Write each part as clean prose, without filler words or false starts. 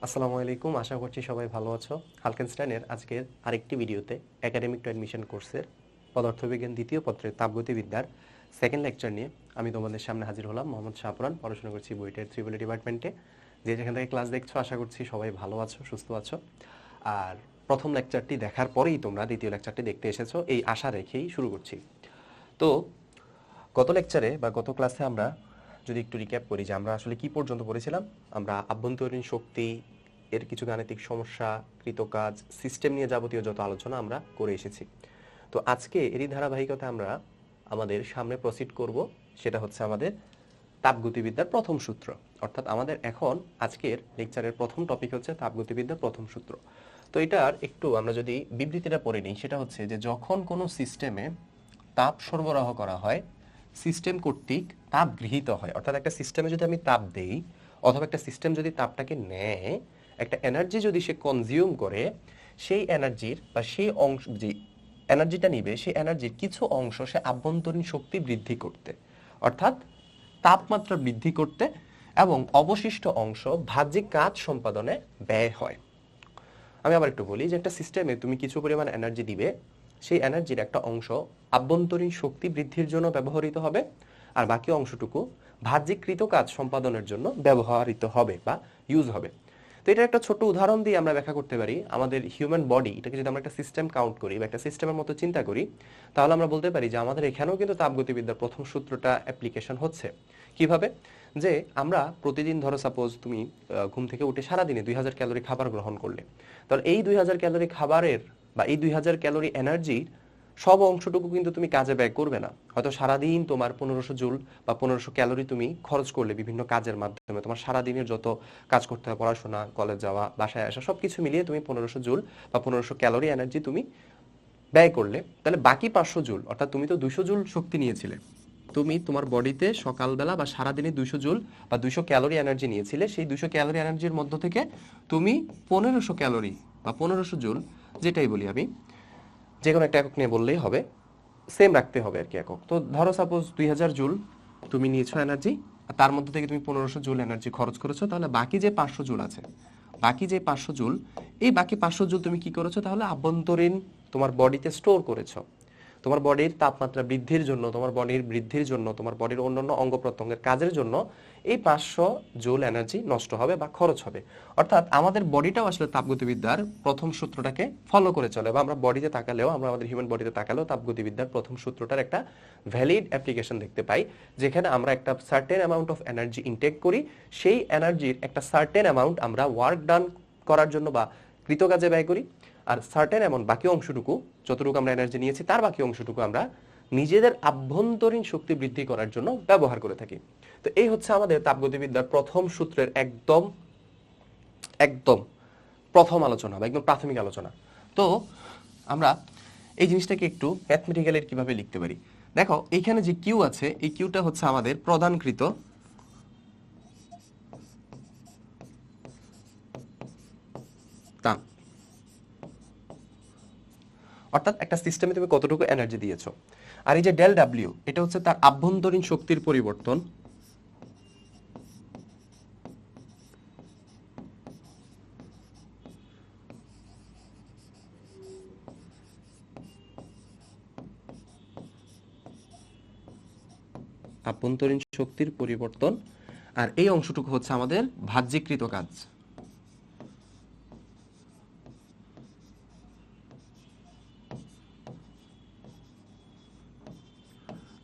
আসসালামু আলাইকুম, আশা করছি সবাই ভালো আছো। হালকেনস্টাইনের আজকের আরেকটি ভিডিওতে একাডেমিক টু অ্যাডমিশন কোর্সের পদার্থবিজ্ঞান দ্বিতীয় পত্রের তাপগতিবিদ্যার সেকেন্ড লেকচার নিয়ে আমি তোমাদের সামনে হাজির হলাম। মোহাম্মদ শাহপুরান, পড়াশোনা করছি বুয়েটের ত্রিপলি ডিপার্টমেন্টে। যে যেখান থেকে ক্লাস দেখছো আশা করছি সবাই ভালো আছো, সুস্থ আছো। আর প্রথম লেকচারটি দেখার পরেই তোমরা দ্বিতীয় লেকচারটি দেখতে এসেছো, এই আশা রেখেই শুরু করছি। তো গত লেকচারে বা গত ক্লাসে আমরা যদি একটু রিক্যাপ করি যে আমরা আসলে কি পর্যন্ত পড়েছিলাম। আমরা আভ্যন্তরীণ শক্তি এর কিছু গাণিতিক সমস্যা, কৃতকাজ, সিস্টেম নিয়ে যাবতীয় যত আলোচনা আমরা করে এসেছি। তো আজকে এরই ধারাবাহিকতা আমরা আমাদের সামনে প্রসিড করব, সেটা হচ্ছে আমাদের তাপগতিবিদ্যার প্রথম সূত্র। অর্থাৎ আমাদের এখন আজকের লেকচারের প্রথম টপিক হচ্ছে তাপগতিবিদ্যার প্রথম সূত্র। তো এটার একটু আমরা যদি বিবৃতিটা পড়ে নিই, সেটা হচ্ছে যে যখন কোনো সিস্টেমে তাপ সরবরাহ করা হয়, সিস্টেম কর্তৃক তাপ গৃহীত হয়। অর্থাৎ একটা সিস্টেমে যদি আমি তাপ দেই অথবা একটা সিস্টেম যদি তাপটাকে নেয়, একটা এনার্জি যদি সে কনজিউম করে, সেই এনার্জির বা সেই অংশ যে এনার্জিটা নিবে, সেই এনার্জির কিছু অংশ সে আভ্যন্তরীণ শক্তি বৃদ্ধি করতে, অর্থাৎ তাপমাত্রা বৃদ্ধি করতে, এবং অবশিষ্ট অংশ বাহ্যিক কাজ সম্পাদনে ব্যয় হয়। আমি আবার একটু বলি যে একটা সিস্টেমে তুমি কিছু পরিমাণ এনার্জি দিবে, সেই এনার্জির একটা অংশ আভ্যন্তরীণ শক্তি বৃদ্ধির জন্য ব্যবহৃত হবে, আর বাকি অংশটুকু বাহ্যিক কাজ সম্পাদনের জন্য ব্যবহৃত হবে বা ইউজ হবে। তো এটা একটা ছোট উদাহরণ দিয়ে আমরা ব্যাখ্যা করতে পারি। আমাদের হিউম্যান বডি, এটাকে যদি আমরা একটা সিস্টেম কাউন্ট করি বা একটা সিস্টেমের মতো চিন্তা করি, তাহলে আমরা বলতে পারি যে আমাদের এখানেও কিন্তু তাপগতিবিদ্যার প্রথম সূত্রটা অ্যাপ্লিকেশন হচ্ছে। কিভাবে? যে আমরা প্রতিদিন, ধরো সাপোজ তুমি ঘুম থেকে উঠে সারাদিনে 2000 ক্যালোরি খাবার গ্রহণ করলে, তাহলে এই 2000 ক্যালোরি খাবারের বা এই 2000 ক্যালোরি এনার্জির সব অংশটুকু কিন্তু তুমি কাজে ব্যয় করবে না। হয়তো সারাদিন তোমার 1500 জুল বা 1500 ক্যালোরি তুমি খরচ করলে বিভিন্ন কাজের মাধ্যমে। তোমার সারাদিনের যত কাজ করতে হয়, পড়াশোনা, কলেজ যাওয়া, বাসায় আসা, সব কিছু মিলিয়ে তুমি 1500 জুল বা 1500 ক্যালোরি এনার্জি তুমি ব্যয় করলে। তাহলে বাকি 500 জুল, অর্থাৎ তুমি তো 200 জুল শক্তি নিয়েছিলে, তুমি তোমার বডিতে সকালবেলা বা সারাদিনে 200 জুল বা 200 ক্যালোরি এনার্জি নিয়েছিলে। সেই 200 ক্যালোরি এনার্জির মধ্য থেকে তুমি 1500 ক্যালোরি বা 1500 জুল, যেটাই বলি আমি, যে কোনো একটা একক নিয়ে বললেই হবে, সেম রাখতে হবে আর কি একক। তো ধরো সাপোজ 2000 জুল তুমি নিয়েছো এনার্জি, আর তার মধ্যে থেকে তুমি 1500 জুল এনার্জি খরচ করেছো। তাহলে বাকি যে 500 জুল আছে, বাকি যে 500 জুল, এই বাকি 500 জুল তুমি কি করেছো? তাহলে আভ্যন্তরীণ তোমার বডিতে স্টোর করেছো। তোমার বডির তাপমাত্রা বৃদ্ধির জন্য, তোমার বডির বৃদ্ধির জন্য, তোমার বডির অন্যান্য অঙ্গ প্রত্যঙ্গের কাজের জন্য এই 500 জুল এনার্জি নষ্ট হবে বা খরচ হবে। অর্থাৎ আমাদের বডিটাও আসলে তাপগতিবিদ্যার প্রথম সূত্রটাকে ফলো করে চলে, বা আমরা বডিতে তাকালেও, আমরা আমাদের হিউম্যান বডিতে তাকালেও তাপগতিবিদ্যার প্রথম সূত্রটার একটা ভ্যালিড অ্যাপ্লিকেশন দেখতে পাই, যেখানে আমরা একটা certain amount of energy intake করি, সেই এনার্জির একটা সার্টেন অ্যামাউন্ট আমরা ওয়ার্ক ডান করার জন্য বা কৃতকাজে ব্যয় করি, আর সার্টেন অ্যামাউন্ট বাকি অংশটুকু, যতটুকু আমরা এনার্জি নিয়েছি তার বাকি অংশটুকু আমরা নিজেদের আভ্যন্তরীণ শক্তি বৃদ্ধি করার জন্য ব্যবহার করে থাকি। তো এই হচ্ছে আমাদের তাপগতিবিদ্যার প্রথম সূত্রের একদম একদম প্রথম আলোচনা বা একদম প্রাথমিক আলোচনা। তো আমরা এই জিনিসটাকে একটু ম্যাথমেটিক্যালি কিভাবে লিখতে পারি। দেখো এইখানে যে কিউ আছে, এই কিউটা হচ্ছে আমাদের প্রদানকৃত তাপ। অর্থাৎ একটা সিস্টেমে তুমি কতটুকু এনার্জি দিয়েছো। আর এই যে ডেল ডাব্লিউ, এটা হচ্ছে তার আভ্যন্তরীণ শক্তির পরিবর্তন। আভ্যন্তরীণ শক্তির পরিবর্তন, আর এই অংশটুকু হচ্ছে আমাদের বাহ্যিকৃত কাজ।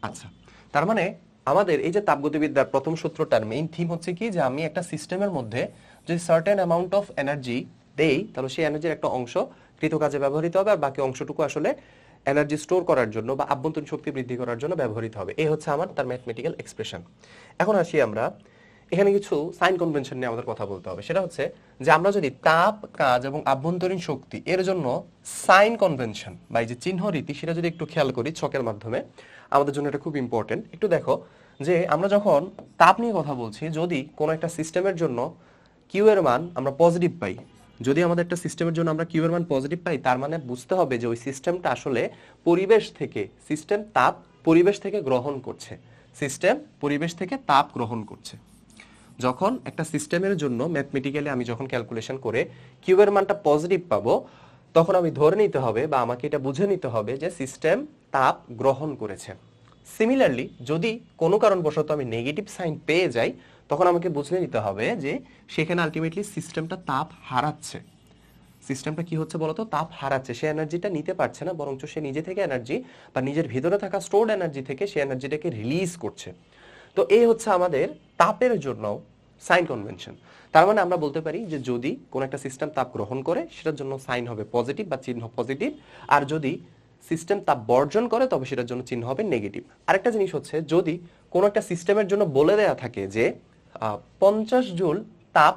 আচ্ছা, তার মানে আমাদের এই যে তাপগতিবিদ্যার প্রথম সূত্রটার মেইন থিম হচ্ছে কি, যে আমি একটা সিস্টেমের মধ্যে যদি সার্টেন অ্যামাউন্ট অফ এনার্জি দেই, তাহলে সেই এনার্জির একটা অংশ কৃতকাজে ব্যবহৃত হবে, আর বাকি অংশটুকু আসলে এনার্জি স্টোর করার জন্য বা আভ্যন্তরীণ শক্তি বৃদ্ধি করার জন্য ব্যবহৃত হবে। এই হচ্ছে আমার তার ম্যাথমেটিক্যাল এক্সপ্রেশন। এখন আসি আমরা এখানে কিছু সাইন কনভেনশন নিয়ে আমাদের কথা বলতে হবে। সেটা হচ্ছে যে আমরা যদি তাপ, কাজ এবং আভ্যন্তরীণ শক্তি এর জন্য সাইন কনভেনশন বা এই যে চিহ্ন রীতি, সেটা যদি একটু খেয়াল করি ছকের মাধ্যমে, আমাদের জন্য এটা খুব ইম্পর্টেন্ট। একটু দেখো যে আমরা যখন তাপ নিয়ে কথা বলছি, যদি কোনো একটা সিস্টেমের জন্য কিউ এর মান আমরা পজিটিভ পাই, যদি আমাদের একটা সিস্টেমের জন্য আমরা কিউ এর মান পজিটিভ পাই, তার মানে বুঝতে হবে যে ওই সিস্টেমটা আসলে পরিবেশ থেকে, সিস্টেম তাপ পরিবেশ থেকে গ্রহণ করছে, সিস্টেম পরিবেশ থেকে তাপ গ্রহণ করছে। যখন একটা সিস্টেমের জন্য ম্যাথমেটিক্যালি আমি যখন ক্যালকুলেশন করে কিউ এর মানটা পজিটিভ পাবো, তখন আমি ধরে নিতে হবে বা আমাকে এটা বুঝে নিতে হবে যে সিস্টেম তাপ গ্রহণ করেছে। সিমিলারলি যদি কোনো কারণবশত আমি নেগেটিভ সাইন পেয়ে যাই, তখন আমাকে বুঝে নিতে হবে যে সেখানে আলটিমেটলি সিস্টেমটা তাপ হারাচ্ছে। সিস্টেমটা কি হচ্ছে বলতো, তাপ হারাচ্ছে, সে এনার্জিটা নিতে পারছে না, বরঞ্চ সে নিজে থেকে এনার্জি বা নিজের ভিতরে থাকা স্টোরড এনার্জি থেকে সে এনার্জিটাকে রিলিজ করছে। তো এই হচ্ছে আমাদের তাপের জন্য সাইন কনভেনশন। তার মানে আমরা বলতে পারি যে যদি কোনো একটা সিস্টেম তাপ গ্রহণ করে সেটার জন্য সাইন হবে পজিটিভ বা চিহ্ন পজিটিভ, আর যদি সিস্টেম তাপ বর্জন করে তবে সেটার জন্য চিহ্ন হবে নেগেটিভ। আরেকটা জিনিস হচ্ছে, যদি কোনো একটা সিস্টেমের জন্য বলে দেয়া থাকে যে 50 জুল তাপ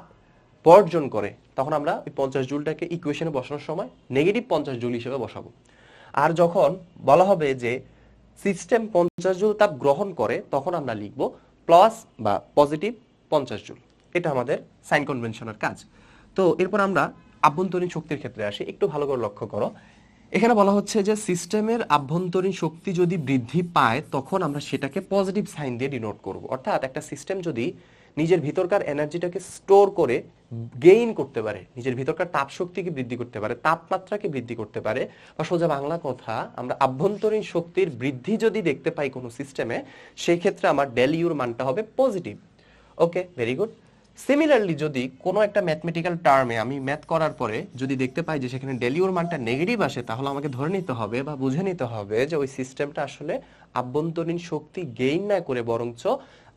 বর্জন করে, তখন আমরা ওই 50 জুলটাকে ইকুয়েশনে বসানোর সময় নেগেটিভ 50 জুল হিসেবে বসাবো। আর যখন বলা হবে যে সিস্টেম 50 জুল তাপ গ্রহণ করে, তখন আমরা লিখব প্লাস বা পজিটিভ 50 জুল। এটা আমাদের সাইন কনভেনশনের কাজ। তো এরপর আমরা আভ্যন্তরীণ শক্তির ক্ষেত্রে আসি। একটু ভালো করে লক্ষ্য করো, এখানে বলা হচ্ছে যে সিস্টেমের আভ্যন্তরীণ শক্তি যদি বৃদ্ধি পায় তখন আমরা সেটাকে পজিটিভ সাইন দিয়ে ডিনোট করব। অর্থাৎ একটা সিস্টেম যদি নিজের ভিতরকার এনার্জিটাকে স্টোর করে গেইন করতে পারে, নিজের ভিতরকার তাপ শক্তিকে বৃদ্ধি করতে পারে, তাপমাত্রাকে বৃদ্ধি করতে পারে, বা সোজা বাংলা কথা আমরা আভ্যন্তরীণ শক্তির বৃদ্ধি যদি দেখতে পাই কোনো সিস্টেমে, সেই ক্ষেত্রে আমার ডেল ইউর মানটা হবে পজিটিভ। ওকে, ভেরি গুড। সিমিলারলি যদি কোনো একটা ম্যাথমেটিক্যাল টার্মে আমি ম্যাথ করার পরে যদি দেখতে পাই যে সেখানে ডেল ইউর মানটা নেগেটিভ আসে, তাহলে আমাকে ধরে নিতে হবে বা বুঝে নিতে হবে যে ওই সিস্টেমটা আসলে আভ্যন্তরীণ শক্তি গেইন না করে বরঞ্চ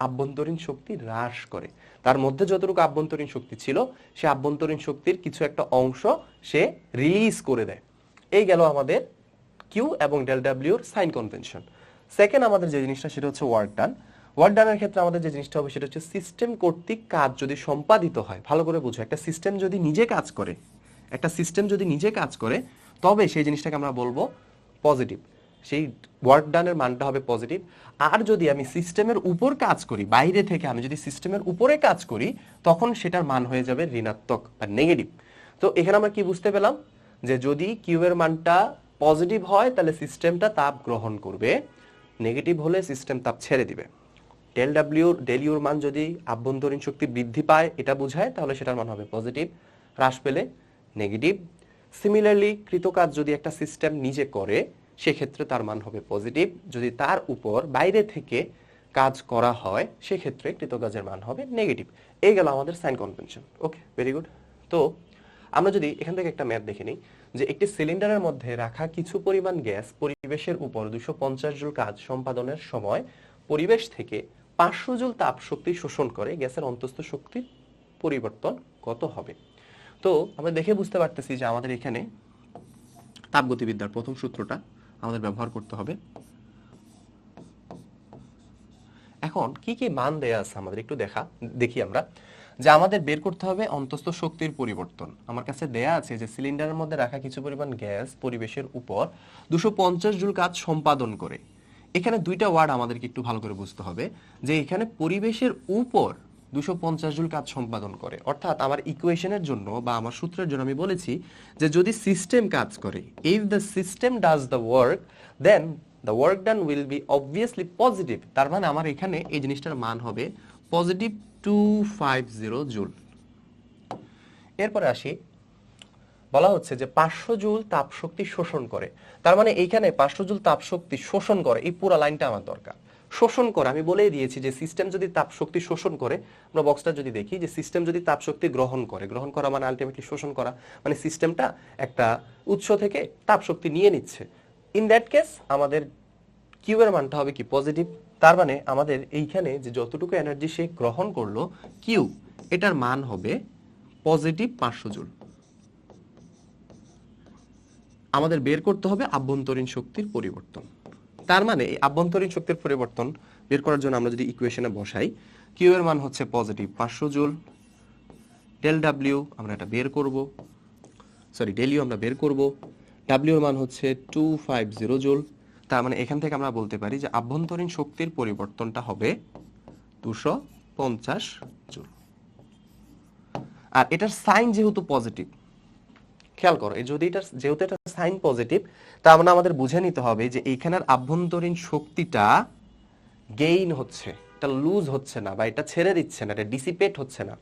আভ্যন্তরীণ শক্তি হ্রাস করে। তার মধ্যে যতটুকু আভ্যন্তরীণ শক্তি ছিল, সে আভ্যন্তরীণ শক্তির কিছু একটা অংশ সে রিলিজ করে দেয়। এই গেল আমাদের কিউ এবং ডেল ডাব্লিউর সাইন কনভেনশন। সেকেন্ড আমাদের যে জিনিসটা সেটা হচ্ছে ওয়ার্ক ডান। ওয়ার্ক ডানের ক্ষেত্রে আমাদের যে জিনিসটা হবে সেটা হচ্ছে সিস্টেম কর্তৃক কাজ যদি সম্পাদিত হয়। ভালো করে বুঝো, একটা সিস্টেম যদি নিজে কাজ করে, একটা সিস্টেম যদি নিজে কাজ করে, তবে সেই জিনিসটাকে আমরা বলবো পজিটিভ, সেই ওয়ার্ক ডানের মানটা হবে পজিটিভ। আর যদি আমি সিস্টেমের উপর কাজ করি, বাইরে থেকে আমি যদি সিস্টেমের উপরে কাজ করি, তখন সেটার মান হয়ে যাবে ঋণাত্মক বা নেগেটিভ। তো এখানে আমরা কি বুঝতে পেলাম, যে যদি কিউ এর মানটা পজিটিভ হয় তাহলে সিস্টেমটা তাপ গ্রহণ করবে, নেগেটিভ হলে সিস্টেম তাপ ছেড়ে দিবে। ডেল ইউর মান যদি আভ্যন্তরীণ শক্তি বৃদ্ধি পায় এটা বোঝায়, তাহলে সেটার মান হবে পজিটিভ, হ্রাস পেলে নেগেটিভ। সিমিলারলি কৃতকাজ যদি একটা সিস্টেম নিজে করে, সেক্ষেত্রে তার মান হবে পজিটিভ। যদি তার উপর বাইরে থেকে কাজ করা হয়, সেক্ষেত্রে কৃতকাজের মান হবে নেগেটিভ। এই গেল আমাদের সাইন কনভেনশন। ওকে, ভেরি গুড। তো আমরা যদি এখান থেকে একটা ম্যাথ দেখে নিই, যে একটি সিলিন্ডারের মধ্যে রাখা কিছু পরিমাণ গ্যাস পরিবেশের উপর 250 জুল কাজ সম্পাদনের সময় পরিবেশ থেকে 500 জুল তাপ শক্তি শোষণ করে, গ্যাসের অন্তস্থ শক্তির পরিবর্তন কত হবে? তো আমরা দেখে বুঝতে পারতেছি যে আমাদের এখানে তাপগতিবিদ্যার প্রথম সূত্রটা আমাদের ব্যবহার করতে হবে। এখন কি কি মান দেয়া আছে আমাদের একটু দেখি আমরা, যে আমাদের বের করতে হবে অন্তস্থ শক্তির পরিবর্তন। আমার কাছে দেয়া আছে যে সিলিন্ডারের মধ্যে রাখা কিছু পরিমাণ গ্যাস পরিবেশের উপর 250 জুল কাজ সম্পাদন করে। এখানে দুইটা ওয়ার্ড আমাদেরকে একটু ভালো করে বুঝতে হবে, যে এখানে পরিবেশের উপর 250 জুল কাজ সম্পাদন করে, অর্থাৎ আমার ইকুয়েশনের জন্য বা আমার সূত্রের জন্য আমি বলেছি যে যদি সিস্টেম কাজ করে, if the system does the work then the work done will be obviously positive. তার মানে আমার এখানে এই জিনিসটার মান হবে পজিটিভ 250 জুল। এরপরে আসি, বলা হচ্ছে যে 500 জুল তাপ শক্তি শোষণ করে। তার মানে এইখানে 500 জুল তাপ শক্তি শোষণ করে, এই পুরো লাইনটা আমার দরকার। শোষণ করে, আমি বলেই দিয়েছি যে সিস্টেম যদি তাপ শক্তি শোষণ করে, আমরা বক্সটা যদি দেখি যে সিস্টেম যদি তাপ শক্তি গ্রহণ করে, গ্রহণ করা মানে আলটিমেটলি শোষণ করা, মানে সিস্টেমটা একটা উৎস থেকে তাপ শক্তি নিয়ে নিচ্ছে। ইন দ্যাট কেস আমাদের কিউ এর মানটা হবে কি পজিটিভ। তার মানে আমাদের এইখানে যে যতটুকু এনার্জি সে গ্রহণ করলো কিউ, এটার মান হবে পজিটিভ 500 জুল। আমাদের বের করতে হবে আভ্যন্তরীণ শক্তির পরিবর্তন। তার মানে এই আভ্যন্তরীণ শক্তির পরিবর্তন বের করার জন্য আমরা যদি ইকুয়েশনে বসাই, কিউ এর মান হচ্ছে পজিটিভ 500 জুল, ডেল ডাব্লিউ আমরা এটা বের করব, ডেল ইউ আমরা বের করব, ডাব্লিউ এর মান হচ্ছে 250 জুল। তার মানে এখান থেকে আমরা বলতে পারি যে আভ্যন্তরীণ শক্তির পরিবর্তনটা হবে 250 জুল। আর এটার সাইন যেহেতু পজিটিভ, খেয়াল করো, যেহেতু এটা সাইন পজিটিভ, তার মানে আমাদের বুঝে নিতে হবে যে এইখানের আভ্যন্তরীণ শক্তিটা গেইন হচ্ছে। এটা লুজ হচ্ছে না বা এটা ছেড়ে দিচ্ছে না, এটা ডিসিপেট হচ্ছে না,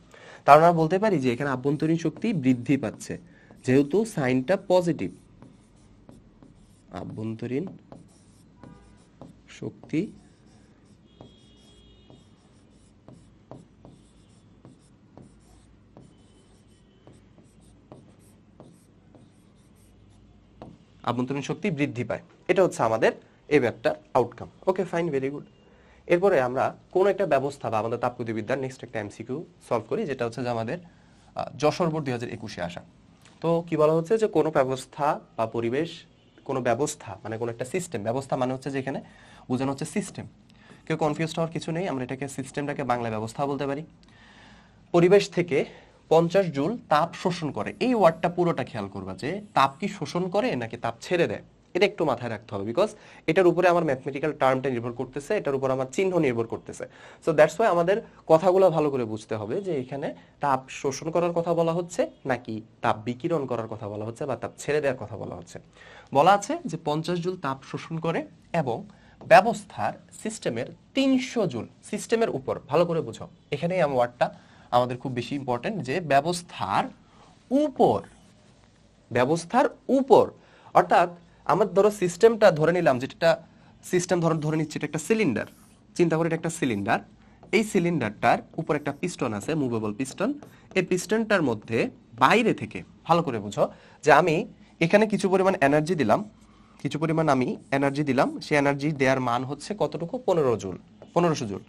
তার আমরা বলতে পারি যে এখানে আভ্যন্তরীণ শক্তি বৃদ্ধি পাচ্ছে, যেহেতু সাইনটা পজিটিভ। আভ্যন্তরীণ শক্তি আভ্যন্তরীণ শক্তি বৃদ্ধি পায়, এটা হচ্ছে আমাদের এই ম্যাথটার outcome. Okay fine, very good. এরপরে আমরা কোন একটা ব্যবস্থা বা আমাদের তাপগতিবিদ্যার নেক্সট একটা এমসিকিউ সলভ করি, যেটা হচ্ছে যে আমাদের যশোর বোর্ড 2021-এ আসা। তো কি বলা হচ্ছে যে কোনো ব্যবস্থা বা পরিবেশ, কোনো ব্যবস্থা মানে কোনো একটা সিস্টেম, ব্যবস্থা মানে হচ্ছে যে এখানে বোঝানো হচ্ছে সিস্টেম, কেউ কনফিউজ হওয়ার কিছু নেই, আমরা এটাকে সিস্টেমটাকে বাংলা ব্যবস্থা বলতে পারি। পরিবেশ থেকে 50 জুল তাপ শোষণ করে, এই ওয়ার্ডটা পুরোটা খেয়াল করবা যে তাপ কি শোষণ করে নাকি তাপ ছেড়ে দেয়, এটা একটু মাথায় রাখতে হবে, বিকজ এটার উপরে আমার ম্যাথমেটিক্যাল টার্মটা নির্ভর করতেছে, এটার উপর আমার চিহ্ন নির্ভর করতেছে। সো দ্যাটস ওয়াই আমাদের কথাগুলো ভালো করে বুঝতে হবে যে এখানে তাপ শোষণ করার কথা বলা হচ্ছে নাকি তাপ বিকিরণ করার কথা বলা হচ্ছে বা তাপ ছেড়ে দেওয়ার কথা বলা হচ্ছে। বলা আছে যে 50 জুল তাপ শোষণ করে এবং ব্যবস্থার সিস্টেমের 300 জুল, সিস্টেমের উপর, ভালো করে বুঝো এখানেই আমার ওয়ার্ডটা আমাদের খুব বেশি ইম্পর্টেন্ট, যে ব্যবস্থার উপর, ব্যবস্থার উপর, অর্থাৎ আমার ধরো সিস্টেমটা ধরে নিলাম, যেটা সিস্টেম ধরে নিচ্ছি এটা একটা সিলিন্ডার, চিন্তা করে এটা একটা সিলিন্ডার, এই সিলিন্ডারটার উপর একটা পিস্টন আছে, মুভেবল পিস্টন, এই পিস্টনটার মধ্যে বাইরে থেকে, ভালো করে বুঝো যে আমি এখানে কিছু পরিমাণ এনার্জি দিলাম, কিছু পরিমাণ আমি এনার্জি দিলাম, সেই এনার্জি দেওয়ার মান হচ্ছে কতটুকু, 15 জুল, 1500 জুল,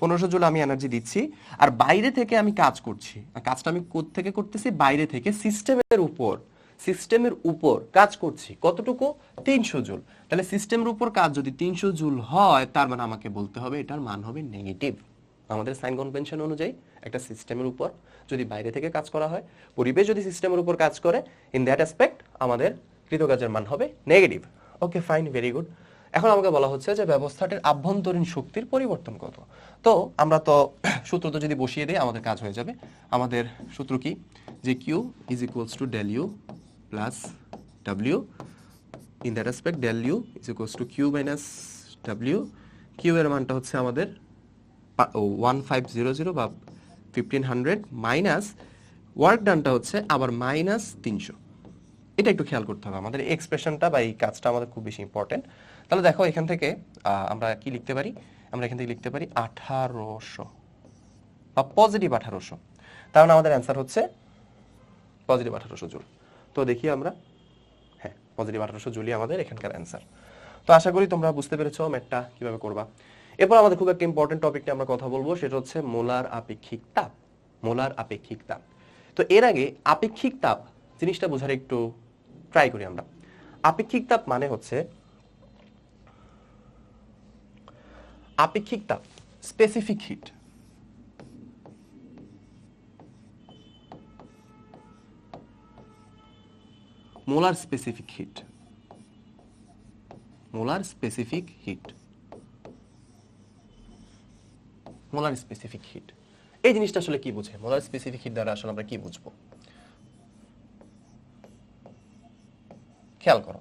1500 জুল আমি এনার্জি দিচ্ছি, আর বাইরে থেকে আমি কাজ করছি, আর কাজটা আমি কোথা থেকে করতেছি, বাইরে থেকে, সিস্টেমের উপর, সিস্টেমের উপর কাজ করছি কতটুকু, 300 জুল। তাহলে সিস্টেমের উপর কাজ যদি 300 জুল হয়, তার মানে আমাকে বলতে হবে এটার মান হবে নেগেটিভ। আমাদের সাইন কনভেনশন অনুযায়ী একটা সিস্টেমের উপর যদি বাইরে থেকে কাজ করা হয়, পরিবেশ যদি সিস্টেমের উপর কাজ করে, ইন দ্যাট অ্যাসপেক্ট আমাদের কৃতকাজের মান হবে নেগেটিভ। ওকে ফাইন, ভেরি গুড। এখন আমাকে বলা হচ্ছে যে ব্যবস্থাটির আভ্যন্তরীণ শক্তির পরিবর্তন কত। তো আমরা তো সূত্র তো যদি বসিয়ে দিই আমাদের কাজ হয়ে যাবে। আমাদের সূত্র কি, যে Q is equals to del U plus W, in that aspect del U is equals to Q minus W. Q এর মানটা হচ্ছে আমাদের 1500 বা 1500 মাইনাস ওয়ার্ক ডানটা হচ্ছে আবার মাইনাস 300। এটা একটু খেয়াল করতে হবে, আমাদের এক্সপ্রেশনটা বা এই কাজটা আমাদের খুব বেশি ইম্পর্টেন্ট। তাহলে দেখো এখান থেকে আমরা কি লিখতে পারি, আমরা এখান থেকে লিখতে পারি 1800 বা পজিটিভ 1800, তার মানে আমাদের অ্যান্সার হচ্ছে পজিটিভ 1800 জুল। তো দেখি আমরা, হ্যাঁ পজিটিভ 1800 জুলই আমাদের এখানকার অ্যান্সার। তো আশা করি তোমরা বুঝতে পেরেছো ম্যাথটা কিভাবে করবা। এরপর আমাদের খুব একটা ইম্পর্টেন্ট টপিক নিয়ে আমরা কথা বলবো, সেটা হচ্ছে মোলার আপেক্ষিক তাপ। মোলার আপেক্ষিক তাপ। তো এর আগে আপেক্ষিক তাপ জিনিসটা বোঝার একটু ট্রাই করি আমরা। আপেক্ষিক তাপ মানে হচ্ছে, আপেক্ষিক তাপ specific hit, molar specific hit, molar specific hit, molar specific hit, এই জিনিসটা আসলে কি বোঝে, মোলার স্পেসিফিক হিট দ্বারা আসলে আমরা কি বুঝবো। খেয়াল করো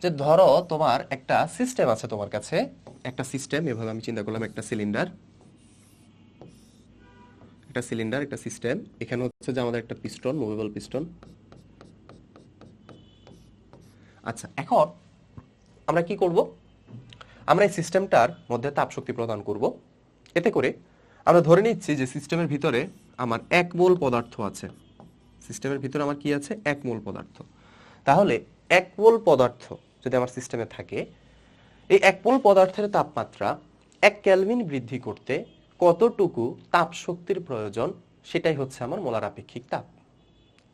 যে ধরো তোমার একটা সিস্টেম আছে, তোমার কাছে একটা সিস্টেম, এভাবে আমি চিন্তা করলাম একটা সিলিন্ডার, একটা সিলিন্ডার, একটা সিস্টেম, এখানে হচ্ছে যে আমাদের একটা পিস্টন, মুভেবল পিস্টন। আচ্ছা এখন আমরা কি করব, আমরা এই সিস্টেমটার মধ্যে তাপ শক্তি প্রদান করব, এতে করে আমরা ধরে নিচ্ছি যে সিস্টেমের ভিতরে আমার 1 মোল পদার্থ আছে, সিস্টেমের ভিতরে আমার কি আছে, 1 মোল পদার্থ। তাহলে 1 মোল পদার্থ যদি আমার সিস্টেমে থাকে, এই 1 মোল পদার্থের তাপমাত্রা 1 কেলভিন বৃদ্ধি করতে কতটুকু তাপ শক্তির প্রয়োজন, সেটাই হচ্ছে আমার মোলার আপেক্ষিক তাপ।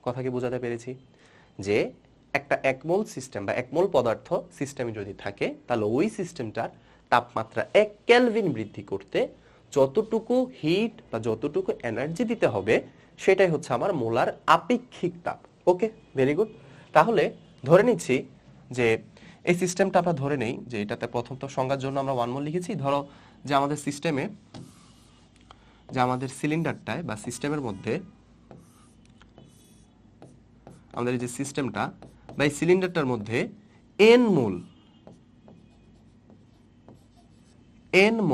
কথা কি বোঝাতে পেরেছি, যে একটা 1 মোল সিস্টেম বা 1 মোল পদার্থ সিস্টেমে যদি থাকে, তাহলে ওই সিস্টেমটার তাপমাত্রা 1 কেলভিন বৃদ্ধি করতে যতটুকু হিট বা যতটুকু এনার্জি দিতে হবে, সেটাই হচ্ছে আমার মোলার আপেক্ষিক তাপ। ওকে ভেরি গুড। তাহলে ধরে নিচ্ছি যে এই সিস্টেমটা আমরা ধরে নেই যে এটাতে প্রথম তো সংজ্ঞার জন্য আমরা 1 মোল লিখেছি। ধরো যে আমাদের সিস্টেমে, যে আমাদের সিলিন্ডারটায় বা সিস্টেমের মধ্যে, আমাদের এই যে সিস্টেমটা বা এই সিলিন্ডারটার মধ্যে n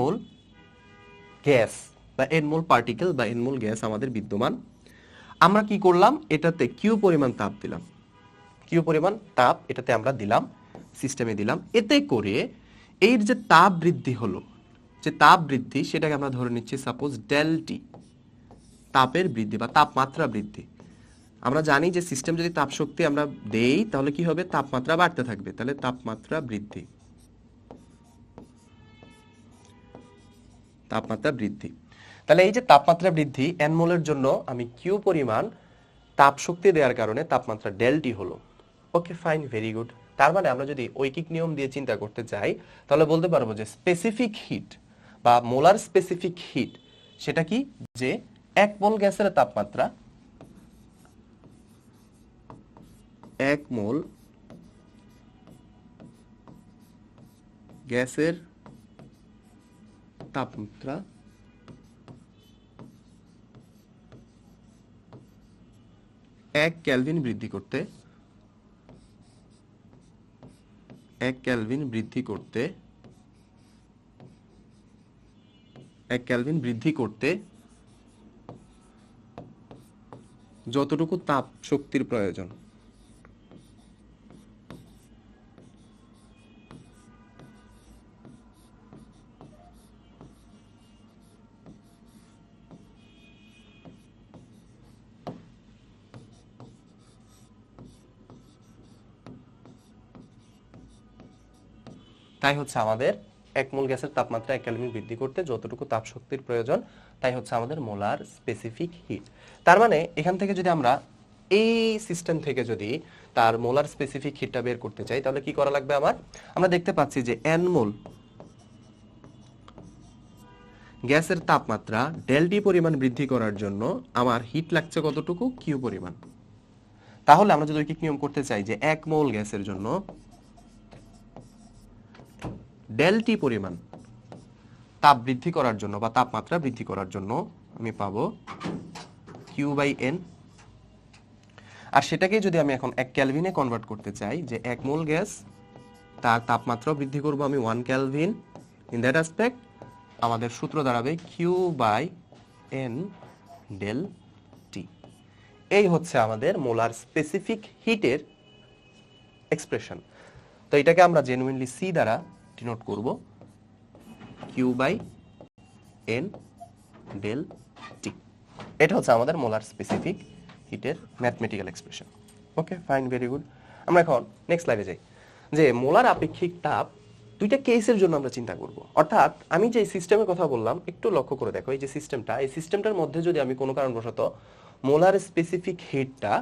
মোল গ্যাস বা n মোল পার্টিকেল বা n মোল গ্যাস আমাদের বিদ্যমান। আমরা কি করলাম, এটাতে কিউ পরিমাণ তাপ দিলাম, কিউ পরিমাণ তাপ এটাতে আমরা দিলাম, সিস্টেমে দিলাম। এতে করে এর যে তাপ বৃদ্ধি হলো, যে তাপ বৃদ্ধি সেটাকে আমরা ধরে নিচ্ছি সাপোজ ডেল টি, তাপের বৃদ্ধি বা তাপমাত্রা বৃদ্ধি। আমরা জানি যে সিস্টেম যদি তাপ শক্তি আমরা দেই তাহলে কি হবে, তাপমাত্রা বাড়তে থাকবে, তাহলে তাপমাত্রা বৃদ্ধি, তাপমাত্রা বৃদ্ধি। তাহলে এই যে তাপমাত্রা বৃদ্ধি এন মোলের জন্য আমি কিউ পরিমাণ তাপ শক্তি দেওয়ার কারণে তাপমাত্রা ডেলটি হলো। ওকে ফাইন, ভেরি গুড। তার মানে আমরা যদি ঐকিক নিয়ম দিয়ে চিন্তা করতে চাই তাহলে বলতে পারবো যে স্পেসিফিক হিট বা মোলার স্পেসিফিক হিট সেটা কি, যে 1 মোল গ্যাসের তাপমাত্রা, 1 মোল গ্যাসের তাপমাত্রা 1 কেলভিন বৃদ্ধি করতে, 1 কেলভিন বৃদ্ধি করতে, 1 কেলভিন বৃদ্ধি করতে যতটুকু তাপ শক্তির প্রয়োজন, তাই হচ্ছে আমাদের 1 মোল গ্যাসের তাপমাত্রা 1 কেলভিন বৃদ্ধি করতে যতটুকু তাপ শক্তির প্রয়োজন, তাই হচ্ছে আমাদের মোলার স্পেসিফিক হিট। তার মানে এখান থেকে যদি আমরা এই সিস্টেম থেকে যদি তার মোলার স্পেসিফিক হিটটা বের করতে চাই তাহলে কি করা লাগবে আমার, আমরা দেখতে পাচ্ছি যে n মোল গ্যাসের তাপমাত্রা ডেলটি পরিমাণ বৃদ্ধি করার জন্য আমার হিট লাগছে কতটুকু, কিউ পরিমাণ। তাহলে আমরা যদি ঐকিক নিয়ম করতে চাই যে 1 মোল গ্যাসের জন্য ডেলটি পরিমাণ তাপ বৃদ্ধি করার জন্য বা তাপমাত্রা বৃদ্ধি করার জন্য আমি পাবো কিউ বাই এন। আর সেটাকে যদি আমি এখন 1 কেলভিনে কনভার্ট করতে চাই, যে 1 মোল গ্যাস তার তাপমাত্রা বৃদ্ধি করব আমি 1 কেলভিন, ইন দ্যাট অ্যাসপেক্ট আমাদের সূত্র দাঁড়াবে Q by N del T. এই হচ্ছে আমাদের মোলার স্পেসিফিক হিটের এক্সপ্রেশন। তো এটাকে আমরা জেনুইনলি সি দ্বারা ডিনোট করব, Q by N del T. এটা হচ্ছে আমাদের মোলার স্পেসিফিক হিটের mathematical expression. Okay fine, very good. আমরা এখন নেক্সট স্লাইডে যাই, যে মোলার আপেক্ষিক তাপ দুইটা কেসের জন্য আমরা চিন্তা করব। অর্থাৎ আমি যে সিস্টেমের কথা বললাম একটু লক্ষ্য করে দেখো, এই যে সিস্টেমটা, এই সিস্টেমটার মধ্যে যদি আমি কোনো কারণবশত মোলার স্পেসিফিক হিটটা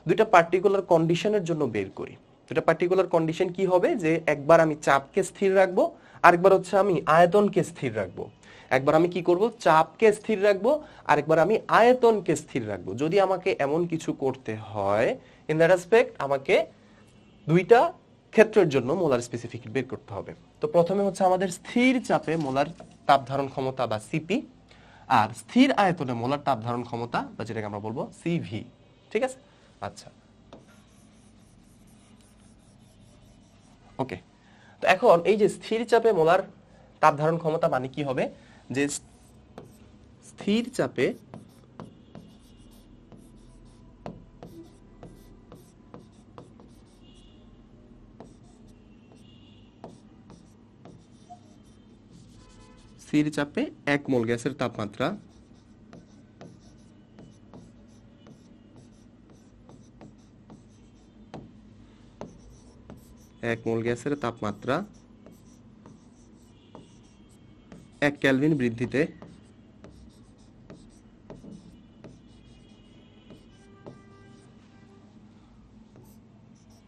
দুইটা পার্টিকুলার কন্ডিশনের জন্য বের করি, দুটা পার্টিকুলার কন্ডিশন কি হবে, যে একবার আমি চাপকে স্থির রাখবো, আরেকবার হচ্ছে আমি আয়তনকে স্থির রাখবো। একবার আমি কি করব, চাপকে স্থির রাখবো, আরেকবার আমি আয়তনকে স্থির রাখবো। যদি আমাকে এমন কিছু করতে হয়, ইন দ্যাট অ্যাসপেক্ট আমাকে দুইটা ক্ষেত্রের জন্য মোলার স্পেসিফিক হিট বের করতে হবে। তো প্রথমে হচ্ছে আমাদের স্থির চাপে মোলার তাপ ধারণ ক্ষমতা বা সিপি, আর স্থির আয়তনে মোলার তাপ ধারণ ক্ষমতা বা যেটাকে আমরা বলবো সিভি। ঠিক আছে, আচ্ছা ওকে। তো এখন এই যে স্থির চাপে মোলার তাপ ধারণ ক্ষমতা মানে কি হবে, যে স্থির চাপে স্থির চাপে 1 মোল গ্যাসের তাপমাত্রা 1 মোল গ্যাসের তাপমাত্রা 1 কেলভিন বৃদ্ধিতে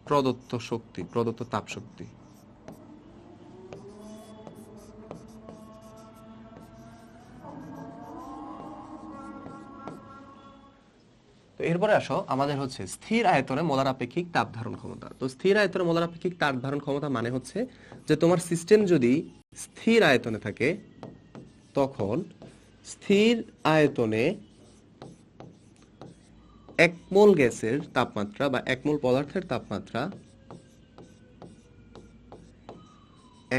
প্রদত্ত শক্তি, প্রদত্ত তাপ শক্তি। তো এরপরে আসো আমাদের হচ্ছে স্থির আয়তনে মোলার আপেক্ষিক তাপ ধারণ ক্ষমতা। তো স্থির আয়তনে মোলার আপেক্ষিক তাপ ধারণ ক্ষমতা মানে হচ্ছে যে তোমার সিস্টেম যদি স্থির আয়তনে থাকে তখন স্থির আয়তনে 1 মোল গ্যাসের তাপমাত্রা বা 1 মোল পদার্থের তাপমাত্রা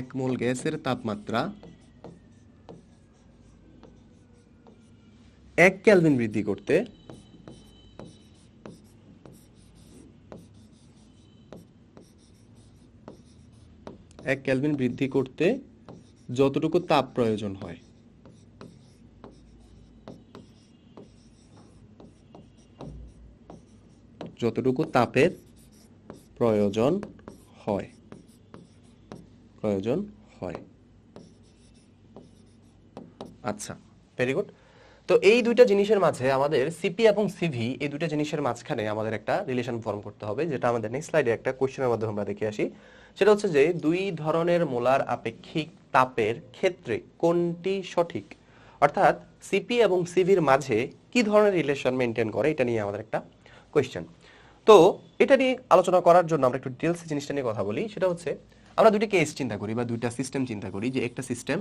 1 মোল গ্যাসের তাপমাত্রা 1 কেলভিন বৃদ্ধি করতে যতটুকু তাপ প্রয়োজন হয়, যতটুকু তাপের প্রয়োজন হয়। আচ্ছা, ভেরি গুড। তো এই দুইটা জিনিসের মাঝে আমাদের সিপি এবং সিভি, এই দুইটা জিনিসের মাঝখানে আমাদের একটা রিলেশন ফর্ম করতে হবে, যেটা আমাদের নেক্সট স্লাইডে একটা কোশ্চেনের মাধ্যমে আমরা দেখে আসি। সেটা হচ্ছে যে দুই ধরনের মোলার আপেক্ষিক তাপের ক্ষেত্রে কোনটি সঠিক, অর্থাৎ সিপি এবং সিভির মাঝে কি ধরনের রিলেশন মেনটেন করে, এটা নিয়ে আমাদের একটা কোশ্চেন। তো এটা নিয়ে আলোচনা করার জন্য আমরা একটু ডিটেলস জিনিসটা নিয়ে কথা বলি। সেটা হচ্ছে আমরা দুইটা কেস চিন্তা করি বা দুইটা সিস্টেম চিন্তা করি, যে একটা সিস্টেম,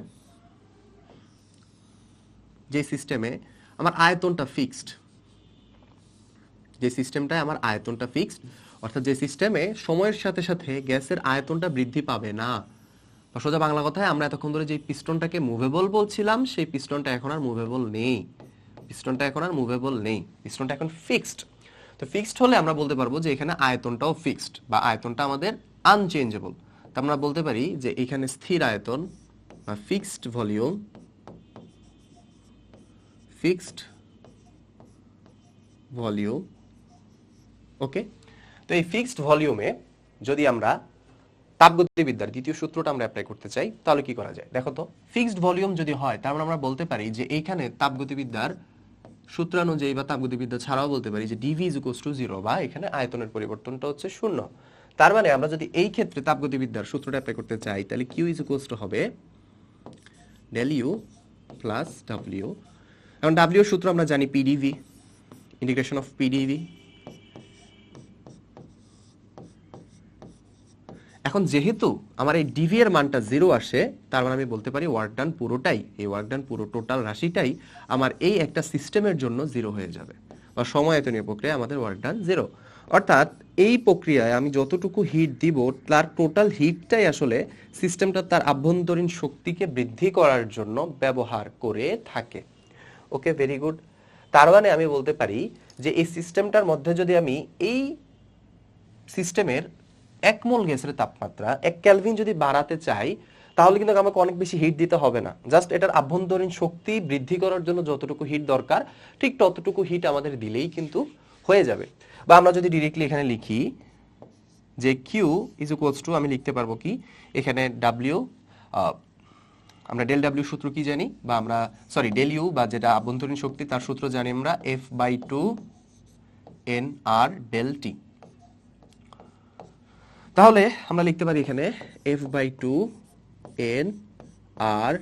যে সিস্টেমে আমার আয়তনটা ফিক্সড, যে সিস্টেমটায় আমার আয়তনটা ফিক্সড, অর্থাৎ যে সিস্টেমে সময়ের সাথে সাথে গ্যাসের আয়তনটা বৃদ্ধি পাবে না, বা সোজা বাংলা কথায় আমরা এতক্ষণ ধরে যে পিস্টনটাকে মুভেবল বলছিলাম, সেই পিস্টনটা এখন আর মুভেবল নেই, পিস্টনটা এখন ফিক্সড। তো ফিক্সড হলে আমরা বলতে পারবো যে এখানে আয়তনটাও ফিক্সড, বা আয়তনটা আমাদের আনচেঞ্জেবল। তা আমরা বলতে পারি যে এখানে স্থির আয়তন বা ফিক্সড ভলিউম, ওকে। তো এই ফিক্সড ভলিউমে যদি আমরা তাপগতিবিদ্যার দ্বিতীয় সূত্রটা আমরা অ্যাপ্লাই করতে চাই, তাহলে কি করা যায়? দেখো তো, ফিক্সড ভলিউম যদি হয়, তার মানে আমরা বলতে পারি যে এইখানে তাপগতিবিদ্যার সূত্রানুযায়ী বা তাপগতিবিদ্যা ছাড়াও বলতে পারি যে ডিভি ইজ ইকুয়ালস টু 0, বা এখানে আয়তনের পরিবর্তনটা হচ্ছে 0। তার মানে আমরা যদি এই ক্ষেত্রে তাপগতিবিদ্যার সূত্রটা অ্যাপ্লাই করতে চাই, তাহলে কিউ ইজ ইকুয়ালস টু হবে ডেল ইউ প্লাস ডাব্লিউ। এখন ডাব্লিউ এর সূত্র আমরা জানি পিডিভি, ইন্টিগ্রেশন অফ পিডিভি। এখন যেহেতু আমার এই ডিভি এর মানটা 0 আসে, তার মানে আমি বলতে পারি ওয়ার্ক ডান পুরোটাই, এই ওয়ার্ক ডান পুরো টোটাল রাশিটাই আমার এই একটা সিস্টেমের জন্য 0 হয়ে যাবে, বা সময়তনীয় প্রক্রিয়ায় আমাদের ওয়ার্ক ডান 0। অর্থাৎ এই প্রক্রিয়ায় আমি যতটুকু হিট দিব, তার টোটাল হিটটাই আসলে সিস্টেমটা তার আভ্যন্তরীণ শক্তিকে বৃদ্ধি করার জন্য ব্যবহার করে থাকে। ওকে, ভেরি গুড। তার মানে আমি বলতে পারি যে এই সিস্টেমটার মধ্যে যদি আমি এই সিস্টেমের 1 মোল গ্যাসের তাপমাত্রা 1 কেলভিন যদি বাড়াতে চাই, তাহলে কিন্তু আমাকে অনেক বেশি হিট দিতে হবে না। জাস্ট এটার আভ্যন্তরীণ শক্তি বৃদ্ধি করার জন্য যতটুকু হিট দরকার, ঠিক ততটুকু হিট আমাদের দিলেই কিন্তু হয়ে যাবে। বা আমরা যদি ডিরেক্টলি এখানে লিখি যে কিউ ইজ ইকুয়ালস টু, আমি লিখতে পারবো কি এখানে ডাব্লিউ, আমরা ডেল ডাব্লিউ সূত্র কি জানি, বা আমরা সরি ডেল ইউ, বা যেটা আভ্যন্তরীণ শক্তি তার সূত্র জানি আমরা F/2 NR ডেল টি। তাহলে আমরা লিখতে পারি এখানে F/2 NR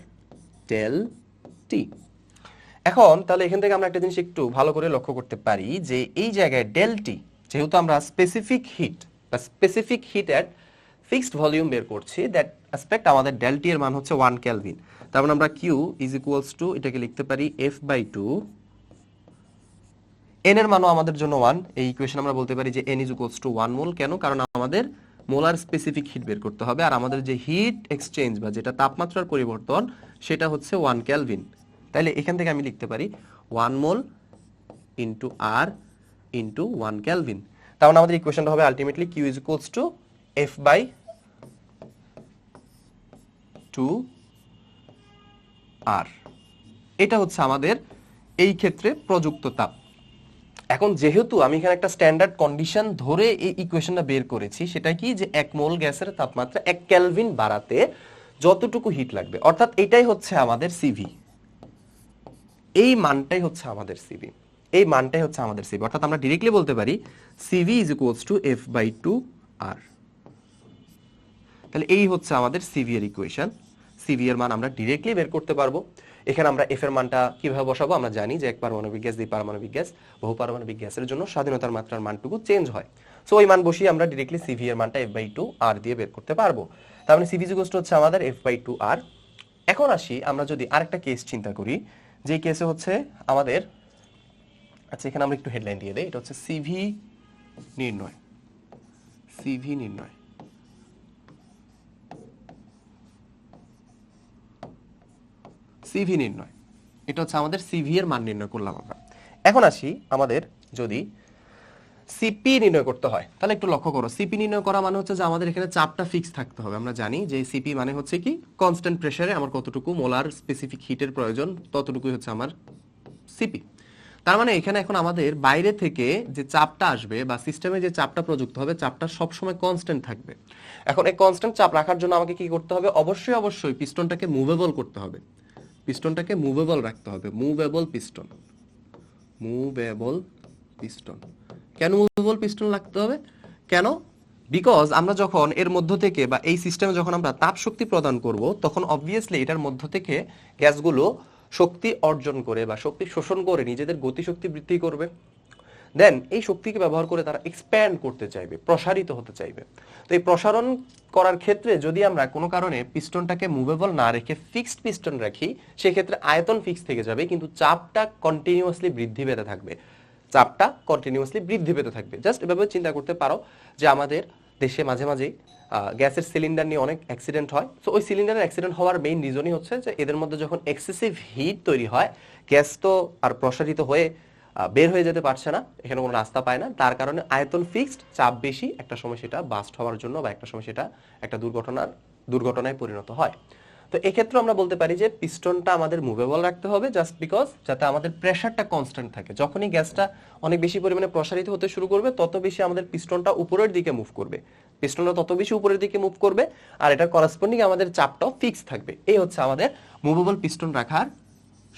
ডেল টি। এখন তাহলে এখান থেকে আমরা একটা জিনিস একটু ভালো করে লক্ষ্য করতে পারি যে এই জায়গায় ডেল টি, যেহেতু আমরা স্পেসিফিক হিট বা স্পেসিফিক হিট এট ফিক্সড ভলিউম বের করছি, দ্যাট অ্যাসপেক্ট আমাদের ডেল টি এর মান হচ্ছে 1 কেলভিন। তার মানে আমরা কিউ ইজ ইকুয়ালস টু, এটাকে লিখতে পারি F/2, এন এর মানও আমাদের জন্য 1, এই ইকুয়েশন আমরা বলতে পারি যে n ইজ ইকুয়ালস টু 1 মোল। কেন? কারণ আমাদের মোলার স্পেসিফিক হিট বের করতে হবে, আর আমাদের যে হিট এক্সচেঞ্জ বা যেটা তাপমাত্রার পরিবর্তন, সেটা হচ্ছে 1 কেলভিন। তাহলে এখান থেকে আমি লিখতে পারি 1 mole into R into 1 kelvin. তার মানে আমাদের ইকুয়েশনটা হবে ultimately Q is equals to F/2 R. এটা হচ্ছে আমাদের এই ক্ষেত্রে প্রযুক্ত তাপ। এখন যেহেতু আমি এখানে একটা স্ট্যান্ডার্ড কন্ডিশন ধরে এই ইকুয়েশনটা বের করেছি, সেটা কি যে 1 মোল গ্যাসের তাপমাত্রা 1 কেলভিন বাড়াতে যতটুকু হিট লাগবে, অর্থাৎ এটাই হচ্ছে আমাদের সিভি, এই মানটাই হচ্ছে আমাদের সিভি, অর্থাৎ আমরা ডিরেক্টলি বলতে পারি CV is equals to F/2 R. তাহলে এই হচ্ছে আমাদের সিভি এর ইকুয়েশন। সিভি এর মান আমরা ডিরেক্টলি বের করতে পারবো। এখানে আমরা এফ এর মানটা কিভাবে বসাবো? আমরা জানি যে এক পারমাণবিক গ্যাস, দুই পারমাণবিক গ্যাস, বহু পারমাণবিক গ্যাসের জন্য স্বাধীনতার মাত্রার মানটুকু চেঞ্জ হয়। সো ওই মান বসিয়ে আমরা ডিরেক্টলি সিভি এর মানটা F/2 আর দিয়ে বের করতে পারবো। তার মানে সিভি ইকুয়ালস টু হচ্ছে আমাদের F/2 আর। এখন আসি আমরা যদি আরেকটা কেস চিন্তা করি, যে কেসে হচ্ছে আমাদের, আচ্ছা এখানে আমরা একটু হেডলাইন দিয়ে দেই, এটা হচ্ছে সিভি নির্ণয়। সিভি নির্ণয় এটা হচ্ছে আমাদের সিভি এর মান নির্ণয় করলাম আমরা। এখন আসি আমাদের যদি সিপি নির্ণয় করতে হয় তাহলে একটু লক্ষ্য করো, সিপি নির্ণয় করা মানে হচ্ছে যে আমাদের এখানে চাপটা ফিক্স থাকতে হবে। আমরা জানি যে সিপি মানে হচ্ছে কি কনস্ট্যান্ট প্রেসারে আমার কতটুকু মোলার স্পেসিফিক হিটের প্রয়োজন ততটুকুই হচ্ছে আমার সিপি। তার মানে এখানে এখন আমাদের বাইরে থেকে যে চাপটা আসবে বা সিস্টেমে যে চাপটা প্রযুক্ত হবে চাপটা সবসময় কনস্ট্যান্ট থাকবে। এখন এই কনস্ট্যান্ট চাপ রাখার জন্য আমাকে কি করতে হবে, অবশ্যই পিস্টনটাকে মুভেবল করতে হবে, পিস্টনটাকে মুভেবল রাখতে হবে। Movable piston, movable piston. কেন মুভেবল পিস্টন রাখতে হবে, কেন? বিকজ আমরা যখন এর মধ্য থেকে বা এই সিস্টেমে যখন আমরা তাপ শক্তি প্রদান করব তখন অবভিয়াসলি এটার মধ্য থেকে গ্যাসগুলো শক্তি অর্জন করে বা শক্তি শোষণ করে নিজেদের গতিশক্তি বৃদ্ধি করবে। দেন এই শক্তিকে ব্যবহার করে তারা এক্সপ্যান্ড করতে চাইবে, প্রসারিত হতে চাইবে। তো এই প্রসারণ করার ক্ষেত্রে যদি আমরা কোনো কারণে পিস্টনটাকে মুভেবল না রেখে ফিক্সড পিস্টন রাখি সেক্ষেত্রে আয়তন ফিক্স থেকে যাবে কিন্তু চাপটা কন্টিনিউয়াসলি বৃদ্ধি পেতে থাকবে, চাপটা কন্টিনিউয়াসলি বৃদ্ধি পেতে থাকবে। জাস্ট এভাবে চিন্তা করতে পারো যে আমাদের দেশে মাঝে মাঝে গ্যাসের সিলিন্ডার নিয়ে অনেক অ্যাক্সিডেন্ট হয়। তো ওই সিলিন্ডারের অ্যাক্সিডেন্ট হওয়ার মেইন রিজনই হচ্ছে যে এদের মধ্যে যখন এক্সেসিভ হিট তৈরি হয় গ্যাস তো আর প্রসারিত হয়ে বের হয়ে যেতে পারছে না, এখানে কোনো রাস্তা পায় না, তার কারণে আয়তন ফিক্সড, চাপ বেশি, একটা সময় সেটা বাস্ট হওয়ার জন্য বা একটা সময় সেটা একটা দুর্ঘটনায় পরিণত হয়। তো এক্ষেত্রে আমরা বলতে পারি যে পিস্টনটা আমাদের মুভেবল রাখতে হবে জাস্ট বিকজ যাতে আমাদের প্রেসারটা কনস্ট্যান্ট থাকে। যখনই গ্যাসটা অনেক বেশি পরিমাণে প্রসারিত হতে শুরু করবে তত বেশি আমাদের পিস্টনটা উপরের দিকে মুভ করবে, পিস্টনটা তত বেশি উপরের দিকে মুভ করবে আর এটার করেসপন্ডিং আমাদের চাপটাও ফিক্স থাকবে। এই হচ্ছে আমাদের মুভেবল পিস্টন রাখার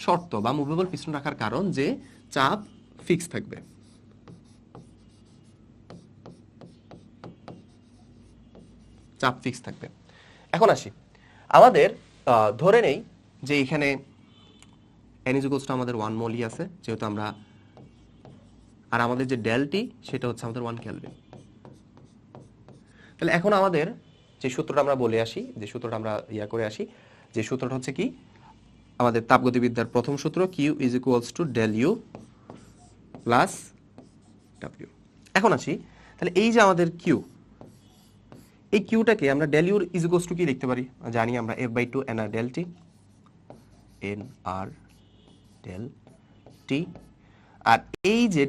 শর্ত বা মুভেবল পিস্টন রাখার কারণ যে চাপ ফিক্স থাকবে। চাপ ফিক্স থাকবে। এখন আসি আমাদের ধরে নেই যে এখানে n = আমাদের 1 মোলই আছে যেহেতু আমরা, আর আমাদের যে ডেলটি সেটা হচ্ছে আমাদের 1 কেলভিন। তাহলে এখন আমাদের যে সূত্রটা আমরা বলে আসি, যে সূত্রটা আমরা করে আসি, যে সূত্রটা হচ্ছে কি আমাদের তাপগতিবিদ্যার প্রথম সূত্র Q = del U plus W। এখন আসি তাহলে এই যে আমাদের Q, এই কিউটাকে আমরা del U = কি লিখতে পারি, জানি আমরা F/2 nR del T, nR del T। আর এই যে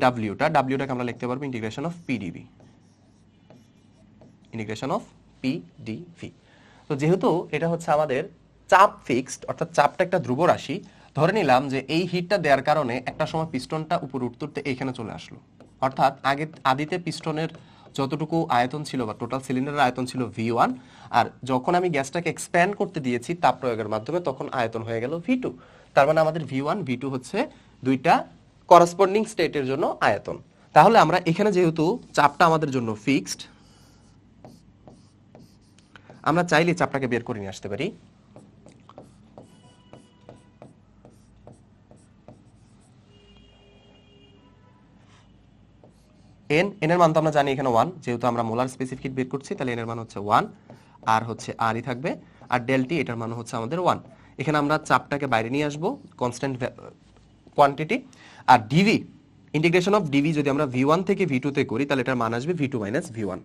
Wটাকে আমরা লিখতে পারবো integration of PdV, integration of PdV। তো যেহেতু এটা হচ্ছে আমাদের চাপ ফিক্সড অর্থাৎ চাপটা একটা ধ্রুব রাশি, ধরে নিলাম যে এই হিটটা দেওয়ার কারণে একটা সময় পিস্টনটা উপরে উঠতে এইখানে চলে আসলো, অর্থাৎ আদিতে পিস্টনের যতটুকু আয়তন ছিল বা টোটাল সিলিন্ডারের আয়তন ছিল V1, আর যখন আমি গ্যাসটাকে এক্সপ্যান্ড করতে দিয়েছি তাপ প্রয়োগের মাধ্যমে তখন আয়তন হয়ে গেল V2। তার মানে আমাদের V1 V2 হচ্ছে দুইটা করেসপন্ডিং স্টেটের জন্য আয়তন। তাহলে আমরা এখানে যেহেতু চাপটা আমাদের জন্য ফিক্সড, আমরা চাইলে চাপটাকে বের করে নিয়ে আসতে পারি। n এর মান তো আমরা জানি এখানে 1, যেহেতু আমরা মোলার স্পেসিফিক হিট বের করছি তাহলে n এর মান হচ্ছে 1, আর হচ্ছে r ই থাকবে, আর del T এটার মান হচ্ছে আমাদের 1। এখানে আমরা চাপটাকে বাইরে নিয়ে আসব কনস্ট্যান্ট কোয়ান্টিটি, আর dv ইন্টিগ্রেশন অফ dv যদি আমরা v1 থেকে v2 তে করি তাহলে এটার মান আসবে v2 - v1,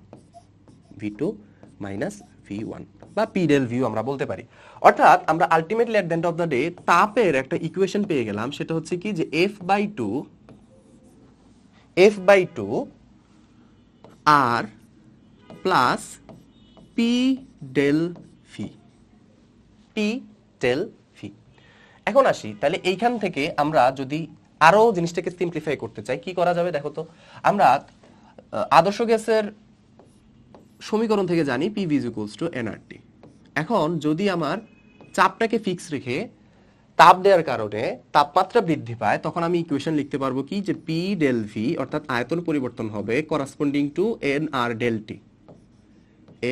v2 - v1 বা p del v আমরা বলতে পারি। অর্থাৎ আমরা ultimately at the end of the day তাপের একটা ইকুয়েশন পেয়ে গেলাম, সেটা হচ্ছে কি যে F/2 R plus P del V, P del V। এখন আসি তাহলে এইখান থেকে আমরা যদি আরো জিনিসটাকে সিম্পলিফাই করতে চাই কি করা যাবে দেখো তো। আমরা আদর্শ গ্যাসের সমীকরণ থেকে জানি PV = nRT। এখন যদি আমার চাপটাকে ফিক্স রেখে তাপ দেওয়ার কারণে তাপমাত্রা বৃদ্ধি পায় তখন আমি ইকুয়েশন লিখতে পারবো কি যে P del V অর্থাৎ আয়তন পরিবর্তন হবে corresponding to nR del T,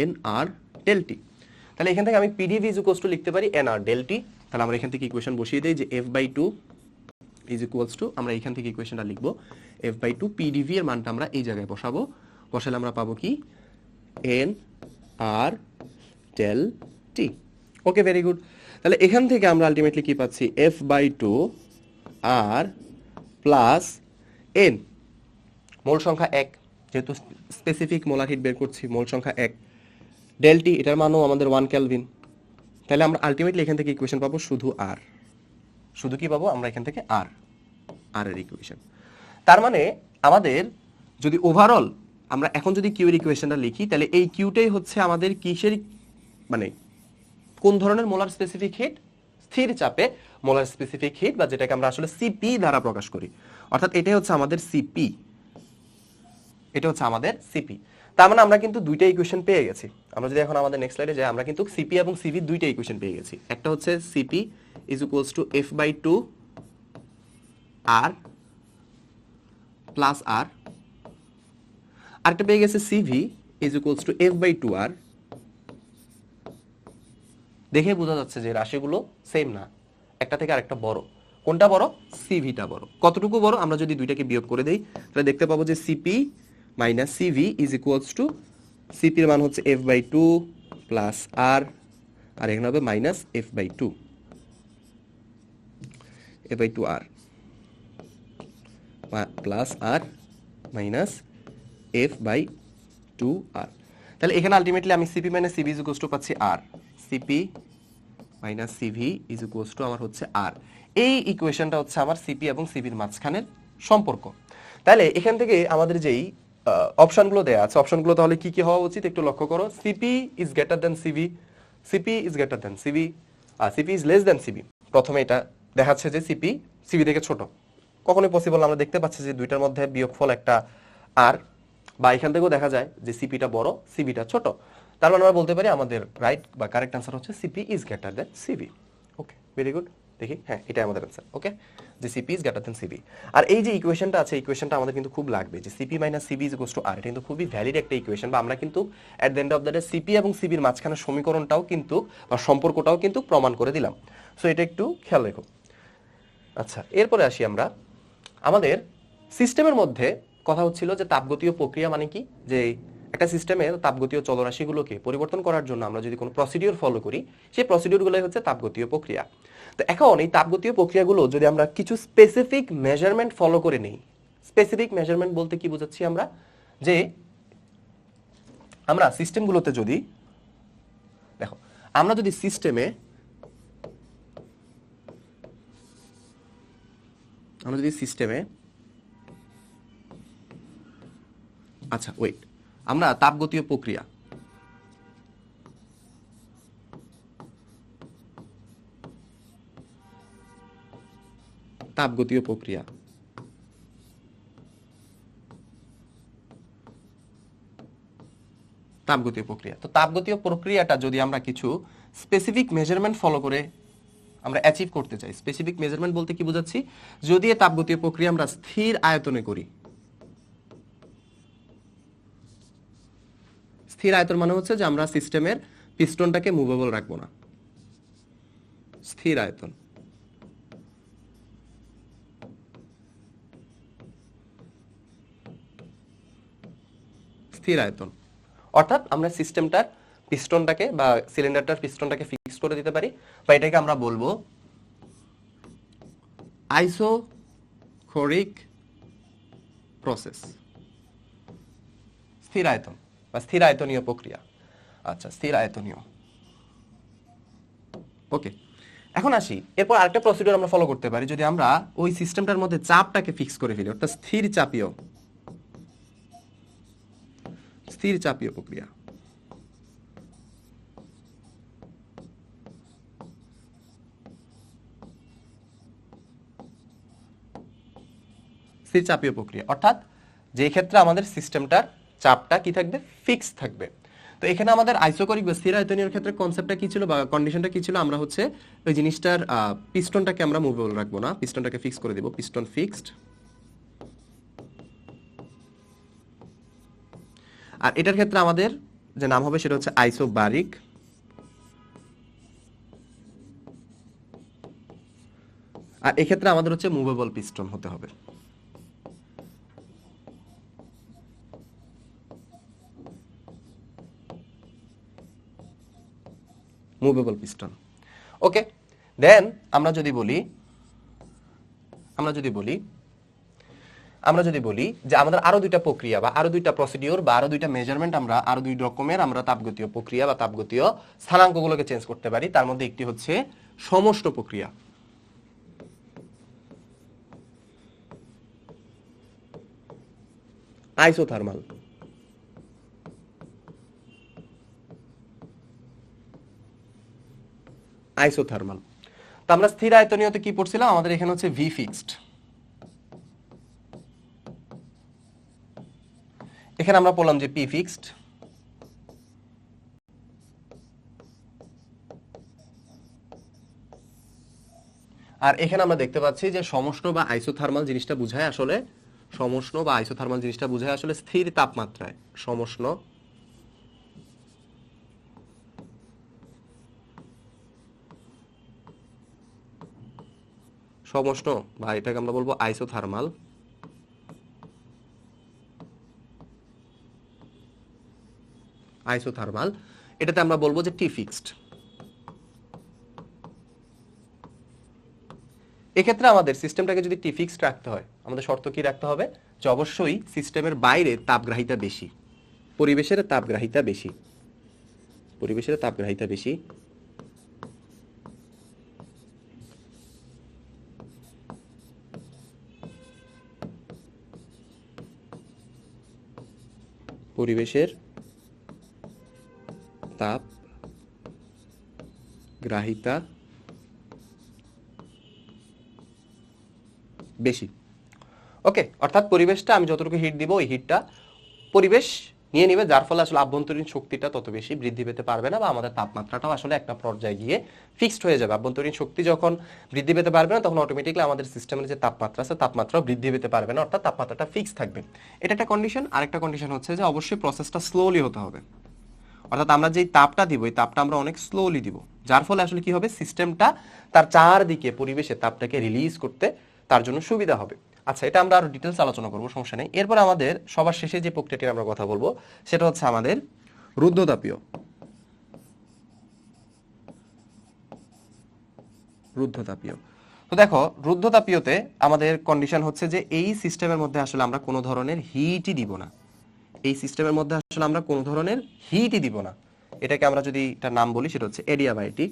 nR del T। তাহলে এখান থেকে আমি PdV = লিখতে পারি nR del T। তাহলে আমরা এখান থেকে ইকুয়েশন বসিয়ে দেই যে F/2 আমরা এখান থেকে ইকুয়েশনটা লিখব F/2 PdV এর মানটা আমরা এই জায়গায় বসাবো, বসালে আমরা পাবো কি nR del T। ওকে, ভেরি গুড। তাহলে এখান থেকে আমরা আলটিমেটলি কি পাচ্ছি F/2 R প্লাস n, মোল সংখ্যা 1 যেহেতু স্পেসিফিক মোলার হিট বের করছি, মোল সংখ্যা 1, del T এটার মানও আমাদের 1 কেলভিন। তাহলে আমরা আলটিমেটলি এখান থেকে ইকুয়েশন পাবো শুধু R, শুধু কি পাবো আমরা এখান থেকে আর এর ইকুয়েশন। তার মানে আমাদের যদি ওভারঅল আমরা এখন যদি কিউ এর ইকুয়েশনটা লিখি, তাহলে এই কিউটাই হচ্ছে আমাদের কিসের, মানে কোন ধরনের মোলার স্পেসিফিক হিট, স্থির চাপে মোলার স্পেসিফিক হিট, বা যেটাকে আমরা আসলে সিপি দ্বারা প্রকাশ করি। অর্থাৎ এটাই হচ্ছে আমাদের সিপি, এটা হচ্ছে আমাদের সিপি। তার মানে আমরা কিন্তু দুইটা ইকুয়েশন পেয়ে গেছি। আমরা যদি এখন আমাদের নেক্সট স্লাইডে যাই, আমরা কিন্তু সিপি এবং সিভি দুইটা ইকুয়েশন পেয়ে গেছি। একটা হচ্ছে CP is equals to F/2 R plus R, আরেকটা পেয়ে গেছে CV is equals to F/2 R. দেখে বোঝা যাচ্ছে যে রাশিগুলো সেম না, একটা থেকে আরেকটা বড়। কোনটা বড়? সিভিটা বড়। কতটুকু বড়? আমরা যদি দুইটাকে বিয়োগ করে দেই তাহলে দেখতে পাবো যে CP minus CV is equals to, সিপির মান হচ্ছে F/2 প্লাস আর, আর এখানে হবে minus F/2 R plus R minus F/2 R. তাহলে এখানে আলটিমেটলি আমি CP minus CV is equals to পাচ্ছি R, CP minus CV is equals to আমার হচ্ছে আর। এই ইকুয়েশনটা হচ্ছে আমার সিপি এবং সিভির মাঝখানের সম্পর্ক। তাহলে এখান থেকে আমাদের যেই অপশনগুলো দেয়া আছে, অপশনগুলো তাহলে কি কি হওয়া উচিত একটু লক্ষ্য করো। CP is greater than CV, CP is greater than CV, CP is less than CV. প্রথমে এটা দেখাচ্ছে যে সিপি সিভি থেকে ছোট, কখনোই পসিবল। আমরা দেখতে পাচ্ছি যে দুইটার মধ্যে বিয়োগফল একটা আর, বা এখান থেকেও দেখা যায় যে সিপিটা বড় সিভিটা ছোট। তার মানে আমরা বলতে পারি আমাদের রাইট বা কারেক্ট আনসার হচ্ছে CP is greater than CV. Okay, very good. দেখি, হ্যাঁ এটাই আমাদের আনসার। ওকে, যে CP is greater than CV. আর এই যে ইকুয়েশনটা আছে, ইকুয়েশনটা আমাদের কিন্তু খুব লাগবে, যে CP minus CV is equals to R. এটা কিন্তু খুবই ভ্যালিড একটা ইকুয়েশন, বা আমরা কিন্তু at the end of the day CP এবং সিবির মাঝখানে সমীকরণটাও কিন্তু বা সম্পর্কটাও কিন্তু প্রমাণ করে দিলাম। সো এটা একটু খেয়াল রেখো। আচ্ছা, এরপরে আসি আমরা আমাদের সিস্টেমের মধ্যে। কথা হচ্ছিল যে তাপগতীয় প্রক্রিয়া মানে কি, যে একটা সিস্টেমের তাপগতীয় চলরাশিগুলোকে পরিবর্তন করার জন্য আমরা যদি কোনো প্রসিডিউর ফলো করি, সেই প্রসিডিউরগুলোই হচ্ছে তাপগতীয় প্রক্রিয়া। তো এখন এই তাপগতীয় প্রক্রিয়াগুলো যদি আমরা কিছু স্পেসিফিক মেজারমেন্ট ফলো করে নিই, স্পেসিফিক মেজারমেন্ট বলতে কি বোঝাচ্ছি আমরা, যে আমরা সিস্টেমগুলোতে যদি দেখো, আমরা যদি সিস্টেমে আচ্ছা ওয়েট, আমরা তাপগতীয় প্রক্রিয়া তাপগতীয় প্রক্রিয়া তো তাপগতীয় প্রক্রিয়াটা যদি আমরা কিছু স্পেসিফিক মেজারমেন্ট ফলো করে আমরা অ্যাচিভ করতে চাই। স্পেসিফিক মেজারমেন্ট বলতে কি বোঝাচ্ছি, যদি এই তাপগতীয় প্রক্রিয়া আমরা স্থির আয়তনে করি, স্থির আয়তন মানে হচ্ছে যে আমরা সিস্টেমের পিস্টনটাকে মুভেবল রাখবো না। স্থির আয়তন, স্থির আয়তন অর্থাৎ আমরা সিস্টেমটার পিস্টনটাকে বা সিলিন্ডারটার পিস্টনটাকে ফিক্স করে দিতে পারি, বা এটাকে আমরা বলবো আইসোকোরিক প্রসেস, স্থির আয়তন বা স্থির আয়তনীয় প্রক্রিয়া। আচ্ছা, স্থির আয়তনীয়। ওকে, এখন আসি, এরপর আরেকটা প্রসিডিউর আমরা ফলো করতে পারি। যদি আমরা ওই সিস্টেমটার মধ্যে চাপটাকে ফিক্স করে ফেলি, অর্থাৎ স্থির চাপীয় প্রক্রিয়া। স্থির চাপীয় প্রক্রিয়া অর্থাৎ যে ক্ষেত্রে আমাদের সিস্টেমটার চাপটা কি থাকবে, ফিক্স থাকবে। তো এখানে আমাদের আইসোকরিক বা স্থির আয়তনীয় ক্ষেত্রে কনসেপ্টটা কি ছিল বা কন্ডিশনটা কি ছিল, আমরা হচ্ছে ওই জিনিসটার পিস্টনটাকে আমরা মুভেবল রাখবো না, পিস্টনটাকে ফিক্স করে দেব, পিস্টন ফিক্সড। আর এটার ক্ষেত্রে আমাদের যে নাম হবে সেটা হচ্ছে আইসোবারিক। আর এক্ষেত্রে আমাদের হচ্ছে মুভেবল পিস্টন হতে হবে। Movable piston. ওকে, দেন আমরা যদি বলি যে আমাদের আরো দুইটা প্রক্রিয়া বা আরো দুইটা প্রসিডিউর বা আরো দুইটা মেজারমেন্ট, আমরা আরো দুই রকমের আমরা তাপগতীয় প্রক্রিয়া বা তাপগতীয় স্থানাঙ্কগুলোকে চেঞ্জ করতে পারি। তার মধ্যে একটি হচ্ছে সমষ্ণ প্রক্রিয়া। আইসোথার্মাল। আইসোথার্মাল। তো আমরা স্থির আয়তনীয়তে কি পড়ছিলাম, আমাদের এখানে হচ্ছে ভি ফিক্সড, এখানে আমরা বললাম যে পি ফিক্সড, আর এখানে আমরা দেখতে পাচ্ছি যে সমষ্ণ বা আইসোথার্মাল জিনিসটা বোঝায় আসলে, সমষ্ণ বা আইসোথার্মাল জিনিসটা বোঝায় আসলে স্থির তাপমাত্রায়। সমষ্ণ সমষ্ণ বা এটাকে আমরা বলবো আইসোথার্মাল। আইসোথার্মাল এটাতে আমরা বলবো যে টি ফিক্সড। এক্ষেত্রে আমাদের সিস্টেমটাকে যদি টি ফিক্সড রাখতে হয়, আমাদের শর্ত কি রাখতে হবে, যে অবশ্যই সিস্টেমের বাইরে তাপগ্রাহিতা বেশি, পরিবেশের তাপগ্রাহিতা বেশি, পরিবেশের তাপগ্রাহিতা বেশি, পরিবেশের তাপ গ্রাহিতা বেশি। ওকে, অর্থাৎ পরিবেশটা আমি যতটুকু হিট দিব ওই হিটটা পরিবেশ নিয়ে নিবে, যার ফলে আসলে আভ্যন্তরীণ শক্তিটা তত বেশি বৃদ্ধি পেতে পারবে না, বা আমাদের তাপমাত্রাটাও আসলে একটা পর্যায়ে গিয়ে ফিক্সড হয়ে যাবে। আভ্যন্তরীণ শক্তি যখন বৃদ্ধি পেতে পারবে না, তখন অটোমেটিক্যালি আমাদের সিস্টেমের যে তাপমাত্রা আছে তাপমাত্রাও বৃদ্ধি পেতে পারবে না, অর্থাৎ তাপমাত্রাটা ফিক্স থাকবে। এটা একটা কন্ডিশন। আরেকটা কন্ডিশন হচ্ছে যে অবশ্যই প্রসেসটা স্লোলি হতে হবে, অর্থাৎ আমরা যেই তাপটা দিব এই তাপটা আমরা অনেক স্লোলি দিব, যার ফলে আসলে কি হবে, সিস্টেমটা তার চারদিকে পরিবেশে তাপটাকে রিলিজ করতে তার জন্য সুবিধা হবে। আচ্ছা, এটা আমরা আরো ডিটেলস আলোচনা করবো, সমস্যা নেই। এরপর আমাদের সবার শেষে যে প্রক্রিয়াটির আমরা কথা বলবো সেটা হচ্ছে আমাদের রুদ্ধতাপীয়। রুদ্ধতাপীয়। তো দেখো, রুদ্ধতাপীয়তে আমাদের কন্ডিশন হচ্ছে যে এই সিস্টেমের মধ্যে আসলে আমরা কোনো ধরনের হিটই দিব না, এই সিস্টেমের মধ্যে আসলে আমরা কোনো ধরনের হিটই দিব না। এটাকে আমরা যদি একটা নাম বলি সেটা হচ্ছে এডিয়াবাইটিক।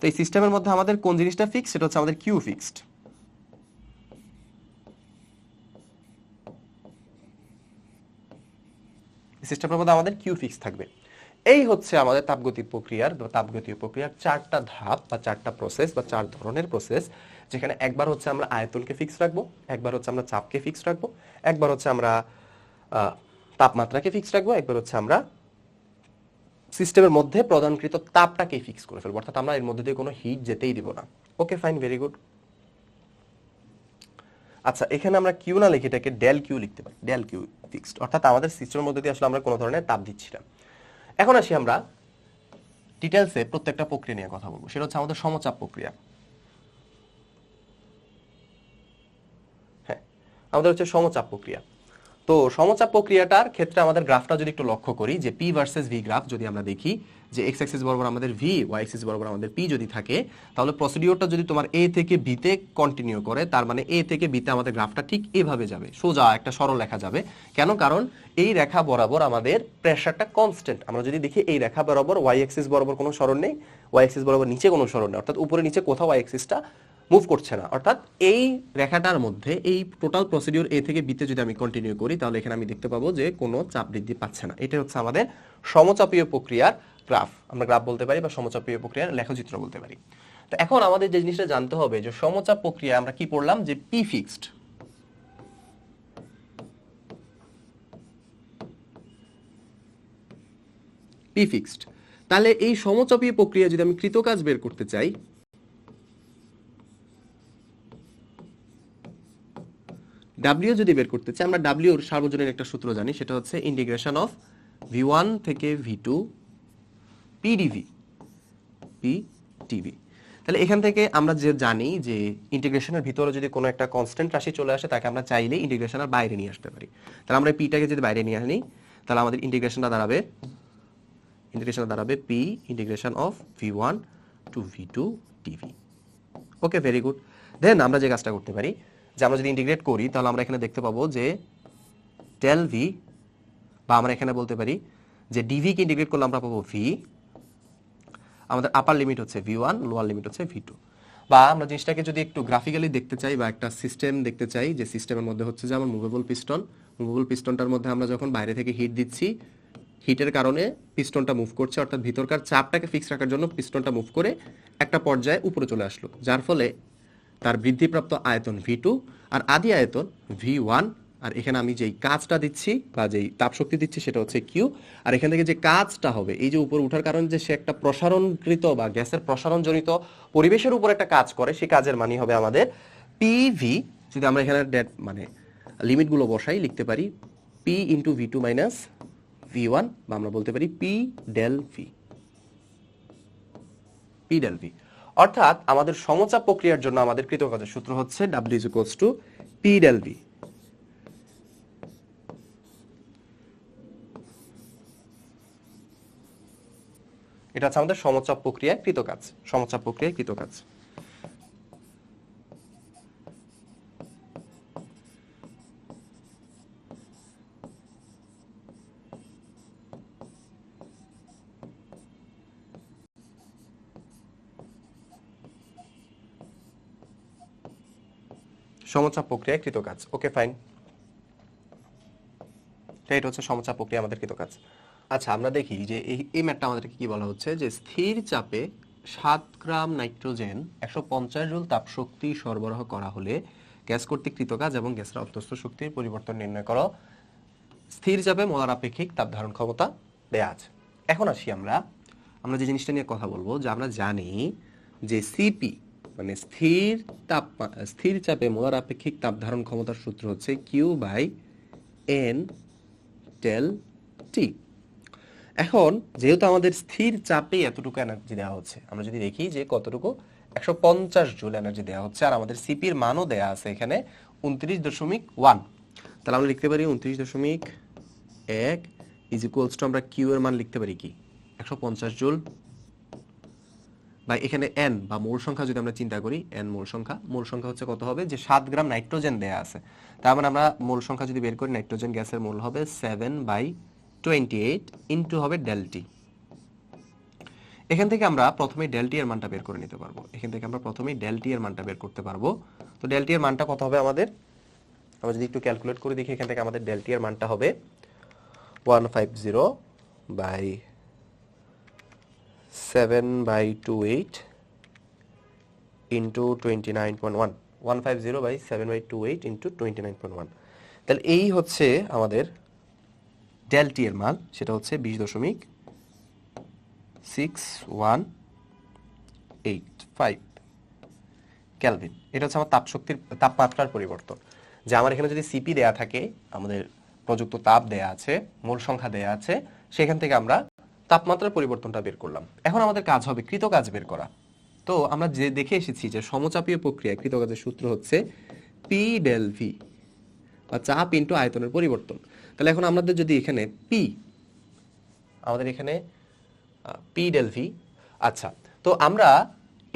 তো এই সিস্টেমের মধ্যে আমাদের কোন জিনিসটা ফিক্সড, সেটা হচ্ছে আমাদের কিউ ফিক্সড। সিস্টেমের মধ্যে আমাদের কিউ ফিক্স থাকবে। এই হচ্ছে আমাদের তাপগতিক প্রক্রিয়ার বা তাপগতীয় প্রক্রিয়ার চারটা ধাপ বা চারটা প্রসেস বা চার ধরনের প্রসেস, যেখানে একবার হচ্ছে আমরা আয়তনকে ফিক্স রাখবো, একবার হচ্ছে আমরা চাপকে ফিক্স রাখবো, একবার হচ্ছে আমরা তাপমাত্রাকে ফিক্স রাখবো, একবার হচ্ছে আমরা সিস্টেমের মধ্যে প্রদানকৃত তাপটাকে ফিক্স করে ফেলবো, অর্থাৎ আমরা এর মধ্যে দিয়ে কোনো হিট যেতেই দিব না। ওকে, ফাইন, ভেরি গুড। আচ্ছা, এখানে আমরা কিউ না লিখে এটাকে ডেল কিউ লিখতে পারি, ডেল কিউ ফিক্সড, অর্থাৎ আমাদের সিস্টেমের মধ্যে দিয়ে আসলে আমরা কোনো ধরনের তাপ দিচ্ছি না। এখন আসি আমরা ডিটেলসে প্রত্যেকটা প্রক্রিয়া নিয়ে কথা বলবো, সেটা হচ্ছে আমাদের সমচাপ প্রক্রিয়া। হ্যাঁ, আমাদের হচ্ছে সমচাপ প্রক্রিয়া। তো সমচাপ প্রক্রিয়াটার ক্ষেত্রে আমাদের গ্রাফটা যদি একটু লক্ষ্য করি, যে পি ভার্সেস ভি গ্রাফ যদি আমরা দেখি, যে এক্স অ্যাক্সিস বরাবর আমাদের ভি, ওয়াই অ্যাক্সিস বরাবর আমাদের পি যদি থাকে, তাহলে প্রসিডিওরটা যদি তোমার এ থেকে বি তে কন্টিনিউ করে, তার মানে এ থেকে বি তে আমাদের গ্রাফটা ঠিক এভাবে যাবে, সোজা একটা সরল রেখা যাবে। কেন? কারণ এই রেখা বরাবর আমাদের প্রেসারটা কনস্ট্যান্ট। আমরা যদি দেখি এই রেখা বরাবর ওয়াই অ্যাক্সিস বরাবর কোনো সরণ নেই, ওয়াই অ্যাক্সিস বরাবর নিচে কোনো সরণ নেই, অর্থাৎ উপরে নিচে কোথাও ওয়াই অ্যাক্সিসটা মুভ করছে না। অর্থাৎ এই রেখাটার মধ্যে এই টোটাল প্রসিডিওর এ থেকে বিতে যদি আমি কন্টিনিউ করি, তাহলে এখানে আমি দেখতে পাবো যে কোনো চাপ বৃদ্ধি পাচ্ছে না। এটা হচ্ছে আমাদের সমচাপীয় প্রক্রিয়ার গ্রাফ, আমরা গ্রাফ বলতে পারি বা সমচাপীয় প্রক্রিয়ার লেখচিত্র বলতে পারি। তো এখন আমাদের যে জিনিসটা জানতে হবে, যে সমচাপ প্রক্রিয়া আমরা কি পড়লাম, যে পি ফিক্সড। পি ফিক্সড, তাহলে এই সমচাপীয় প্রক্রিয়া যদি আমি কৃতকাজ বের করতে চাই, ডাব্লিউ যদি বের করতে চাই, আমরা ডাব্লিউর সার্বজনীন একটা সূত্র জানি, সেটা হচ্ছে ইন্টিগ্রেশন অফ v1 থেকে v2 pdv, pdv। তাহলে এখান থেকে আমরা যে জানি যে ইন্টিগ্রেশনের ভিতরে যদি কোনো একটা কনস্ট্যান্ট রাশি চলে আসে, তাকে আমরা চাইলে ইন্টিগ্রেশনের বাইরে নিয়ে আসতে পারি। তাহলে আমরা পিটাকে যদি বাইরে নিয়ে আনি, তাহলে আমাদের ইন্টিগ্রেশনটা দাঁড়াবে P integration of v1 to v2 dv। Okay, very good. Then আমরা যে কাজটা করতে পারি, যে আমরা যদি ইন্টিগ্রেট করি, তাহলে আমরা এখানে দেখতে পাবো যে ডেল ভি, বা আমরা এখানে বলতে পারি যে ডিভি কে ইন্টিগ্রেট করলে আমরা পাবো ভি, আমাদের আপার লিমিট হচ্ছে v1, লোয়ার লিমিট হচ্ছে v2। বা আমরা জিনিসটাকে যদি একটু গ্রাফিক্যালি দেখতে চাই বা একটা সিস্টেম দেখতে চাই, যে সিস্টেমের মধ্যে হচ্ছে যে আমার মুভেবল পিস্টনটার মধ্যে আমরা যখন বাইরে থেকে হিট দিচ্ছি, হিটের কারণে পিস্টনটা মুভ করছে, অর্থাৎ ভিতরকার চাপটাকে ফিক্স রাখার জন্য পিস্টনটা মুভ করে একটা পর্যায়ে উপরে চলে আসলো, যার ফলে তার বৃদ্ধিপ্রাপ্ত আয়তন V2 আর আদি আয়তন V1, আর এখানে আমি যেই কাজটা দিচ্ছি বা যেই তাপশক্তি দিচ্ছি সেটা হচ্ছে Q, আর এখান থেকে যে কাজটা হবে এই যে উপরে ওঠার কারণে যে সে একটা প্রসারণকৃত বা গ্যাসের প্রসারণজনিত পরিবেশের উপর একটা কাজ করে, সেই কাজের মানই হবে আমাদের PV। যদি আমরা এখানে মানে লিমিটগুলো বসাই, লিখতে পারি P into V2 minus V1, বা আমরা বলতে পারি P ডেল V। অর্থাৎ আমাদের সমচাপ প্রক্রিয়ার জন্য আমাদের কৃতকাজের সূত্র হচ্ছে W is equals to P del V। এটা হচ্ছে আমাদের সমচাপ প্রক্রিয়ায় কৃতকাজ, সমচাপ প্রক্রিয়ায় কৃতকাজ। সমচাপ প্রক্রিয়ায় কৃতকাজ, ওকে ফাইন। এটা হচ্ছে সমচাপ প্রক্রিয়া আমাদের কৃতকাজ। আচ্ছা, আমরা দেখি যে এই ম্যাটটা আমাদেরকে কি বলা হচ্ছে, যে স্থির চাপে 7 গ্রাম নাইট্রোজেন 150 জুল তাপশক্তি সরবরাহ করা হলে গ্যাস কর্তৃক কৃতকাজ এবং গ্যাসের অন্তঃস্থ শক্তির পরিবর্তন নির্ণয় করো। স্থির চাপে মোলার আপেক্ষিক তাপ ধারণ ক্ষমতা দেয়া আছে। এখন আসি আমরা যে জিনিসটা নিয়ে কথা বলবো, যে আমরা জানি যে সিপি মানে স্থির চাপে মোলার আপেক্ষিক তাপ ধারণ ক্ষমতার সূত্র হচ্ছে Q/N টেল টি। এখন যেহেতু আমাদের স্থির চাপে এতটুকু এনার্জি দেওয়া হচ্ছে, আমরা যদি দেখি যে কতটুকু 150 জুল এনার্জি দেওয়া হচ্ছে, আর আমাদের সিপির মানও দেওয়া আছে এখানে 29.1, তাহলে আমরা লিখতে পারি 29.1 ইজ ইকুয়ালস টু আমরা কিউ এর মান লিখতে পারি কি 150 জুল বা এখানে এন বা মোল সংখ্যা যদি আমরা চিন্তা করি, এন মোল সংখ্যা হচ্ছে কত হবে, যে 7 গ্রাম নাইট্রোজেন দেয়া আছে, তার মানে আমরা মোল সংখ্যা যদি বের করি, নাইট্রোজেন গ্যাসের মোল হবে 7/28 ইনটু হবে ডেলটি। এখান থেকে আমরা প্রথমে ডেলটি এর মানটা বের করে নিতে পারবো, তো ডেলটি এর মানটা কত হবে আমাদের, আমরা যদি একটু ক্যালকুলেট করে দেখি, এখান থেকে আমাদের ডেলটি এর মানটা হবে 150/7/28 ইন্টু 29.1, 150/7/28 ইন্টু 29.1। তাহলে এই হচ্ছে আমাদের ডেলটি এর মান, সেটা হচ্ছে 20.6185 কেলভিন। এটা হচ্ছে আমার তাপমাত্রার পরিবর্তন। যে আমার এখানে যদি সিপি দেয়া থাকে, আমাদের প্রযুক্ত তাপ দেয়া আছে, মোল সংখ্যা দেয়া আছে, সেখান থেকে আমরা তাপমাত্রার পরিবর্তনটা বের করলাম। এখন আমাদের কাজ হবে কৃতকাজ বের করা। তো আমরা যে দেখে এসেছি যে সমচাপীয় প্রক্রিয়ায় কৃতকাজের সূত্র হচ্ছে পি ডেল ভি, বা চাপ ইন্টু আয়তনের পরিবর্তন। তাহলে এখন আমাদের যদি এখানে আমাদের এখানে পি ডেল ভি, আচ্ছা, তো আমরা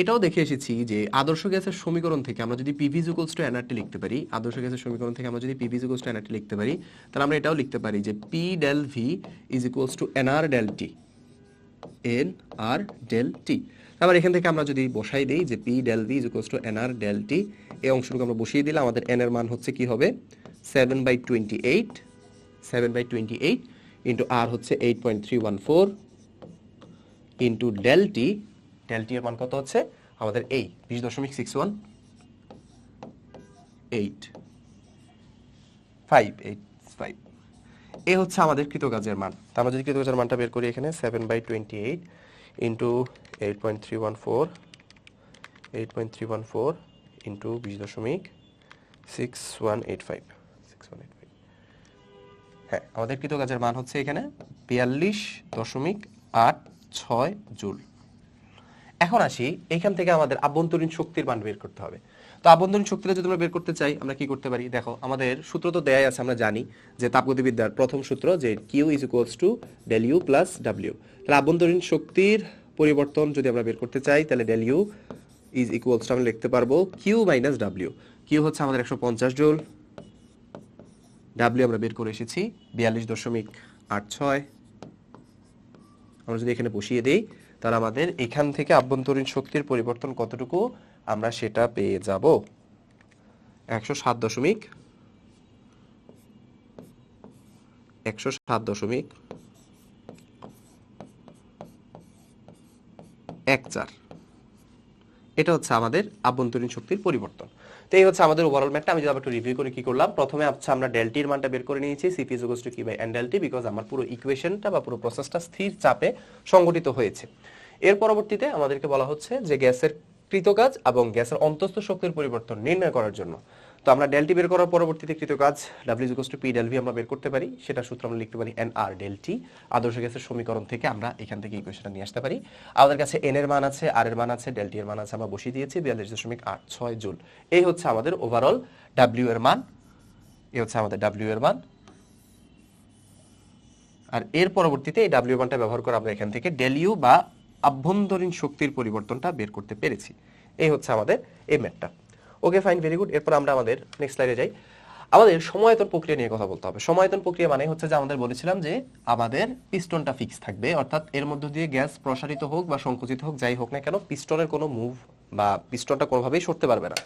এটাও দেখে এসেছি যে আদর্শ গ্যাসের সমীকরণ থেকে আমরা যদি পিভি ইকুয়ালস টু এনআরটি লিখতে পারি, তাহলে আমরা এটাও লিখতে পারি যে P del V is equals to NR del T. আবার এখান থেকে আমরা যদি বসাই দেই যে P del V is equals to NR del T, এই অংশটুকু আমরা বসিয়ে দিলে আমাদের এন এর মান হচ্ছে কি হবে 7/28 ইন্টু আর হচ্ছে 8.314 ইন্টু ডেলটি এর মান কত হচ্ছে আমাদের এই 20.61855 এই হচ্ছে আমাদের কৃতকাজের মান। তা আমরা যদি কৃতকাজের মানটা বের করি, এখানে 7/28 ইন্টু 8.314 ইন্টু 20.6185, হ্যাঁ, আমাদের কৃতকাজের মান হচ্ছে এখানে 42.86 জুল। এখন আসি, এখান থেকে আমাদের আভ্যন্তরীণ শক্তির মান বের করতে হবে। তো আভ্যন্তরীণ শক্তিটা যদি আমরা বের করতে চাই, আমরা কি করতে পারি, দেখো আমাদের সূত্র তো দেয়াই আছে, আমরা জানি যে তাপগতিবিদ্যার প্রথম সূত্র যে Q is equals to del U plus W. তাহলে আভ্যন্তরীণ শক্তির পরিবর্তন যদি আমরা বের করতে চাই, তাহলে del U is equals to আমরা লিখতে পারবো কিউ মাইনাস ডাব্লিউ। কিউ হচ্ছে আমাদের 150 জুল, ডাব্লিউ আমরা বের করে এসেছি 42.86। আমরা যদি এখানে বসিয়ে দেই, তাহলে আমাদের এখান থেকে আভ্যন্তরীণ শক্তির পরিবর্তন কতটুকু আমরা সেটা পেয়ে যাব 107.14। এটা হচ্ছে আমাদের আভ্যন্তরীণ শক্তির পরিবর্তন। তো এই হচ্ছে আমাদের ওভারঅল ম্যাথটা। আমি যদি আবার একটু রিভিউ করে কি করলাম, প্রথমে আচ্ছা আমরা ডেলটির মানটা বের করে নিয়েছি, CP is to Q by N del T, because আমার পুরো ইকুয়েশনটা বা পুরো প্রসেসটা স্থির চাপে সংগঠিত হয়েছে। এর পরবর্তীতে আমাদেরকে বলা হচ্ছে যে গ্যাসের কৃতকাজ এবং গ্যাসের অন্তঃস্থ শক্তির পরিবর্তন নির্ণয় করার জন্য। তো আমরা ডেলটি বের করার পরবর্তীতে কৃতকাজ W is to P del V আমরা বের করতে পারি, সেটা সূত্র আমরা লিখতে পারি এন আর ডেলটি। আদর্শ গ্যাসের সমীকরণ থেকে আমরা এখান থেকে ইকুয়েশনটা নিয়ে আসতে পারি। আমাদের কাছে এন এর মান আছে, আর এর মান আছে, ডেলটি এর মান আছে, আমরা বসিয়ে দিয়েছি 42.86 জুল। এই হচ্ছে আমাদের ওভারঅল ডাব্লিউ এর মান, এই হচ্ছে আমাদের ডাব্লিউ এর মান। আর এর পরবর্তীতে এই ডাব্লিউ মানটা ব্যবহার করে আমরা এখান থেকে ডেল ইউ বা আভ্যন্তরীণ শক্তির পরিবর্তনটা বের করতে পেরেছি। এই হচ্ছে আমাদের এই ম্যাথটা। ওকে, ফাইন, ভেরি গুড। এরপর আমরা আমাদের নেক্সট স্লাইডে যাই। আমাদের সময়তন প্রক্রিয়া নিয়ে কথা বলতে হবে। সময়তন প্রক্রিয়া মানে হচ্ছে যে আমাদের বলেছিলাম যে আমাদের পিস্টনটা ফিক্স থাকবে, অর্থাৎ এর মধ্য দিয়ে গ্যাস প্রসারিত হোক বা সংকুচিত হোক, যাই হোক না কেন, পিস্টনের কোনো মুভ বা পিস্টনটা কোনোভাবেই সরতে পারবে না।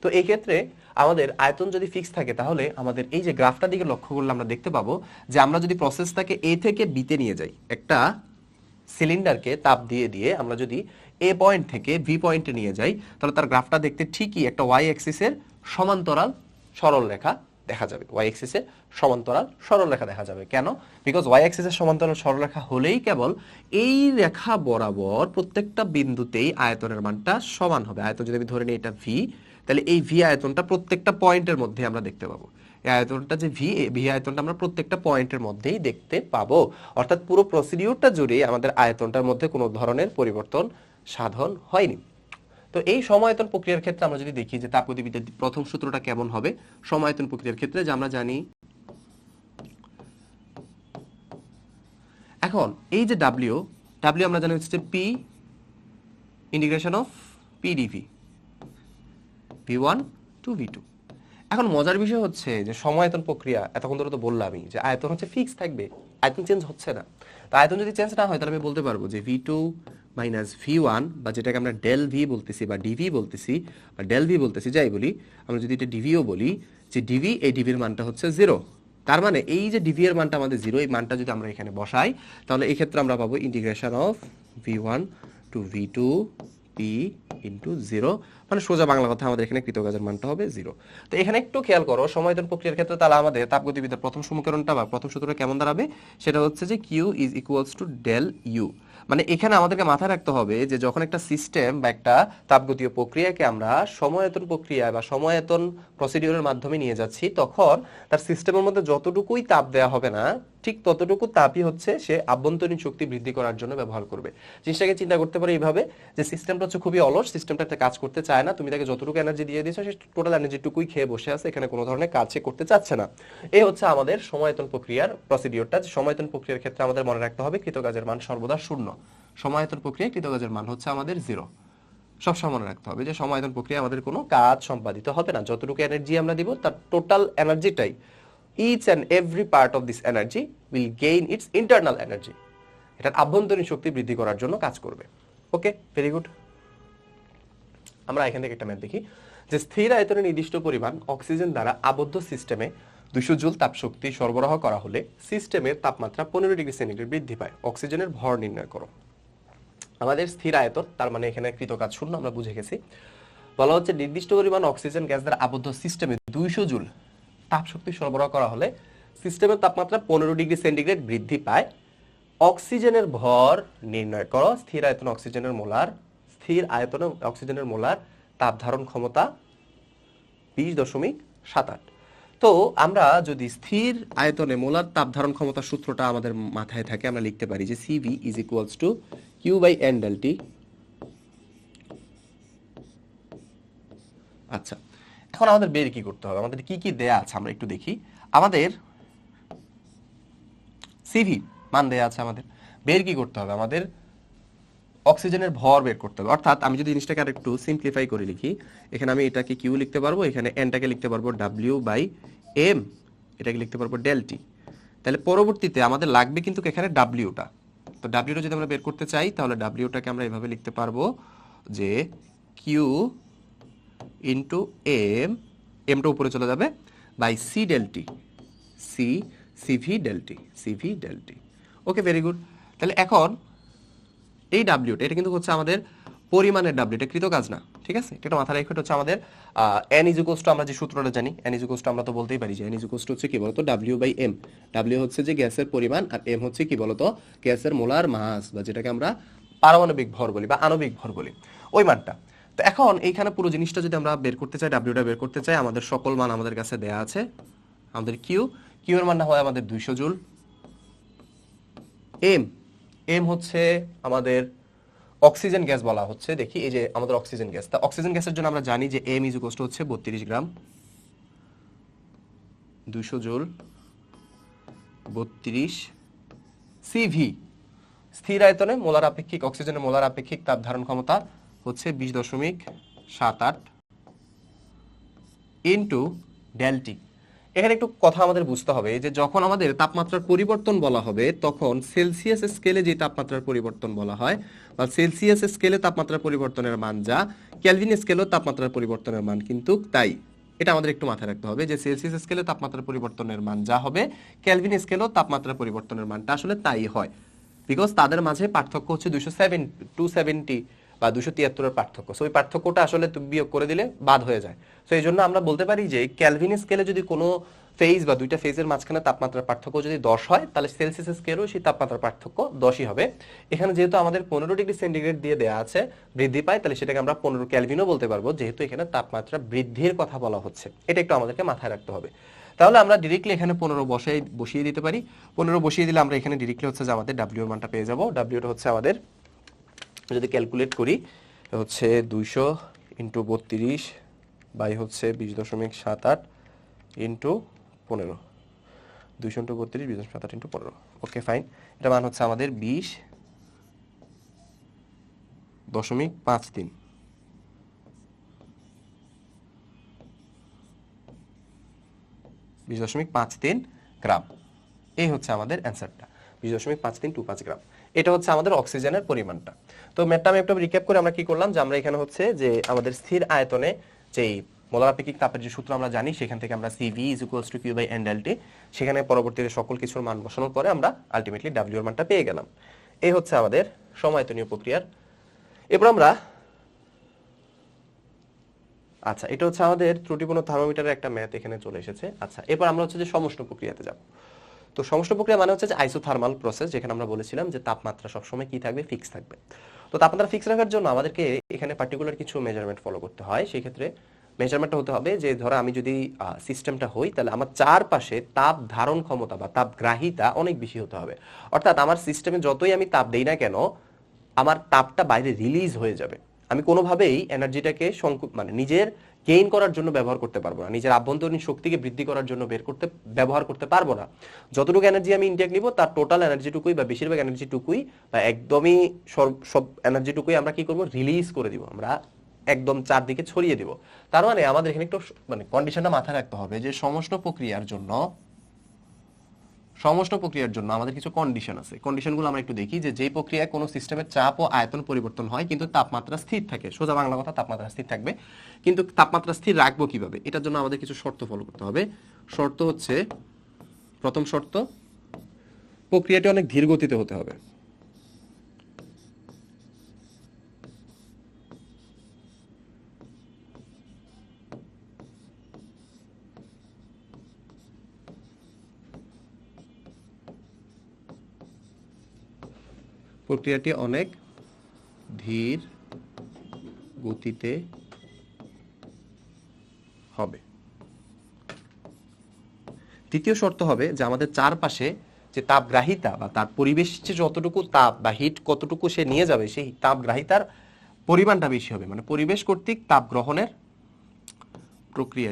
তো এই ক্ষেত্রে আমাদের আয়তন যদি ফিক্স থাকে, তাহলে আমাদের এই যে গ্রাফটা দিকে লক্ষ্য করলে আমরা দেখতে পাবো যে আমরা যদি প্রসেসটাকে এ থেকে বিতে নিয়ে যাই, একটা সিলিন্ডারকে তাপ দিয়ে দিয়ে আমরা যদি এ পয়েন্ট থেকে ভি পয়েন্টে নিয়ে যাই, তাহলে তার গ্রাফটা দেখতে ঠিকই একটা ওয়াই অ্যাক্সিসের সমান্তরাল সরল রেখা দেখা যাবে। ওয়াই অ্যাক্সিসের সমান্তরাল সরল রেখা দেখা যাবে। কেন? বিকজ ওয়াই অ্যাক্সিসের সমান্তরাল সরল রেখা হলেই কেবল এই রেখা বরাবর প্রত্যেকটা বিন্দুতেই আয়তনের মানটা সমান হবে। আয়তন যদি আমি ধরে নিই এটা ভি, তাহলে এই ভি আয়তনটা প্রত্যেকটা পয়েন্টের মধ্যে আমরা দেখতে পাবো। এই আয়তনটা যে ভি আয়তনটা আমরা প্রত্যেকটা পয়েন্টের মধ্যেই দেখতে পাবো। অর্থাৎ পুরো প্রসিডিউরটা জুড়ে আমাদের আয়তনটার মধ্যে কোনো ধরনের পরিবর্তন সাধন হয়নি। তো এই সমায়তন প্রক্রিয়ার ক্ষেত্রে আমরা যদি দেখি যে তাপগতিবিদ্যার প্রথম সূত্রটা কেমন হবে সমায়তন প্রক্রিয়ার ক্ষেত্রে, যে আমরা জানি এখন এই যে ডাব্লিউ আমরা জানি হচ্ছে P integration of P DV V one to V two. এখন মজার বিষয় হচ্ছে যে সমায়তন প্রক্রিয়া, এতক্ষণ ধরে তো বললামই যে আয়তন হচ্ছে ফিক্স থাকবে, আয়তন চেঞ্জ হচ্ছে না। তো আয়তন যদি চেঞ্জ না হয় তাহলে আমি বলতে পারবো যে ভি2 মাইনাস ভি1, বা যেটাকে আমরা ডেল ভি বলতেছি বা ডিভি বলতেছি বা ডেল ভি বলতেছি, যাই বলি, আমরা যদি এটা ডিভিও বলি, যে ডিভি, এই ডিভির মানটা হচ্ছে 0। তার মানে এই যে ডিভি এর মানটা আমাদের 0, এই মানটা যদি আমরা এখানে বসাই, তাহলে এই ক্ষেত্রে আমরা পাবো integration of V one to V two P into 0, মানে সোজা বাংলা কথা আমাদের এখানে কৃতকাজের মানটা হবে 0। তো এখানে একটু খেয়াল করো সমায়তন প্রক্রিয়ার ক্ষেত্রে তাহলে আমাদের তাপগতিবিদ্যার প্রথম সমীকরণটা বা প্রথম সূত্রটা কেমন দাঁড়াবে, সেটা হচ্ছে যে Q is equals to del U. মানে এখানে আমাদেরকে মাথায় রাখতে হবে যে যখন একটা সিস্টেম বা একটা তাপগতীয় প্রক্রিয়াকে আমরা সমায়তন প্রক্রিয়া বা সমায়তন প্রসিডিউরের মাধ্যমে নিয়ে যাচ্ছি, তখন তার সিস্টেমের মধ্যে যতটুকুই তাপ দেওয়া হবে না, ঠিক ততটুকু তাপই হচ্ছে সে আভ্যন্তরীণ শক্তি বৃদ্ধি করার জন্য ব্যবহার করবে। জিনিসটাকে চিন্তা করতে পারি এইভাবে যে সিস্টেমটা হচ্ছে খুবই অলস, সিস্টেমটা একটা কাজ করতে চায় না, তুমি তাকে যতটুকু এনার্জি দিয়ে দিয়েছো সে টোটাল এনার্জিটুকুই খেয়ে বসে আছে, এখানে কোনো ধরনের কাজ সে করতে চাচ্ছে না। এই হচ্ছে আমাদের সমায়তন প্রক্রিয়ার প্রসিডিউরটা। সমায়তন প্রক্রিয়ার ক্ষেত্রে আমাদের মনে রাখতে হবে কৃতকাজের মান সর্বদা 0। সমায়তন প্রক্রিয়ায় কৃতকাজের মান হচ্ছে আমাদের 0। সবসময় মনে রাখতে হবে যে সমায়তন প্রক্রিয়া আমাদের কোনো কাজ সম্পাদিত হবে না, যতটুকু এনার্জি আমরা দিব তার total এনার্জিটাই, each and every part of this energy will gain its internal energy, এটার আভ্যন্তরীণ শক্তি বৃদ্ধি করার জন্য কাজ করবে। ওকে, ভেরি গুড। আমরা এখান থেকে একটা ম্যাথ দেখি যে স্থির আয়তনে নির্দিষ্ট পরিমাণ অক্সিজেন দ্বারা আবদ্ধ সিস্টেমে 200 জুল তাপশক্তি সরবরাহ করা হলে সিস্টেমের তাপমাত্রা 15 ডিগ্রি সেন্টিগ্রেড বৃদ্ধি পায়। অক্সিজেনের ভর নির্ণয় করো। আমাদের স্থির আয়তন, তার মানে এখানে কৃতকাজ 0 আমরা বুঝে গেছি। বলা হচ্ছে নির্দিষ্ট পরিমাণ অক্সিজেন গ্যাস দ্বারা আবদ্ধ সিস্টেমে 200 জুল তাপশক্তি সরবরাহ করা হলে সিস্টেমের তাপমাত্রা 15 ডিগ্রি সেন্টিগ্রেড বৃদ্ধি পায়। অক্সিজেনের ভর নির্ণয় করো। স্থির আয়তনে অক্সিজেনের মোলার তাপ ধারণ ক্ষমতা 20.78। তো আমরা যদি স্থির আয়তনে মোলার তাপ ধারণ ক্ষমতার সূত্রটা আমাদের মাথায় থাকে, আমরা লিখতে পারি যে CV is equals to Q by N del T. আচ্ছা, এখন আমাদের বের কি করতে হবে, আমাদের কি কি দেয়া আছে আমরা একটু দেখি। আমাদের সিভি মান দেয়া আছে, আমাদের বের কি করতে হবে, আমাদের অক্সিজেনের ভর বের করতে হবে। অর্থাৎ আমি যদি জিনিসটাকে আর একটু সিম্পলিফাই করে লিখি, এখানে আমি এটাকে কিউ লিখতে পারবো, এখানে এনটাকে লিখতে পারবো ডাব্লিউ বাই এম, এটাকে লিখতে পারবো ডেল টি। তাহলে পরবর্তীতে আমাদের লাগবে কিন্তু এখানে ডাব্লিউটা। তো ডাব্লিউটা যদি আমরা বের করতে চাই, তাহলে ডাব্লিউটাকে আমরা এভাবে লিখতে পারবো যে কিউ ইন্টু এম, এমটা উপরে চলে যাবে, by C del T, C CV del T, CV del T. Okay, very good. তাহলে এখন এই ডাব্লিউটা, এটা কিন্তু হচ্ছে আমাদের পরিমাণের ডাব্লিউ, এটা কৃত কাজ না, ঠিক আছে? এটা মাথায় রেখে হচ্ছে আমাদের এন ইজুকোস টু, আমরা যে সূত্রটা জানি এন ইজুকোস টু, আমরা তো বলতেই পারি যে এন ইজুকোস টু হচ্ছে কি বলতো ডাব্লিউ বাই এম। ডাব্লিউ হচ্ছে যে গ্যাসের পরিমাণ, আর এম হচ্ছে কি বলতো গ্যাসের মোলার মাস, বা যেটাকে আমরা পারমাণবিক ভর বলি বা আণবিক ভর বলি, ওই মানটা। তো এখন এইখানে পুরো জিনিসটা যদি আমরা বের করতে চাই, ডাব্লিউটা বের করতে চাই, আমাদের সকল মান আমাদের কাছে দেয়া আছে। আমাদের কিউ, কিউ এর মানটা হয় আমাদের 200 জুল। এম, এম হচ্ছে আমাদের অক্সিজেন গ্যাস বলা হচ্ছে, দেখি এই যে আমাদের অক্সিজেন গ্যাস, তা অক্সিজেন গ্যাসের জন্য আমরা জানি যে এম ইজ ইকুয়াল টু হচ্ছে 32 গ্রাম, 200 জুল, 32 সিভি। স্থির আয়তনে মোলার আপেক্ষিক, অক্সিজেনের মোলার আপেক্ষিক তাপ ধারণ ক্ষমতা হচ্ছে 20.78 ইন্টু ডেলটি। এখানে একটু কথা আমাদের বুঝতে হবে যে যখন আমাদের তাপমাত্রার পরিবর্তন বলা হবে, তখন সেলসিয়াস স্কেলে যে তাপমাত্রার পরিবর্তন বলা হয়, বা সেলসিয়াস স্কেলে তাপমাত্রার পরিবর্তনের মান যা, কেলভিন স্কেলেও তাপমাত্রার পরিবর্তনের মান কিন্তু তাই। এটা আমাদের একটু মাথায় রাখতে হবে যে সেলসিয়াস স্কেলে তাপমাত্রার পরিবর্তনের মান যা হবে, কেলভিন স্কেলেও তাপমাত্রার পরিবর্তনের মানটা আসলে তাই হয়। বিকজ তাদের মাঝে পার্থক্য হচ্ছে 270 বা 273 পার্থক্য। সো ওই পার্থক্যটা আসলে বিয়োগ করে দিলে বাদ হয়ে যায়। সো এই জন্য আমরা বলতে পারি যে ক্যালভিন স্কেলে যদি কোনো ফেজ বা দুইটা ফেজের মাঝখানে তাপমাত্রার পার্থক্য যদি 10 হয়, তাহলে সেলসিয়াস স্কেলেও সেই তাপমাত্রার পার্থক্য 10ই হবে। এখানে যেহেতু আমাদের 15 ডিগ্রি সেন্টিগ্রেড দিয়ে দেওয়া আছে, বৃদ্ধি পায়, তাহলে সেটাকে আমরা 15 ক্যালভিনও বলতে পারবো, যেহেতু এখানে তাপমাত্রা বৃদ্ধির কথা বলা হচ্ছে। এটা একটু আমাদেরকে মাথায় রাখতে হবে। তাহলে আমরা ডিরেক্টলি এখানে 15 বসিয়ে দিতে পারি। 15 বসিয়ে দিলে আমরা এখানে ডিরেক্টলি হচ্ছে যে আমাদের ডাব্লিউ এর মানটা পেয়ে যাব। ডাব্লিউটা হচ্ছে আমাদের, যদি ক্যালকুলেট করি, হচ্ছে 200 ইন্টু 32 বাই হচ্ছে 20.78 ইন্টু 15, 200 ইন্টু 32, 20.78 ইন্টু 15। ওকে, ফাইন। এটা মান হচ্ছে আমাদের 20.53, 20.53 গ্রাম। এই হচ্ছে আমাদের অ্যান্সারটা, 20.5325 গ্রাম। এটা হচ্ছে আমাদের অক্সিজেনের পরিমাণটা। তো ম্যাথটা আমি একটু রিক্যাপ করে আমরা কি করলাম, যে আমরা এখানে হচ্ছে যে আমাদের স্থির আয়তনে যেই মোলার আপেক্ষিক তাপের যে সূত্র আমরা জানি, সেখান থেকে আমরা CV is equals to Q by N del T, সেখানে পরবর্তীতে সকল কিছুর মান বসানোর পরে আমরা আলটিমেটলি ডাব্লিউ এর মানটা পেয়ে গেলাম। এই হচ্ছে আমাদের সমায়তনীয় প্রক্রিয়ার। এরপর আমরা, আচ্ছা, এটা হচ্ছে আমাদের ত্রুটিপূর্ণ থার্মোমিটারের একটা ম্যাথ এখানে চলে এসেছে। আচ্ছা, এরপর আমরা হচ্ছে যে সমষ্ণ প্রক্রিয়াতে যাব। তো সমষ্ণ প্রক্রিয়া মানে হচ্ছে যে আইসোথার্মাল প্রসেস, যেখানে আমরা বলেছিলাম যে তাপমাত্রা সবসময় কি থাকবে, ফিক্স থাকবে। তো তাপমাত্রা ফিক্স রাখার জন্য আমাদেরকে এখানে পার্টিকুলার কিছু মেজারমেন্ট ফলো করতে হয়। সেই ক্ষেত্রে মেজারমেন্টটা হতে হবে যে ধরো আমি যদি সিস্টেমটা হই, তাহলে আমার চারপাশে তাপ ধারণ ক্ষমতা বা তাপ গ্রাহিতা অনেক বেশি হতে হবে। অর্থাৎ আমার সিস্টেমে যতই আমি তাপ দেই না কেন, আমার তাপটা বাইরে রিলিজ হয়ে যাবে। আমি কোনোভাবেই এনার্জিটাকে মানে নিজের গেইন করার জন্য ব্যবহার করতে পারবো না, নিজের আভ্যন্তরীণ শক্তিকে বৃদ্ধি করার জন্য ব্যবহার করতে পারবো না। যতটুকু এনার্জি আমি ইনটেক নিব, তার টোটাল এনার্জিটুকুই বা বেশিরভাগ এনার্জিটুকুই বা একদমই সব এনার্জিটুকুই আমরা কি করব, রিলিজ করে দিব, আমরা একদম চারদিকে ছড়িয়ে দিব। তার মানে আমাদের এখানে একটু মানে কন্ডিশনটা মাথায় রাখতে হবে যে সমষ্ণ প্রক্রিয়ার জন্য আমাদের কিছু কন্ডিশন আছে। কন্ডিশনগুলো আমরা একটু দেখি, যে যেই প্রক্রিয়ায় কোনো সিস্টেমের চাপ ও আয়তন পরিবর্তন হয় কিন্তু তাপমাত্রা স্থির থাকে, সোজা বাংলা কথা, তাপমাত্রা স্থির থাকবে। কিন্তু তাপমাত্রা স্থির রাখবো কিভাবে, এটার জন্য আমাদের কিছু শর্ত ফলো করতে হবে। শর্ত হচ্ছে, প্রথম শর্ত, প্রক্রিয়াটি অনেক ধীর গতিতে হতে হবে। প্রক্রিয়াটি অনেক ধীর গতিতে হবে। দ্বিতীয় শর্ত হবে যে আমাদের চারপাশে যে তাপগ্রাহিতা বা তার পরিবেশ যে যতটুকু তাপ বা হিট কতটুকু সে নিয়ে যাবে, সেই তাপগ্রাহিতার পরিমাণটা বেশি হবে। মানে পরিবেশ কর্তৃক তাপ গ্রহণের প্রক্রিয়া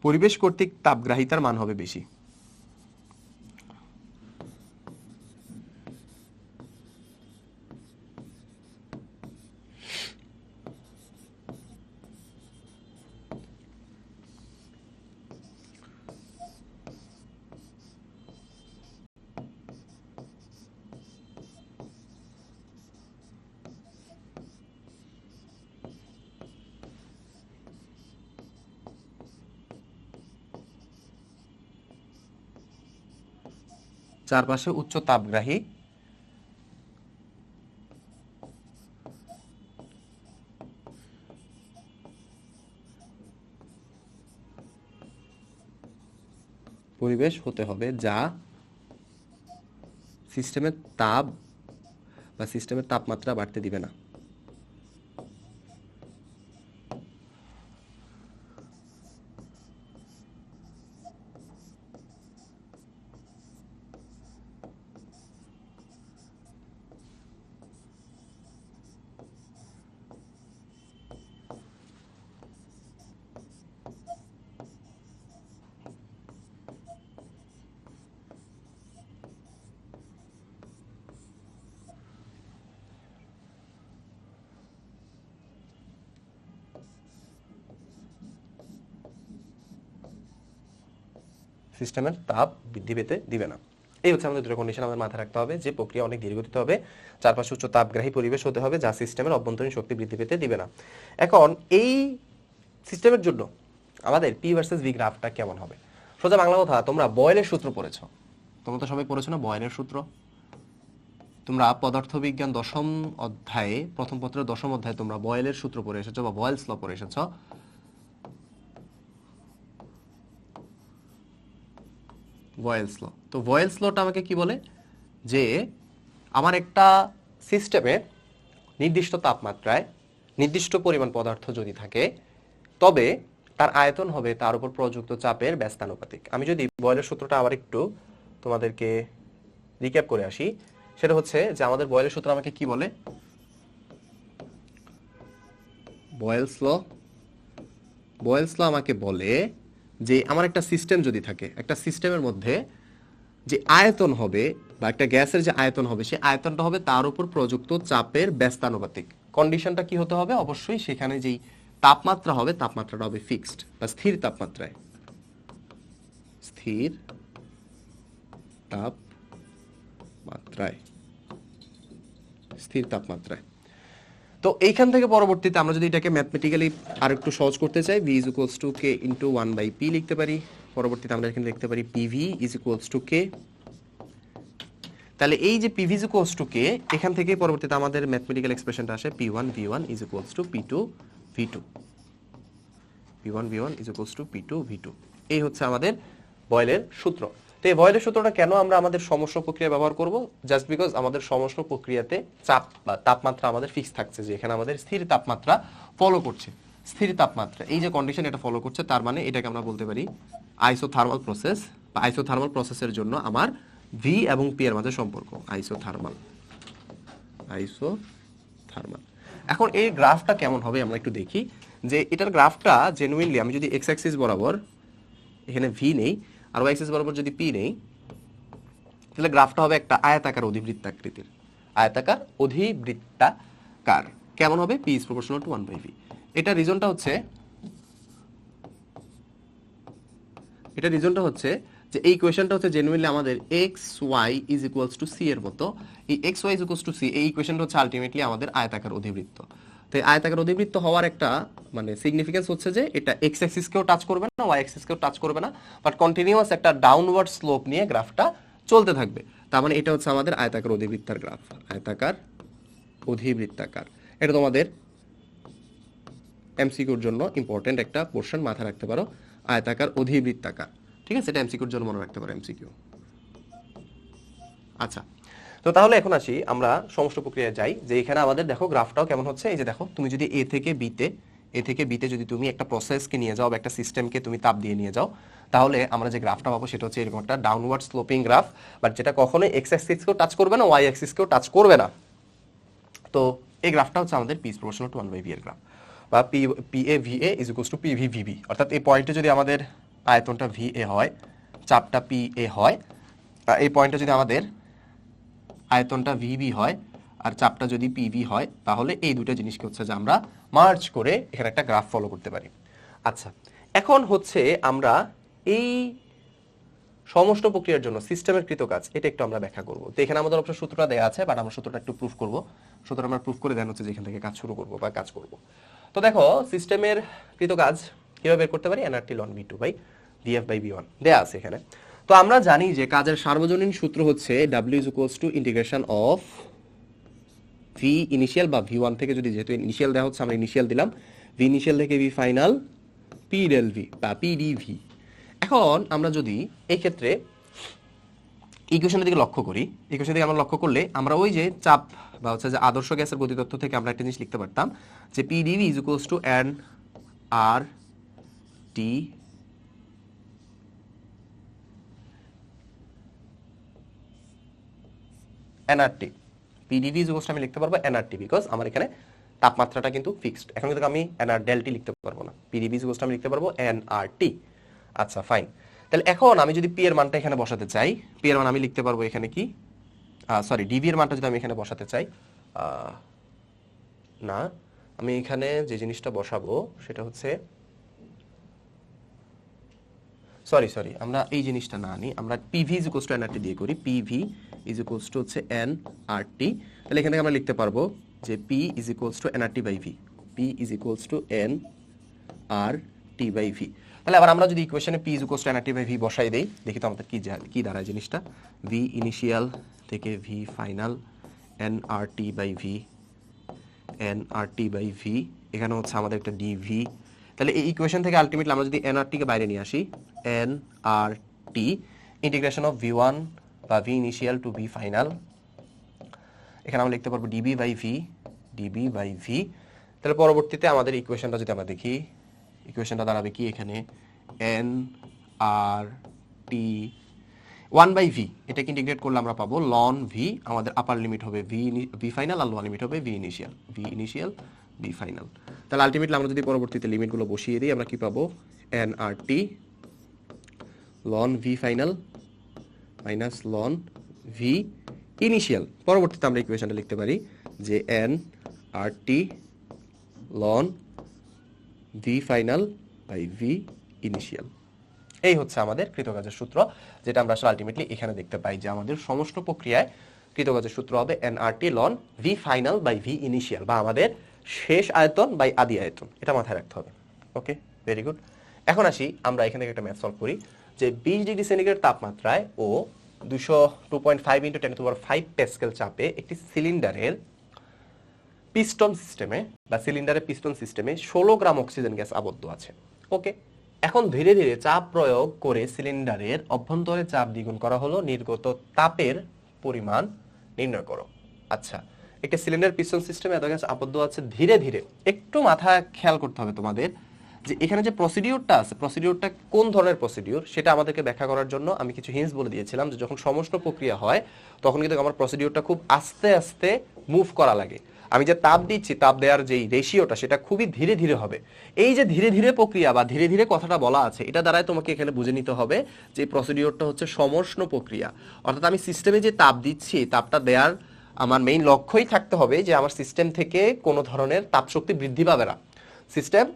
পরিবেশ কর্তৃক তাপগ্রাহিতার মান হবে বেশি। চারপাশে উচ্চ তাপগ্রাহী পরিবেশ হতে হবে যা সিস্টেমের তাপ বা সিস্টেমের তাপমাত্রা বাড়তে দিবে না। সিস্টেমের তাপ বৃদ্ধি পেতে দিবে না। এই হচ্ছে আমাদের দুটো কন্ডিশন আমাদের মাথায় রাখতে হবে, যে প্রক্রিয়া অনেক ধীরগতিতে হবে, চারপাশে উচ্চ তাপগ্রাহী পরিবেশ হতে হবে যা সিস্টেমের অভ্যন্তরীণ শক্তি বৃদ্ধি পেতে দিবে না। এখন এই সিস্টেমের জন্য আমাদের পি ভার্সেস ভি গ্রাফটা কেমন হবে? সোজা বাংলা কথা, তোমরা বয়েলের সূত্র পড়েছো, তোমরা তো সবাই পড়েছো না বয়েলের সূত্র? তোমরা পদার্থবিজ্ঞান দশম অধ্যায়ে, প্রথম পত্রের দশম অধ্যায়ে তোমরা বয়েলের সূত্র পড়ে এসেছো বা বয়েলস ল পড়ে এসেছো। বয়েলস ল, তো বয়েলস লটা আমাকে কি বলে, যে আমার একটা সিস্টেমে নির্দিষ্ট তাপমাত্রায় নির্দিষ্ট পরিমাণ পদার্থ যদি থাকে তবে তার আয়তন হবে তার উপর প্রযুক্ত চাপের ব্যস্তানুপাতিক। আমি যদি বয়েলের সূত্রটা আবার একটু তোমাদেরকে রিক্যাপ করে আসি, সেটা হচ্ছে যে আমাদের বয়েলের সূত্র আমাকে কি বলে, বয়েলস ল আমাকে বলে যে আমার একটা সিস্টেম যদি থাকে, একটা সিস্টেমের মধ্যে যে আয়তন হবে বা একটা গ্যাসের যে আয়তন হবে, সেই আয়তনটা হবে তার উপর প্রযুক্ত চাপের ব্যস্তানুপাতিক। কন্ডিশনটা কি হতে হবে? অবশ্যই সেখানে যেই তাপমাত্রা হবে, তাপমাত্রাটা হবে ফিক্সড বা স্থির তাপমাত্রায়, স্থির তাপমাত্রায়, স্থির তাপমাত্রায়। তো এইখান থেকে পরবর্তীতে আমরা যদি এটাকে ম্যাথমেটিক্যালি আর একটু সহজ করতে চাই, v is equals to k into 1/p লিখতে পারি। পরবর্তীতে আমরা এখানে লিখতে পারি pv is equals to k। তাহলে এই যে pv is equals to k, এখান থেকে পরবর্তীতে আমাদের ম্যাথমেটিক্যাল এক্সপ্রেশনটা আসে p1 v1 is equals to p2 v2, p1 v1 is equals to p2 v2। এই হচ্ছে আমাদের বয়েলের সূত্র। তো এই বয়েলের সূত্রটা কেন আমরা আমাদের সমষ্ণ প্রক্রিয়া ব্যবহার করব? জাস্ট বিকজ আমাদের সমষ্ণ প্রক্রিয়াতে চাপ বা তাপমাত্রা আমাদের ফিক্স থাকছে, যে এখানে আমাদের স্থির তাপমাত্রা ফলো করছে। স্থির তাপমাত্রা এই যে কন্ডিশন এটা ফলো করছে, তার মানে এটাকে আমরা বলতে পারি আইসোথার্মাল প্রসেস, বা আইসোথার্মাল প্রসেসের জন্য আমার ভি এবং পি এর মাঝে সম্পর্ক আইসোথার্মাল। এখন এই গ্রাফটা কেমন হবে আমরা একটু দেখি, যে এটার গ্রাফটা জেনুইনলি আমি যদি এক্স অ্যাক্সিস বরাবর এখানে ভি নেই আর ওয়াই অ্যাক্সিস বরাবর যদি পি নেই, তাহলে গ্রাফটা হবে একটা আয়তাকার অধিবৃত্তাকৃতির, আয়তাকার অধিবৃত্তাকার। কেমন হবে? P is proportional to 1/v। এটা রিজনটা হচ্ছে যে এই ইকুয়েশনটা হচ্ছে জেনুইনলি আমাদের xy is equals to C এর মতো। এই xy is equals to C, এই ইকুয়েশনটা হচ্ছে আলটিমেটলি আমাদের আয়তাকার অধিবৃত্ত। তো এই আয়তাকার অধিবৃত্ত হওয়ার একটা মানে সিগনিফিকেন্স হচ্ছে যে এটা এক্স অ্যাক্সিসকেও টাচ করবে না, ওয়াই অ্যাক্সিসকেও টাচ করবে না, বাট কন্টিনিউয়াস একটা ডাউনওয়ার্ড স্লোপ নিয়ে গ্রাফটা চলতে থাকবে। তার মানে এটা হচ্ছে আমাদের আয়তাকার অধিবৃত্তার গ্রাফ, আয়তাকার অধিবৃত্তাকার। এটা তোমাদের এমসিকিউর জন্য ইম্পর্টেন্ট একটা পোর্শন, মাথায় রাখতে পারো, আয়তাকার অধিবৃত্তাকার। ঠিক আছে, এটা এমসিকিউর জন্য মনে রাখতে পারো, এমসিকিউ। আচ্ছা, তো তাহলে এখন আসি আমরা সমষ্ণ প্রক্রিয়ায় যাই, যে এখানে আমাদের দেখো গ্রাফটাও কেমন হচ্ছে। এই যে দেখো, তুমি যদি এ থেকে বিতে যদি তুমি একটা প্রসেসকে নিয়ে যাও বা একটা সিস্টেমকে তুমি তাপ দিয়ে নিয়ে যাও, তাহলে আমরা যে গ্রাফটা পাবো সেটা হচ্ছে এরকম একটা ডাউনওয়ার্ড স্লোপিং গ্রাফ, বাট যেটা কখনোই এক্স অ্যাক্সিসকেও টাচ করবে না, ওয়াই অ্যাক্সিসকেও টাচ করবে না। তো এই গ্রাফটা হচ্ছে আমাদের P is proportional to 1/v এর গ্রাফ, বা PA VA is equals two PV VB। অর্থাৎ এই পয়েন্টে যদি আমাদের আয়তনটা VA হয়, চাপটা PA হয়, এই পয়েন্টে যদি আমাদের আয়তনটা VB হয় আর চাপটা যদি PV হয়, তাহলে এই দুটো জিনিসকে হচ্ছে যে আমরা মার্জ করে এখানে একটা গ্রাফ ফলো করতে পারি। আচ্ছা, এখন হচ্ছে আমরা এই সমষ্ণ প্রক্রিয়ার জন্য সিস্টেমের কৃতকাজ এটা একটু আমরা ব্যাখ্যা করব। তো এখানে আমাদের অবশ্য সূত্রটা দেওয়া আছে, বাট আমরা সূত্রটা একটু প্রুফ করব। সূত্রটা আমরা প্রুফ করে দেন হচ্ছে যে এখান থেকে কাজ শুরু করব বা কাজ করব। তো দেখো, সিস্টেমের কৃতকাজ কিভাবে বের করতে পারি? nRT ln v2 by df by v1 দেয়া আছে এখানে। তো আমরা জানি যে কাজের সার্বজনীন সূত্র হচ্ছে W is equals to integration of V initial বা ভি ওয়ান থেকে, যদি যেহেতু ইনিশিয়াল দেওয়া হচ্ছে আমরা ইনিশিয়াল দিলাম, ভি ইনিশিয়াল থেকে V final P del V বা পি ডি ভি। এখন আমরা যদি এই ক্ষেত্রে ইকুয়েশনের দিকে লক্ষ্য করি, ইকুয়েশনের দিকে আমরা লক্ষ্য করলে আমরা ওই যে চাপ বা হচ্ছে যে আদর্শ গ্যাসের গতিতত্ত্ব থেকে আমরা একটা জিনিস লিখতে পারতাম যে P DV is equals to N R T NRT. PDV is equals to আমি লিখতে পারবো এনআরটি, বিকজ আমার এখানে তাপমাত্রাটা কিন্তু ফিক্সড। এখন কিন্তু আমি এনআর ডেলটি লিখতে পারবো না, পিডিভি ইজ ইকুয়ালস টু আমি লিখতে পারবো এনআরটি। আচ্ছা ফাইন, তাহলে এখন আমি যদি পি এর মানটা এখানে বসাতে চাই, পি এর মান আমি লিখতে পারবো এখানে কি, সরি ডিভি এর মানটা যদি আমি এখানে বসাতে চাই, না আমি এখানে যে জিনিসটা বসাবো সেটা হচ্ছে, সরি আমরা এই জিনিসটা না আনি, আমরা PV is equals to NRT দিয়ে করি। পিভি ইজ ইকুয়ালস টু হচ্ছে এনআরটি, তাহলে এখানে আমরা লিখতে পারবো যে P is equals to NRT by V, P is equals to NRT by V. তাহলে আবার আমরা যদি ইকুয়েশনে P is equals to NRT by V বসাই দেই, দেখি তো আমাদের কি দাঁড়ায় জিনিসটা, ভি ইনিশিয়াল থেকে V final NRT by V, NRT by V, এখানে হচ্ছে আমাদের একটা ডিভি। তাহলে এই ইকুয়েশন থেকে আলটিমেটলি আমরা যদি এনআরটি কে বাইরে নিয়ে আসি, NRT integration of V one বা V initial to V final, এখানে আমরা লিখতে পারবো DV by V, DV by V. তাহলে পরবর্তীতে আমাদের ইকুয়েশনটা যদি আমরা দেখি, ইকুয়েশনটা দাঁড়াবে কি এখানে, N R T one by V, এটাকে ইন্টিগ্রেট করলে আমরা পাবো লন ভি, আমাদের আপার লিমিট হবে ভি ফাইনাল আর লোয়ার লিমিট হবে ভি ইনিশিয়াল, ভি ফাইনাল। তাহলে আলটিমেটলি আমরা যদি পরবর্তীতে লিমিটগুলো বসিয়ে দিই, আমরা কি পাবো, N R T ln V final minus ln V initial. পরবর্তীতে আমরা ইকুয়েশনটা লিখতে পারি যে N R T ln V final by V initial. এই হচ্ছে আমাদের কৃতকাজের সূত্র, যেটা আমরা আসলে আলটিমেটলি এখানে দেখতে পাই যে আমাদের সমস্ত প্রক্রিয়ায় কৃতকাজের সূত্র হবে NRT ln V final by V initial, বা আমাদের শেষ আয়তন বাই আদি আয়তন, এটা মাথায় রাখতে হবে। ওকে, ভেরি গুড। এখন আসি আমরা এখান থেকে একটা ম্যাথ সলভ করি যে 20 ডিগ্রি সেন্টিগ্রেড তাপমাত্রায় ও 2.5 × 10⁵ প্যাসকেল চাপে একটি সিলিন্ডারের পিস্টন সিস্টেমে বা সিলিন্ডারের পিস্টন সিস্টেমে 16 গ্রাম অক্সিজেন গ্যাস আবদ্ধ আছে। ওকে, এখন ধীরে ধীরে চাপ প্রয়োগ করে সিলিন্ডারের অভ্যন্তরে চাপ দ্বিগুণ করা হলো, নির্গত তাপের পরিমাণ নির্ণয় করো। আচ্ছা, একটা সিলিন্ডার পিস্টন সিস্টেমে এত গ্যাস আবদ্ধ আছে, ধীরে ধীরে একটু মাথা খেয়াল করতে হবে তোমাদের যে এখানে যে প্রসিডিউরটা আছে, প্রসিডিউরটা কোন ধরনের প্রসিডিউর সেটা আমাদেরকে ব্যাখ্যা করার জন্য আমি কিছু হিন্টস বলে দিয়েছিলাম যে যখন সমস্ত প্রক্রিয়া হয় তখন কিন্তু আমার প্রসিডিউরটা খুব আস্তে আস্তে মুভ করা লাগে। আমি যে তাপ দিচ্ছি, তাপ দেওয়ার যেই রেশিওটা সেটা খুবই ধীরে ধীরে হবে। এই যে ধীরে ধীরে প্রক্রিয়া বা ধীরে ধীরে কথাটা বলা আছে, এটা দ্বারাই তোমাকে এখানে বুঝে নিতে হবে যে প্রসিডিউরটা হচ্ছে সমষ্ণ প্রক্রিয়া। অর্থাৎ আমি সিস্টেমে যে তাপ দিচ্ছি, তাপটা দেওয়ার আমার মেইন লক্ষ্যই থাকতে হবে যে আমার সিস্টেম থেকে কোনো ধরনের তাপশক্তি বৃদ্ধি পাবে না। সিস্টেম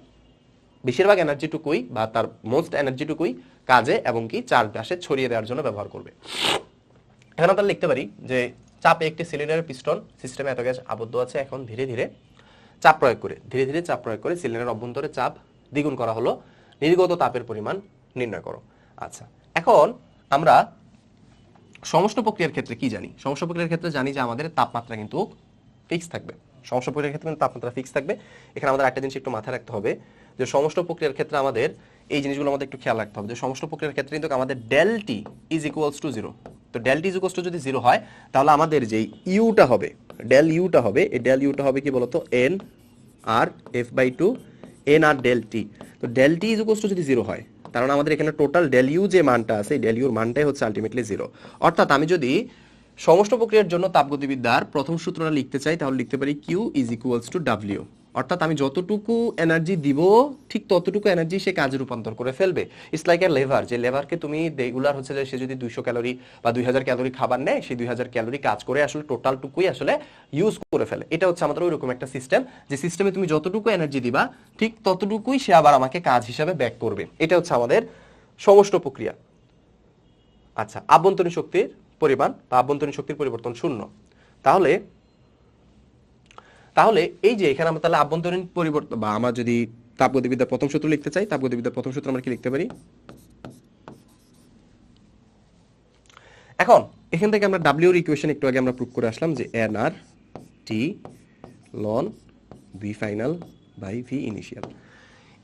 বেশিরভাগ এনার্জিটুকুই বা তার মোস্ট এনার্জিটুকুই কাজে এবং কি চারপাশে ছড়িয়ে দেওয়ার জন্য ব্যবহার করবে। এখন আমরা লিখতে পারি যে চাপে একটি সিলিন্ডারের পিস্টন সিস্টেমে এত গ্যাস আবদ্ধ আছে, এখন ধীরে ধীরে চাপ প্রয়োগ করে সিলিন্ডারের অভ্যন্তরে চাপ দ্বিগুণ করা হলো, নির্গত তাপের পরিমাণ নির্ণয় করো। আচ্ছা, এখন আমরা সমস্ত প্রক্রিয়ার ক্ষেত্রে কি জানি? সমস্ত প্রক্রিয়ার ক্ষেত্রে জানি যে আমাদের তাপমাত্রা কিন্তু ফিক্স থাকবে। সমস্ত প্রক্রিয়ার ক্ষেত্রে কিন্তু তাপমাত্রা ফিক্স থাকবে। এখানে আমাদের একটা জিনিস একটু মাথায় রাখতে হবে যে সমস্ত প্রক্রিয়ার ক্ষেত্রে আমাদের এই জিনিসগুলো আমাদের একটু খেয়াল রাখতে হবে যে সমস্ত প্রক্রিয়ার ক্ষেত্রে কিন্তু আমাদের del T is equals to 0। তো del T is equals to যদি 0 হয় তাহলে আমাদের যে ইউটা হবে, ডেল ইউটা হবে, এই ডেল ইউটা হবে কি বলতো, N R F by two N R del T. তো del T is equals to যদি 0 হয়, কারণ আমাদের এখানে টোটাল ডেল ইউ যে মানটা আছে, ডেল ইউর মানটাই হচ্ছে আলটিমেটলি 0। অর্থাৎ আমি যদি সমস্ত প্রক্রিয়ার জন্য তাপগতিবিদ্যার প্রথম সূত্রটা লিখতে চাই তাহলে লিখতে পারি Q is equals to W. অর্থাৎ আমি যতটুকু এনার্জি দিব ঠিক ততটুকু এনার্জি সে কাজে রূপান্তর করে ফেলবে। ইটস লাইক এ লেভার, যে লেভারকে তুমি রেগুলার হচ্ছে যে সে যদি 200 ক্যালোরি বা 2000 ক্যালোরি খাবার নেয়, সেই 2000 ক্যালোরি কাজ করে আসলে টোটালটুকুই আসলে ইউজ করে ফেলে। এটা হচ্ছে আমাদের ওইরকম একটা সিস্টেম, যে সিস্টেমে তুমি যতটুকু এনার্জি দিবা ঠিক ততটুকুই সে আবার আমাকে কাজ হিসাবে ব্যাক করবে। এটা হচ্ছে আমাদের সমস্ত প্রক্রিয়া। আচ্ছা, আভ্যন্তরীণ শক্তির পরিমাণ বা আভ্যন্তরীণ শক্তির পরিবর্তন 0। তাহলে এই যে এখানে আমরা তাহলে আভ্যন্তরীণ পরিবর্তন বা আমরা যদি তাপগতিবিদ্যার প্রথম সূত্র লিখতে চাই, তাপগতিবিদ্যার প্রথম সূত্র আমরা কি লিখতে পারি, এখন এখান থেকে আমরা ডাব্লিউর ইকুয়েশন একটু আগে আমরা প্রুভ করে আসলাম যে N R T ln V final by V initial.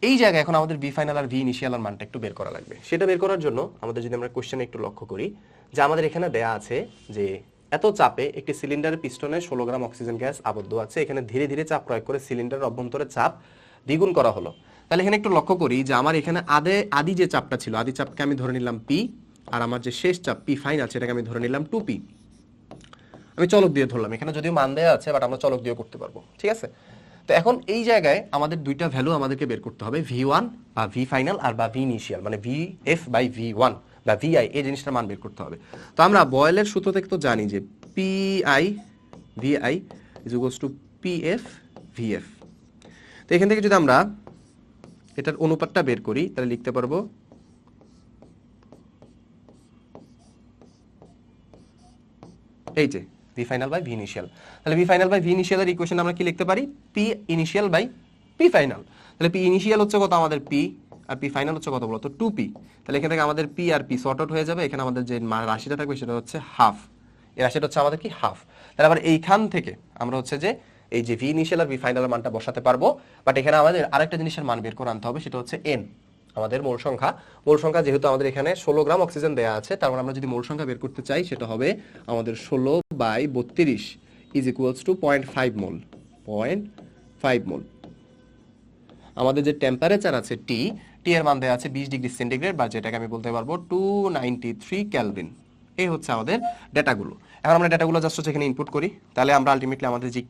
এই জায়গায় এখন আমাদের ভি ফাইনাল আর ভি ইনিশিয়াল এর মানটা একটু বের করা লাগবে। সেটা বের করার জন্য আমাদের যদি আমরা কোশ্চেনে একটু লক্ষ্য করি যে আমাদের এখানে দেয়া আছে যে এত চাপে একটি সিলিন্ডারের পিস্টনে 16 গ্রাম অক্সিজেন গ্যাস আবদ্ধ আছে। এখানে ধীরে ধীরে চাপ প্রয়োগ করে সিলিন্ডারের অভ্যন্তরে চাপ দ্বিগুণ করা হলো। তাহলে এখানে একটু লক্ষ্য করি যে আমার এখানে আদি যে চাপটা ছিল, আদি চাপকে আমি ধরে নিলাম পি, আর আমার যে শেষ চাপ পি ফাইনাল সেটাকে আমি ধরে নিলাম 2p। আমি চলক দিয়ে ধরলাম, এখানে যদিও মান দেয়া আছে বাট আমরা চলক দিয়ে করতে পারবো, ঠিক আছে। তো এখন এই জায়গায় আমাদের দুইটা ভ্যালু আমাদেরকে বের করতে হবে, v1 বা v ফাইনাল আর বা v ইনিশিয়াল, মানে vf বাই v1 বা vi, এই জিনিসটার মান বের করতে হবে। তো আমরা বয়েলের সূত্র থেকে তো জানি যে pi vi is equals to pf vf। তো এখান থেকে যদি আমরা এটার অনুপাতটা বের করি তাহলে লিখতে পারবো এই যে V final by V initial. তাহলে V final by V initial এর ইকুয়েশন আমরা কি লিখতে পারি, P initial by P final. তাহলে পি ইনিশিয়াল হচ্ছে কত আমাদের পি, আর পি ফাইনাল হচ্ছে কত বলতো 2p। তাহলে এখান থেকে আমাদের P R P short out হয়ে যাবে, এখানে আমাদের যে রাশিটা থাকবে সেটা হচ্ছে হাফ, এই রাশিটা হচ্ছে আমাদের কি হাফ। তাহলে আবার এইখান থেকে আমরা হচ্ছে যে এই যে ভি ইনিশিয়াল আর ভি ফাইনাল মানটা বসাতে পারবো। বাট এখানে আমাদের আরেকটা জিনিসের মান বের করে আনতে হবে, সেটা হচ্ছে এন, আমাদের মোল সংখ্যা যেহেতু আমাদের এখানে 16 গ্রাম অক্সিজেন দেয়া আছে, তার মানে আমরা যদি মোল সংখ্যা বের করতে চাই সেটা হবে আমাদের 16/32 ইজ ইকুয়ালস টু 0.5 মোল। 0.5 মোল। আমাদের যে টেম্পারেচার আছে টি এর মান দেয়া আছে 20 ডিগ্রি সেন্টিগ্রেড, বা যেটাকে আমি বলতে পারবো 293 কেলভিন। এই হচ্ছে আমাদের ডেটাগুলো। এখন আমরা ডেটাগুলো জাস্ট হচ্ছে এখানে ইনপুট করি, তাহলে আমরা আলটিমেটলি আমাদের যে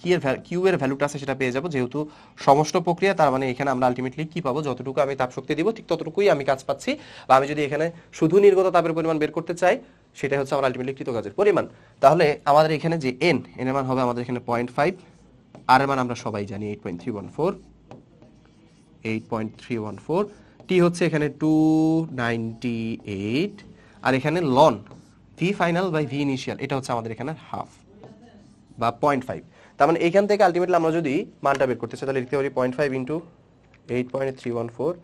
কিউ এর ভ্যালুটা আছে সেটা পেয়ে যাবো। যেহেতু সমষ্ট প্রক্রিয়া, তার মানে এখানে আমরা আলটিমেটলি কি পাবো, যতটুকু আমি তাপ শক্তি দিব ঠিক ততটুকুই আমি কাজ পাচ্ছি। বা আমি যদি এখানে শুধু নির্গত তাপের পরিমাণ বের করতে চাই সেটা হচ্ছে আমার আলটিমেটলি কৃত কাজের পরিমাণ। তাহলে আমাদের এখানে যে এন এর মান হবে আমাদের এখানে 0.5, আর এর মান আমরা সবাই জানি 8.314, টি হচ্ছে এখানে 298, আর এখানে ln V final by V initial এটা হচ্ছে আমাদের এখানে হাফ বা 0.5। তার মানে এখান থেকে আলটিমেটলি আমরা যদি মানটা বের করতে চাই তাহলে লিখতে পারি 0.5 ইন্টু 8.314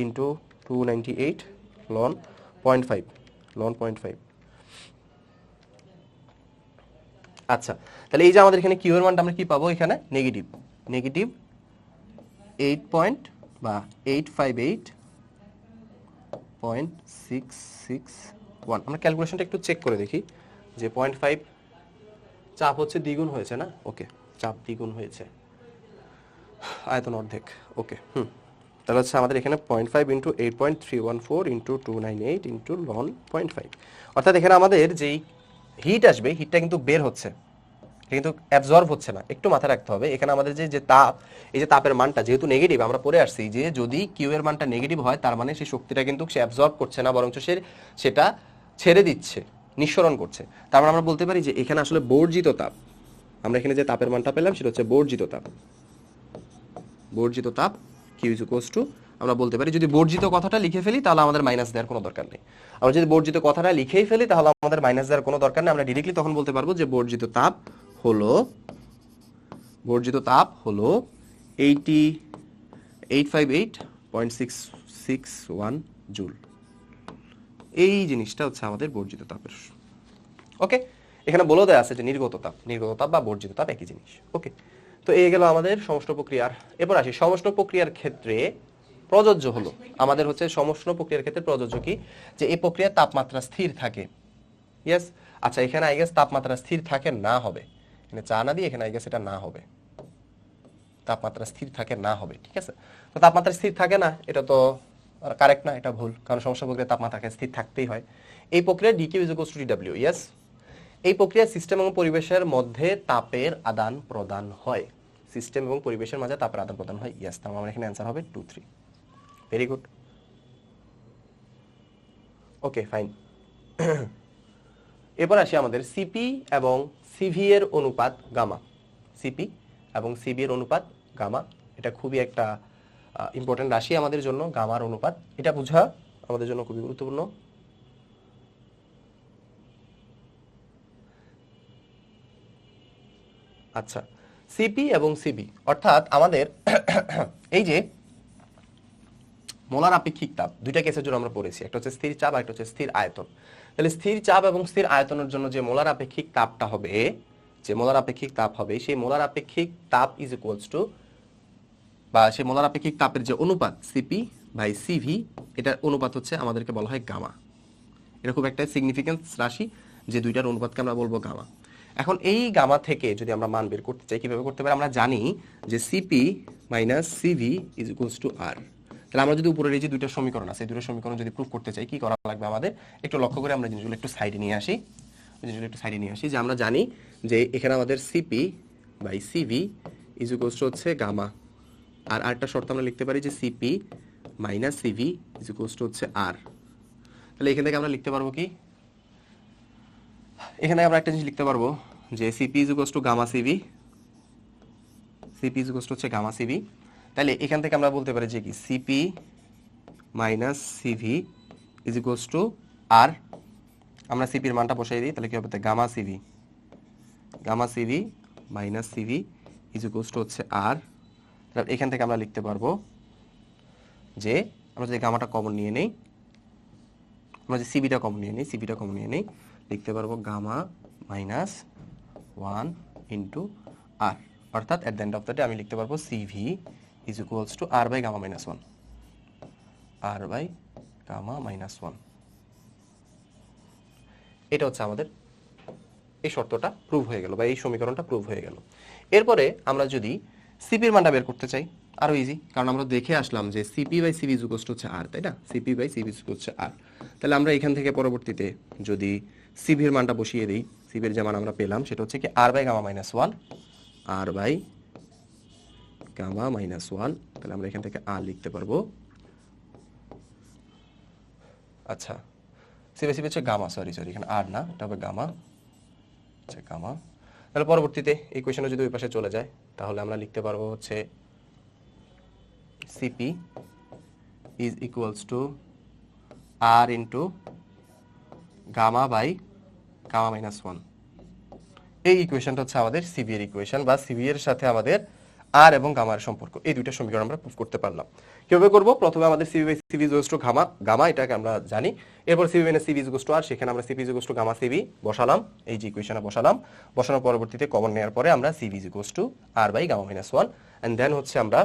ইন্টু 298 লন 0.5 লন 0.5। আচ্ছা, তাহলে এই যে আমাদের এখানে কিউ এর মানটা আমরা কি পাবো, এখানে নেগেটিভ 8.661। আমরা ক্যালকুলেশনটা একটু চেক করে দেখি যে 0.5 চাপ হচ্ছে দ্বিগুণ হয়েছে না, ওকে চাপ দ্বিগুণ হয়েছে, আয়তন অর্ধেক, ওকে তাহলে হচ্ছে আমাদের এখানে 0.5 ইন্টু 8.314 ইন্টু 298 ইন্টু লন 0.5, অর্থাৎ এখানে আমাদের যেই হিট আসবে হিটটা কিন্তু বের হচ্ছে, কিন্তু অ্যাবজর্ব হচ্ছে না। একটু মাথায় রাখতে হবে এখানে আমাদের যে তাপ, এই যে তাপের মানটা যেহেতু নেগেটিভ, আমরা পড়ে আসছি যে যদি কিউ এর মানটা নেগেটিভ হয় তার মানে সেই শক্তিটা কিন্তু সে অ্যাবজর্ব করছে না, বরং সেটা ছেড়ে দিচ্ছে, নিঃসরণ করছে। তার মানে আমরা বলতে পারি যে এখানে আসলে বর্জিত তাপ, আমরা এখানে যে তাপের মানটা পেলাম সেটা হচ্ছে বর্জিত তাপ। বর্জিত তাপ কিউ ইজ ইকুয়ালস টু, আমরা বলতে পারি যদি বর্জিত কথাটা লিখে ফেলি তাহলে আমাদের মাইনাস দেওয়ার কোনো দরকার নেই। আমরা যদি বর্জিত কথাটা লিখেই ফেলি তাহলে আমাদের মাইনাস দেওয়ার কোনো দরকার নেই। আমরা ডিরেক্টলি তখন বলতে পারবো যে বর্জিত তাপ হলো 858.661 জুল। এই জিনিসটা হচ্ছে আমাদের বর্জিত তাপের। ওকে, এখানে বলে দেওয়া আছে যে নির্গত তাপ বা বর্জিত তাপ একই জিনিস। ওকে, তো এই গেল আমাদের সমষ্ণ প্রক্রিয়ার। এরপর আসি সমষ্ণ প্রক্রিয়ার ক্ষেত্রে প্রযোজ্য হলো আমাদের হচ্ছে সমষ্ণ প্রক্রিয়ার ক্ষেত্রে প্রযোজ্য কি, যে এই প্রক্রিয়ার তাপমাত্রা স্থির থাকে। ইয়েস, আচ্ছা এখানে আই গেস তাপমাত্রা স্থির থাকে না হবে, এখানে চা না দিয়ে এখানে আই গেস এটা না হবে, তাপমাত্রা স্থির থাকে না হবে, ঠিক আছে। তো তাপমাত্রা স্থির থাকে না, এটা তো কারেক্ট না, এটা ভুল, কারণ সমষ্ণ প্রক্রিয়ার তাপমাত্রাকে স্থির থাকতেই হয়। এই প্রক্রিয়া DQ is equals two DW. Yes, এই প্রক্রিয়া সিস্টেম এবং পরিবেশের মধ্যে তাপের আদান প্রদান হয়, সিস্টেম এবং পরিবেশের মাঝে তাপের আদান প্রদান হয়। ইয়েস, তার মানে এখানে অ্যান্সার হবে 2, 3। Very good. Okay fine. এবার আসি আমাদের সিপি এবং সিভি এর অনুপাত গামা। সিপি এবং সিবি এর অনুপাত গামা, এটা খুবই একটা ইম্পর্টেন্ট রাশি আমাদের জন্য। গামার অনুপাত এটা বোঝা আমাদের জন্য খুবই গুরুত্বপূর্ণ। আচ্ছা, সিপি এবং সিবি অর্থাৎ আমাদের এই যে মোলার আপেক্ষিক তাপ, দুইটা কেসের জন্য আমরা পড়েছি, একটা হচ্ছে স্থির চাপ আর একটা হচ্ছে স্থির আয়তন। তাহলে স্থির চাপ এবং স্থির আয়তনের জন্য যে মোলার আপেক্ষিক তাপটা হবে, যে মোলার আপেক্ষিক তাপ হবে, সেই মোলার আপেক্ষিক তাপ ইজ ইকুয়ালস টু, বা সেই মোলার আপেক্ষিক তাপের যে অনুপাত সিপি বাই সিভি, এটার অনুপাত হচ্ছে আমাদেরকে বলা হয় গামা। এটা খুব একটা সিগনিফিকেন্স রাশি, যে দুইটার অনুপাতকে আমরা বলবো গামা। এখন এই গামা থেকে যদি আমরা মান বের করতে চাই, কিভাবে করতে পারি? আমরা জানি যে CP minus CV is equals to R. তাহলে আমরা যদি উপরের এই যে দুইটা সমীকরণ আছে, এই দুটো সমীকরণ যদি প্রুভ করতে চাই, কি করা লাগবে আমাদের? একটু লক্ষ্য করে আমরা জিনিসগুলো একটু সাইডে নিয়ে আসি, যে আমরা জানি যে এখানে আমাদের CP by CV is equals to হচ্ছে গামা, আর আরেকটা শর্ত আমরা লিখতে পারি যে CP minus CV is equals to হচ্ছে আর। তাহলে এখান থেকে আমরা লিখতে পারবো কি? এখানে আমরা একটা জিনিস লিখতে পারবো যে CP is equals to gamma CV, CP is equals to হচ্ছে গামা সিভি। তাহলে এখান থেকে আমরা বলতে পারি যে কি CP minus CV is equals to R. আমরা সিপির মানটা বসাই দিই, তাহলে কি হবে? Gamma CV minus CV is equals to হচ্ছে আর। তাহলে এখান থেকে আমরা লিখতে পারবো যে, আমরা যদি গামাটা কমন নিয়ে নেই, আমরা যে সিবিটা কমন নিয়ে নেই, লিখতে পারবো গামা মাইনাস 1 ইন্টু আর, অর্থাৎ at the end of the day আমি লিখতে পারবো CV is equals to R by gamma minus 1, R by gamma minus 1। এটা হচ্ছে আমাদের এই শর্তটা প্রুভ হয়ে গেল, বা এই সমীকরণটা প্রুভ হয়ে গেল। এরপরে আমরা যদি সিপির মানটা বের করতে চাই, আরো ইজি, কারণ আমরা দেখে আসলাম যে CP by CV is equals to হচ্ছে আর, তাই না? CP by CV is equals to R. তাহলে আমরা এখান থেকে পরবর্তীতে যদি সিভির মানটা বসিয়ে দিই, সিভির যে মান আমরা পেলাম সেটা হচ্ছে কি R by gamma minus 1, R by gamma minus 1। তাহলে আমরা এখান থেকে আর লিখতে পারবো, আচ্ছা সিভি হচ্ছে গামা, সরি এখানে আর না, এটা হবে গামা, আচ্ছা গামা। তাহলে পরবর্তীতে এই কোয়েশনে যদি ওই পাশে চলে যায়, তাহলে আমরা লিখতে পারবো হচ্ছে CP is equals to R into gamma by gamma minus 1। এই ইকুয়েশনটা হচ্ছে আমাদের সিভি এর ইকুয়েশন, বা সিভি এর সাথে আমাদের আর এবং গামার সম্পর্ক। এই দুইটা সমীকরণ আমরা প্রুফ করতে পারলাম। কিভাবে করব? প্রথমে আমাদের CV by CV is equals to gamma, এটাকে আমরা জানি। এরপর CV minus CV is equals to R, সেখানে আমরা CV is equals to gamma CV বসালাম, এই যে ইকুয়েশনে বসালাম। বসানোর পরবর্তীতে কমন নেওয়ার পরে আমরা CV is equals to R by gamma minus 1, and then হচ্ছে আমরা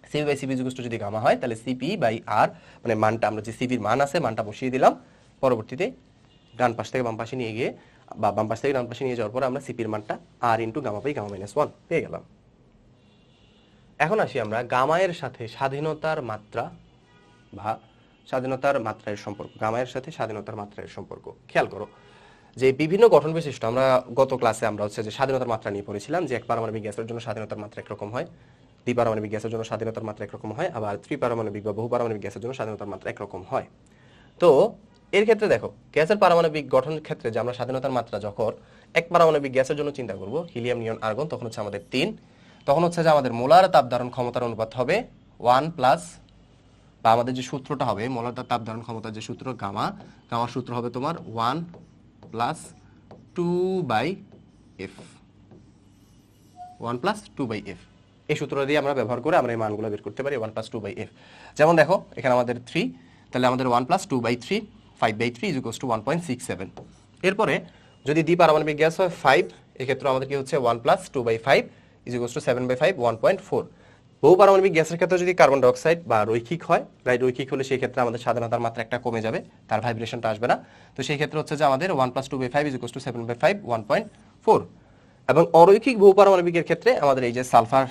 CV by CV is equals to যদি গামা হয়, তাহলে সিপি বাই আর, মানে মানটা আমরা যে সিভির মান আছে মানটা বসিয়ে দিলাম। পরবর্তীতে ডান পাশ থেকে বাম পাশে নিয়ে গিয়ে, বা বাম পাশ থেকে ডান পাশে নিয়ে যাওয়ার পরে আমরা সিপির মানটা R into gamma by gamma minus 1 পেয়ে গেলাম। এখন আসি আমরা গামায়ের সাথে স্বাধীনতার মাত্রা, বা স্বাধীনতার মাত্রার সম্পর্ক, গামায়ের সাথে স্বাধীনতার মাত্রার সম্পর্ক। খেয়াল করো যে বিভিন্ন গঠন বিশিষ্ট, আমরা গত ক্লাসে আমরা হচ্ছে যে স্বাধীনতার মাত্রা নিয়ে পড়েছিলাম, যে এক পারমাণবিক গ্যাসের জন্য স্বাধীনতার মাত্রা একরকম হয়, দ্বিপারমাণবিক গ্যাসের জন্য স্বাধীনতার মাত্রা একরকম হয়, আবার ত্রিপারমাণবিক বা বহুপারমাণবিক গ্যাসের জন্য স্বাধীনতার মাত্রা একরকম হয়। তো এর ক্ষেত্রে দেখো, গ্যাসের পারমাণবিক গঠনের ক্ষেত্রে যে আমরা স্বাধীনতার মাত্রা যখন এক পারমাণবিক গ্যাসের জন্য চিন্তা করব, হিলিয়াম, নিয়ন, আর্গন, তখন হচ্ছে আমাদের 3, তখন হচ্ছে যে আমাদের মোলার তাপ ধারণ ক্ষমতার অনুপাত হবে 1 প্লাস, বা আমাদের যে সূত্রটা হবে মোলার তাপ ধারণ ক্ষমতার যে সূত্র গামার সূত্র হবে তোমার 1 plus 2 by F, 1 plus 2 by F. এই সূত্র দিয়ে আমরা ব্যবহার করে আমরা এই মানগুলো বের করতে পারি 1 প্লাস 2 বাই এফ। যেমন দেখো এখানে আমাদের 3, তাহলে আমাদের 1 plus 2 by 3, 5 by 3 is equals to 1.67। এরপরে যদি দ্বিপারমাণবিক গ্যাস হয় 5, এক্ষেত্রে আমাদের কি হচ্ছে 1 plus 2 by 5 is equals to 7 by 5, 1.4। বহুপারমাণবিক গ্যাসের ক্ষেত্রে যদি কার্বন ডাইঅক্সাইড বা রৈখিক হয়, রৈখিক হলে সেই ক্ষেত্রে আমাদের স্বাধীনতার মাত্রা একটা কমে যাবে, তার ভাইব্রেশনটা আসবে না। তো সেই ক্ষেত্রে হচ্ছে যে আমাদের 1 plus 2 by 5 is equals to 7 by 5, 1.4। এবং অরৈখিক বহুপারমাণবিকের ক্ষেত্রে আমাদের এই যে সালফার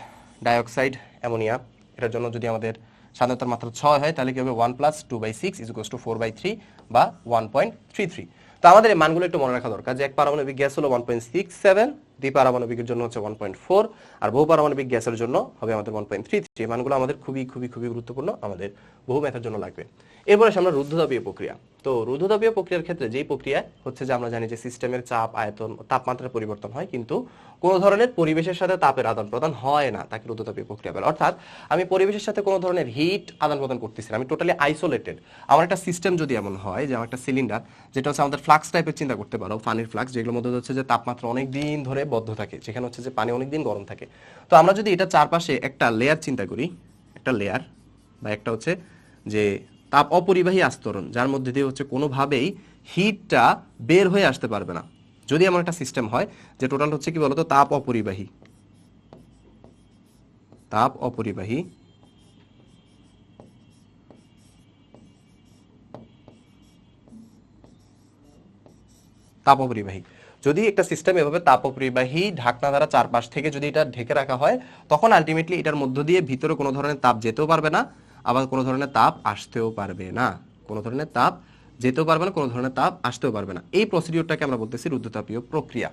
ডাইঅক্সাইড, অ্যামোনিয়া, এটার জন্য যদি আমাদের স্বাধীনতার মাত্রা 6 হয়, তাহলে কি হবে 1 plus 2 by 6 is equals to 4 by 3 বা 1.33। তো আমাদের এই মানগুলো একটু মনে রাখা দরকার, যে এক পারমাণবিক গ্যাস হলো 1.67, দ্বিপারমাণবিকের জন্য হচ্ছে 1.4, আর বহুপারমাণবিক গ্যাসের জন্য হবে আমাদের 1.33। এই মানগুলো আমাদের খুবই খুবই খুবই গুরুত্বপূর্ণ, আমাদের বহু ম্যাথের জন্য লাগবে। এরপরে আসে আমরা রুদ্ধতাপীয় প্রক্রিয়া। তো রুদ্ধতাপীয় প্রক্রিয়ার ক্ষেত্রে যেই প্রক্রিয়া হচ্ছে যে আমরা জানি যে সিস্টেমের চাপ, আয়তন, তাপমাত্রার পরিবর্তন হয়, কিন্তু কোনো ধরনের পরিবেশের সাথে তাপের আদান প্রদান হয় না, তাকে রুদ্ধতাপীয় প্রক্রিয়া বলে। অর্থাৎ আমি পরিবেশের সাথে কোনো ধরনের হিট আদান প্রদান করতেছি না, আমি টোটালি আইসোলেটেড। আমার একটা সিস্টেম যদি এমন হয় যে আমার একটা সিলিন্ডার, যেটা হচ্ছে আমাদের ফ্লাক্স টাইপের চিন্তা করতে পারো, পানির ফ্লাক্স, যেগুলোর মধ্যে হচ্ছে যে তাপমাত্রা অনেক দিন ধরে বদ্ধ থাকে, যেখানে হচ্ছে যে পানি অনেক দিন গরম থাকে। তো আমরা যদি এটা চারপাশে একটা লেয়ার চিন্তা করি, একটা লেয়ার বা একটা হচ্ছে যে তাপ অপরিবাহী আস্তরণ, যার মধ্যে দিয়ে হচ্ছে কোনোভাবেই হিটটা বের হয়ে আসতে পারবে না। যদি এমন একটা সিস্টেম হয় যে টোটাল হচ্ছে কি বলতো তাপ অপরিবাহী, তাপ অপরিবাহী তাপ অপরিবাহী যদি একটা সিস্টেম এভাবে তাপ অপরিবাহী ঢাকনা দ্বারা চারপাশ থেকে যদি এটা ঢেকে রাখা হয়, তখন আলটিমেটলি এটার মধ্য দিয়ে ভিতরে কোনো ধরনের তাপ যেতেও পারবে না, আবার কোনো ধরনের তাপ আসতেও পারবে না, কোনো ধরনের তাপ যেতেও পারবে না, কোনো ধরনের তাপ আসতেও পারবে না। এই প্রসিডিওরটাকে আমরা বলতেছি রুদ্ধতাপীয় প্রক্রিয়া।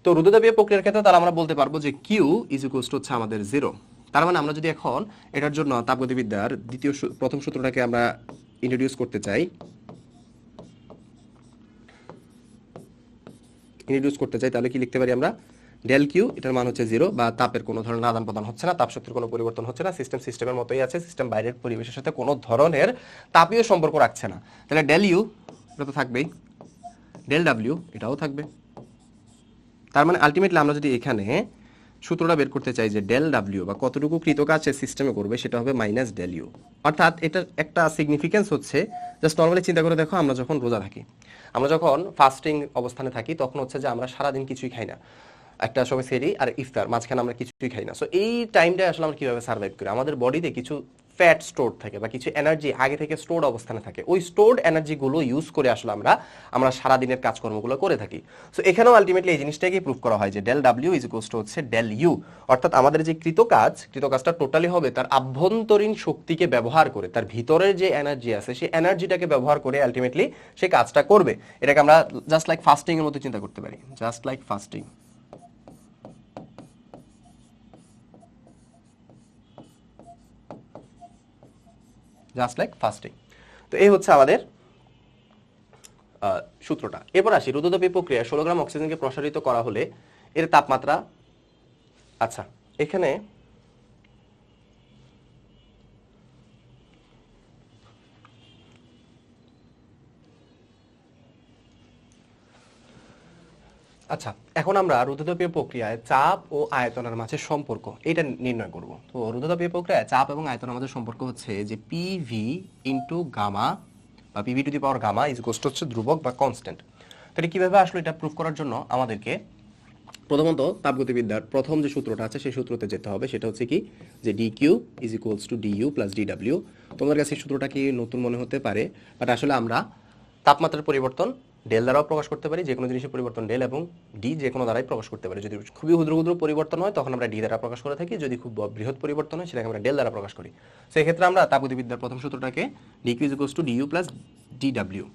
তো রুদ্ধতাপীয় প্রক্রিয়ার ক্ষেত্রে তাহলে আমরা বলতে পারবো যে কিউ ইজ ইকুয়ালস টু হচ্ছে আমাদের 0। তার মানে আমরা যদি এখন এটার জন্য তাপগতিবিদ্যার প্রথম সূত্রটাকে আমরা ইন্ট্রোডিউস করতে চাই, তাহলে কি লিখতে পারি আমরা, ডেল কিউ, এটার মান হচ্ছে 0, বা তাপের কোনো ধরনের আদান প্রদান হচ্ছে না, তাপ শক্তির কোনো পরিবর্তন হচ্ছে না, সিস্টেম সিস্টেমের মতোই আছে, সিস্টেম বাইরের পরিবেশের সাথে কোনো ধরনের তাপীয় সম্পর্ক রাখছে না। তাহলে ডেল ইউ এটা তো থাকবেই, ডেল ডাব্লিউ এটাও থাকবে। তার মানে আলটিমেটলি আমরা যদি এখানে সূত্রটা বের করতে চাই যে ডেল ডাব্লিউ বা কতটুকু কৃতকাজ সিস্টেমে করবে, সেটা হবে মাইনাস ডেল ইউ। অর্থাৎ এটার একটা সিগনিফিকেন্স হচ্ছে, জাস্ট নর্মালি চিন্তা করে দেখো, আমরা যখন রোজা থাকি, আমরা যখন ফাস্টিং অবস্থানে থাকি, তখন হচ্ছে যে আমরা সারাদিন কিছুই খাই না, একটা সময় সেরি আর ইফতার, মাঝখানে আমরা কিছুই খাই না। সো এই টাইমটা আসলে আমরা কিভাবে সার্ভাইভ করি, আমাদের বডিতে কিছু ফ্যাট স্টোর থাকে বা কিছু এনার্জি আগে থেকে স্টোর্ড অবস্থানে থাকে, ওই স্টোর্ড এনার্জিগুলো ইউজ করে আসলে আমরা সারাদিনের কাজকর্মগুলো করে থাকি। সো এখানেও আলটিমেটলি এই জিনিসটাকে প্রুভ করা হয় যে del W is equals to হচ্ছে ডেল ইউ, অর্থাৎ আমাদের যে কৃতকাজটা টোটালি হবে তার আভ্যন্তরীণ শক্তিকে ব্যবহার করে, তার ভিতরের যে এনার্জি আছে সেই এনার্জিটাকে ব্যবহার করে আলটিমেটলি সে কাজটা করবে। এটাকে আমরা জাস্ট লাইক ফাস্টিং এর মতো চিন্তা করতে পারি, just like fasting. Just like fasting. তো এই হচ্ছে আমাদের সূত্রটা। এরপর আসি রুদ্ধতাপীয় প্রক্রিয়া 16 গ্রাম অক্সিজেনকে প্রসারিত করা হলে এর তাপমাত্রা, আচ্ছা এখানে আচ্ছা এখন আমরা রুদ্ধতাপীয় প্রক্রিয়ায় চাপ ও আয়তনের মাঝে সম্পর্ক এটা নির্ণয় করব। তো রুদ্ধতাপীয় প্রক্রিয়ায় চাপ এবং আয়তনের মাঝে সম্পর্ক হচ্ছে যে পিভি ইন্টু গামা বা PV to the power gamma is equals to হচ্ছে ধ্রুবক বা কনস্ট্যান্ট। তো এটা কিভাবে আসলে এটা প্রুফ করার জন্য আমাদেরকে প্রথমত তাপগতিবিদ্যার প্রথম যে সূত্রটা আছে সেই সূত্রতে যেতে হবে, সেটা হচ্ছে কি যে D Q is equals to DU plus ডিডাব্লিউ। তোমাদের কাছে এই সূত্রটা কি নতুন মনে হতে পারে, বাট আসলে আমরা তাপমাত্রার পরিবর্তন ডেল দ্বারাও প্রকাশ করতে পারি, যে কোনো জিনিসের পরিবর্তন ডেল এবং ডি যে কোনো দ্বারাই প্রকাশ করতে পারি। যদি খুবই ক্ষুদ্র ক্ষুদ্র পরিবর্তন হয় তখন আমরা ডি দ্বারা প্রকাশ করে থাকি, যদি খুব বৃহৎ পরিবর্তন হয় সেটাকে আমরা ডেল দ্বারা প্রকাশ করি। সেই ক্ষেত্রে আমরা তাপগতিবিদ্যার প্রথম সূত্রটাকে D Q is equals to DU plus DW.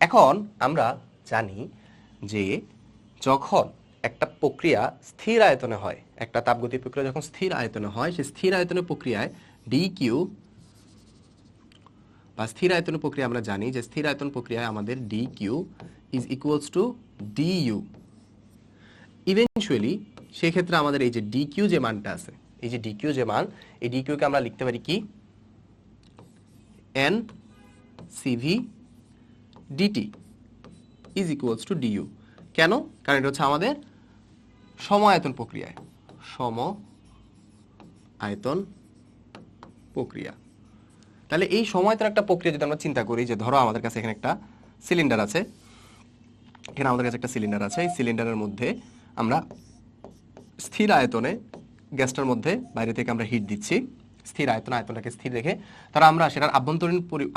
এখন আমরা জানি যে যখন একটা প্রক্রিয়া স্থির আয়তনে হয়, একটা তাপগতিক প্রক্রিয়া যখন স্থির আয়তনে হয়, সেই স্থির আয়তনের প্রক্রিয়ায় ডি কিউ বা স্থির আয়তন প্রক্রিয়া আমরা জানি যে স্থির আয়তন প্রক্রিয়ায় আমাদের d Q is equals to dU. Eventually সেই ক্ষেত্রে আমাদের এই যে ডি কিউ যে মানটা আছে, এই যে ডি কিউ যে মান, এই ডি কিউকে আমরা লিখতে পারি কি N CV dT is equals to dU. কেন? কারণ এটা হচ্ছে আমাদের সম আয়তন প্রক্রিয়ায়, সম আয়তন প্রক্রিয়া। তাহলে এই সময়তের একটা প্রক্রিয়া যদি আমরা চিন্তা করি, যে ধরো আমাদের কাছে এখানে একটা সিলিন্ডার আছে, এখানে আমাদের কাছে একটা সিলিন্ডার আছে, এই সিলিন্ডারের মধ্যে আমরা স্থির আয়তনে গ্যাসটার মধ্যে বাইরে থেকে আমরা হিট দিচ্ছি, স্থির আয়তনটাকে স্থির রেখে, তারা আমরা সেটার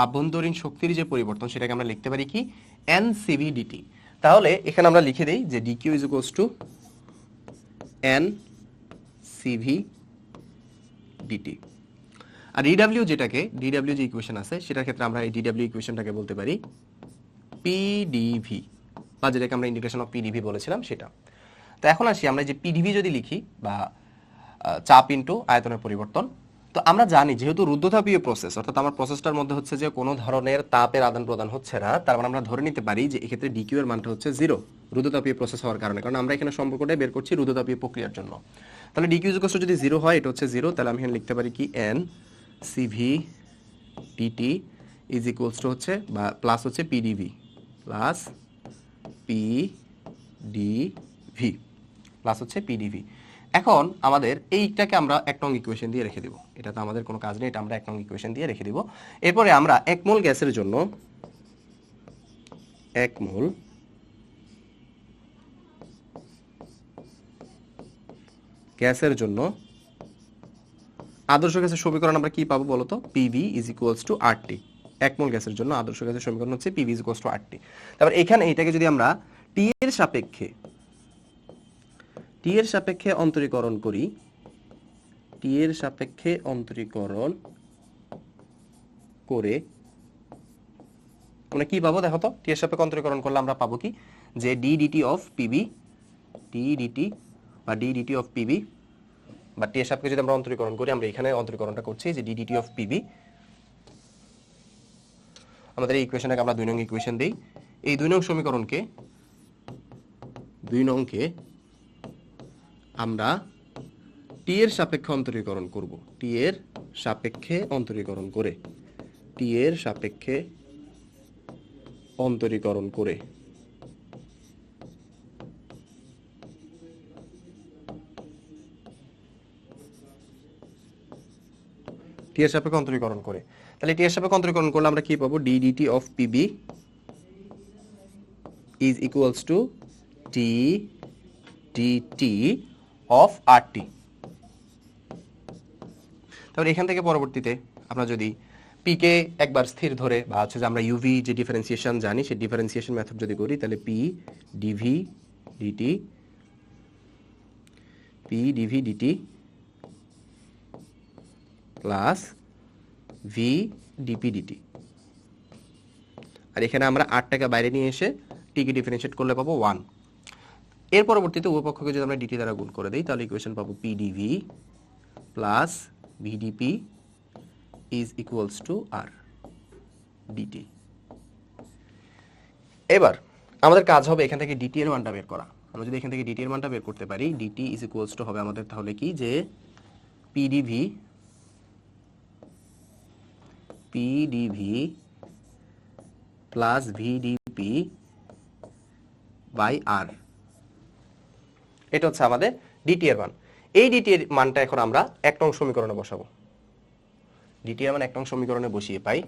আভ্যন্তরীণ শক্তির যে পরিবর্তন সেটাকে আমরা লিখতে পারি কি এন সিভি ডিটি। তাহলে এখানে আমরা লিখে দিই যে D Q is equals to N CV D T. আর ডিডাব্লিউ ডিডাব্লিউ যে ইকুয়েশন আছে সেটার ক্ষেত্রে আমরা এই ডিডাব্লিউ ইকুয়েশনটাকে বলতে পারি পিডিভি, বা যেটাকে আমরা ইন্টিগ্রেশন অফ পিডিভি বলেছিলাম সেটা। তো এখন আসি আমরা যে পিডিভি যদি লিখি বা চাপ ইনটু আয়তনের পরিবর্তন, তো আমরা জানি যেহেতু রুদ্ধতাপীয় প্রসেস, অর্থাৎ আমার প্রসেসটার মধ্যে হচ্ছে যে কোনো ধরনের তাপের আদান প্রদান হচ্ছে না, তার মানে আমরা ধরে নিতে পারি যে এক্ষেত্রে ডিকিউ এর মানটা হচ্ছে 0 রুদ্ধতাপীয় প্রসেস হওয়ার কারণে, কারণ আমরা এখানে সম্পর্কটা বের করছি রুদ্ধতাপীয় প্রক্রিয়ার জন্য। তাহলে ডিকিউ ইকুয়াল টু যদি 0 হয়, এটা হচ্ছে 0, তাহলে আমি এখানে লিখতে পারি কি N CV dT is equals to হচ্ছে বা প্লাস হচ্ছে পিডিভি প্লাস পিডিভি প্লাস হচ্ছে পিডিভি। এখন আমাদের এইটাকে আমরা 1 নং ইকুয়েশন দিয়ে রেখে দেব। এটা তো আমাদের কোনো কাজ নেই, এটা আমরা 1 নং ইকুয়েশন দিয়ে রেখে দিব। এরপরে আমরা 1 মোল গ্যাসের জন্য 1 মোল গ্যাসের জন্য আদর্শ গ্যাসের সমীকরণ আমরা কি পাবো বলতো? PV = RT। 1 মোল গ্যাসের জন্য আদর্শ গ্যাসের সমীকরণ হচ্ছে PV = RT। তারপর এখানে এটাকে যদি আমরা T এর সাপেক্ষে অন্তরীকরণ করি, T এর সাপেক্ষে অন্তরীকরণ করে আমরা কি পাবো দেখো তো? T এর সাপেক্ষে অন্তরীকরণ করলে আমরা পাবো কি, যে ddt of PV, ddt বা ddt of PV বা T এর সাপেক্ষে যদি আমরা অন্তরীকরণ করি, আমরা এখানে অন্তরীকরণটা করছি যে ddt of PV, আমাদের এই ইকুয়েশনটাকে আমরা 2 নং ইকুয়েশন দেই। এই 2 নং সমীকরণকে 2 নংকে আমরা T এর সাপেক্ষে অন্তরীকরণ করব। T এর সাপেক্ষে অন্তরীকরণ করে, T এর সাপেক্ষে অন্তরীকরণ করে T এর সাপেক্ষে অন্তরীকরণ করে, তাহলে T এর সাপেক্ষে অন্তরীকরণ করলে আমরা কি পাবো? ddt of PB is equals to T dt of RT। তাহলে এখান থেকে পরবর্তীতে আমরা যদি P কে একবার স্থির ধরে বা হচ্ছে যে আমরা UV যে ডিফারেন্সিয়েশন জানি সেই ডিফারেন্সিয়েশন মেথড যদি করি, তাহলে P dV dt plus V dP dt, আর এখানে আমরা 8টাকে বাইরে নিয়ে এসে T কে ডিফারেন্সিয়েট করলে পাবো 1। এর পরবর্তীতে উভয় পক্ষকে যদি আমরা dt দ্বারা গুণ করে দেই, তাহলে ইকুয়েশন পাবো P dV plus V dP is equals to R dt। এবার আমাদের কাজ হবে এখান থেকে dt এর মানটা বের করা। আমরা যদি এখান থেকে dt এর মানটা বের করতে পারি, dt is equals to হবে আমাদের তাহলে কি, যে PdV plus VdP by R। এটা হচ্ছে আমাদের dt এর মান। এই dt এর মানটা এখন আমরা 1 নং সমীকরণে বসাবো। dt এর মান 1 নং সমীকরণে বসিয়ে পাই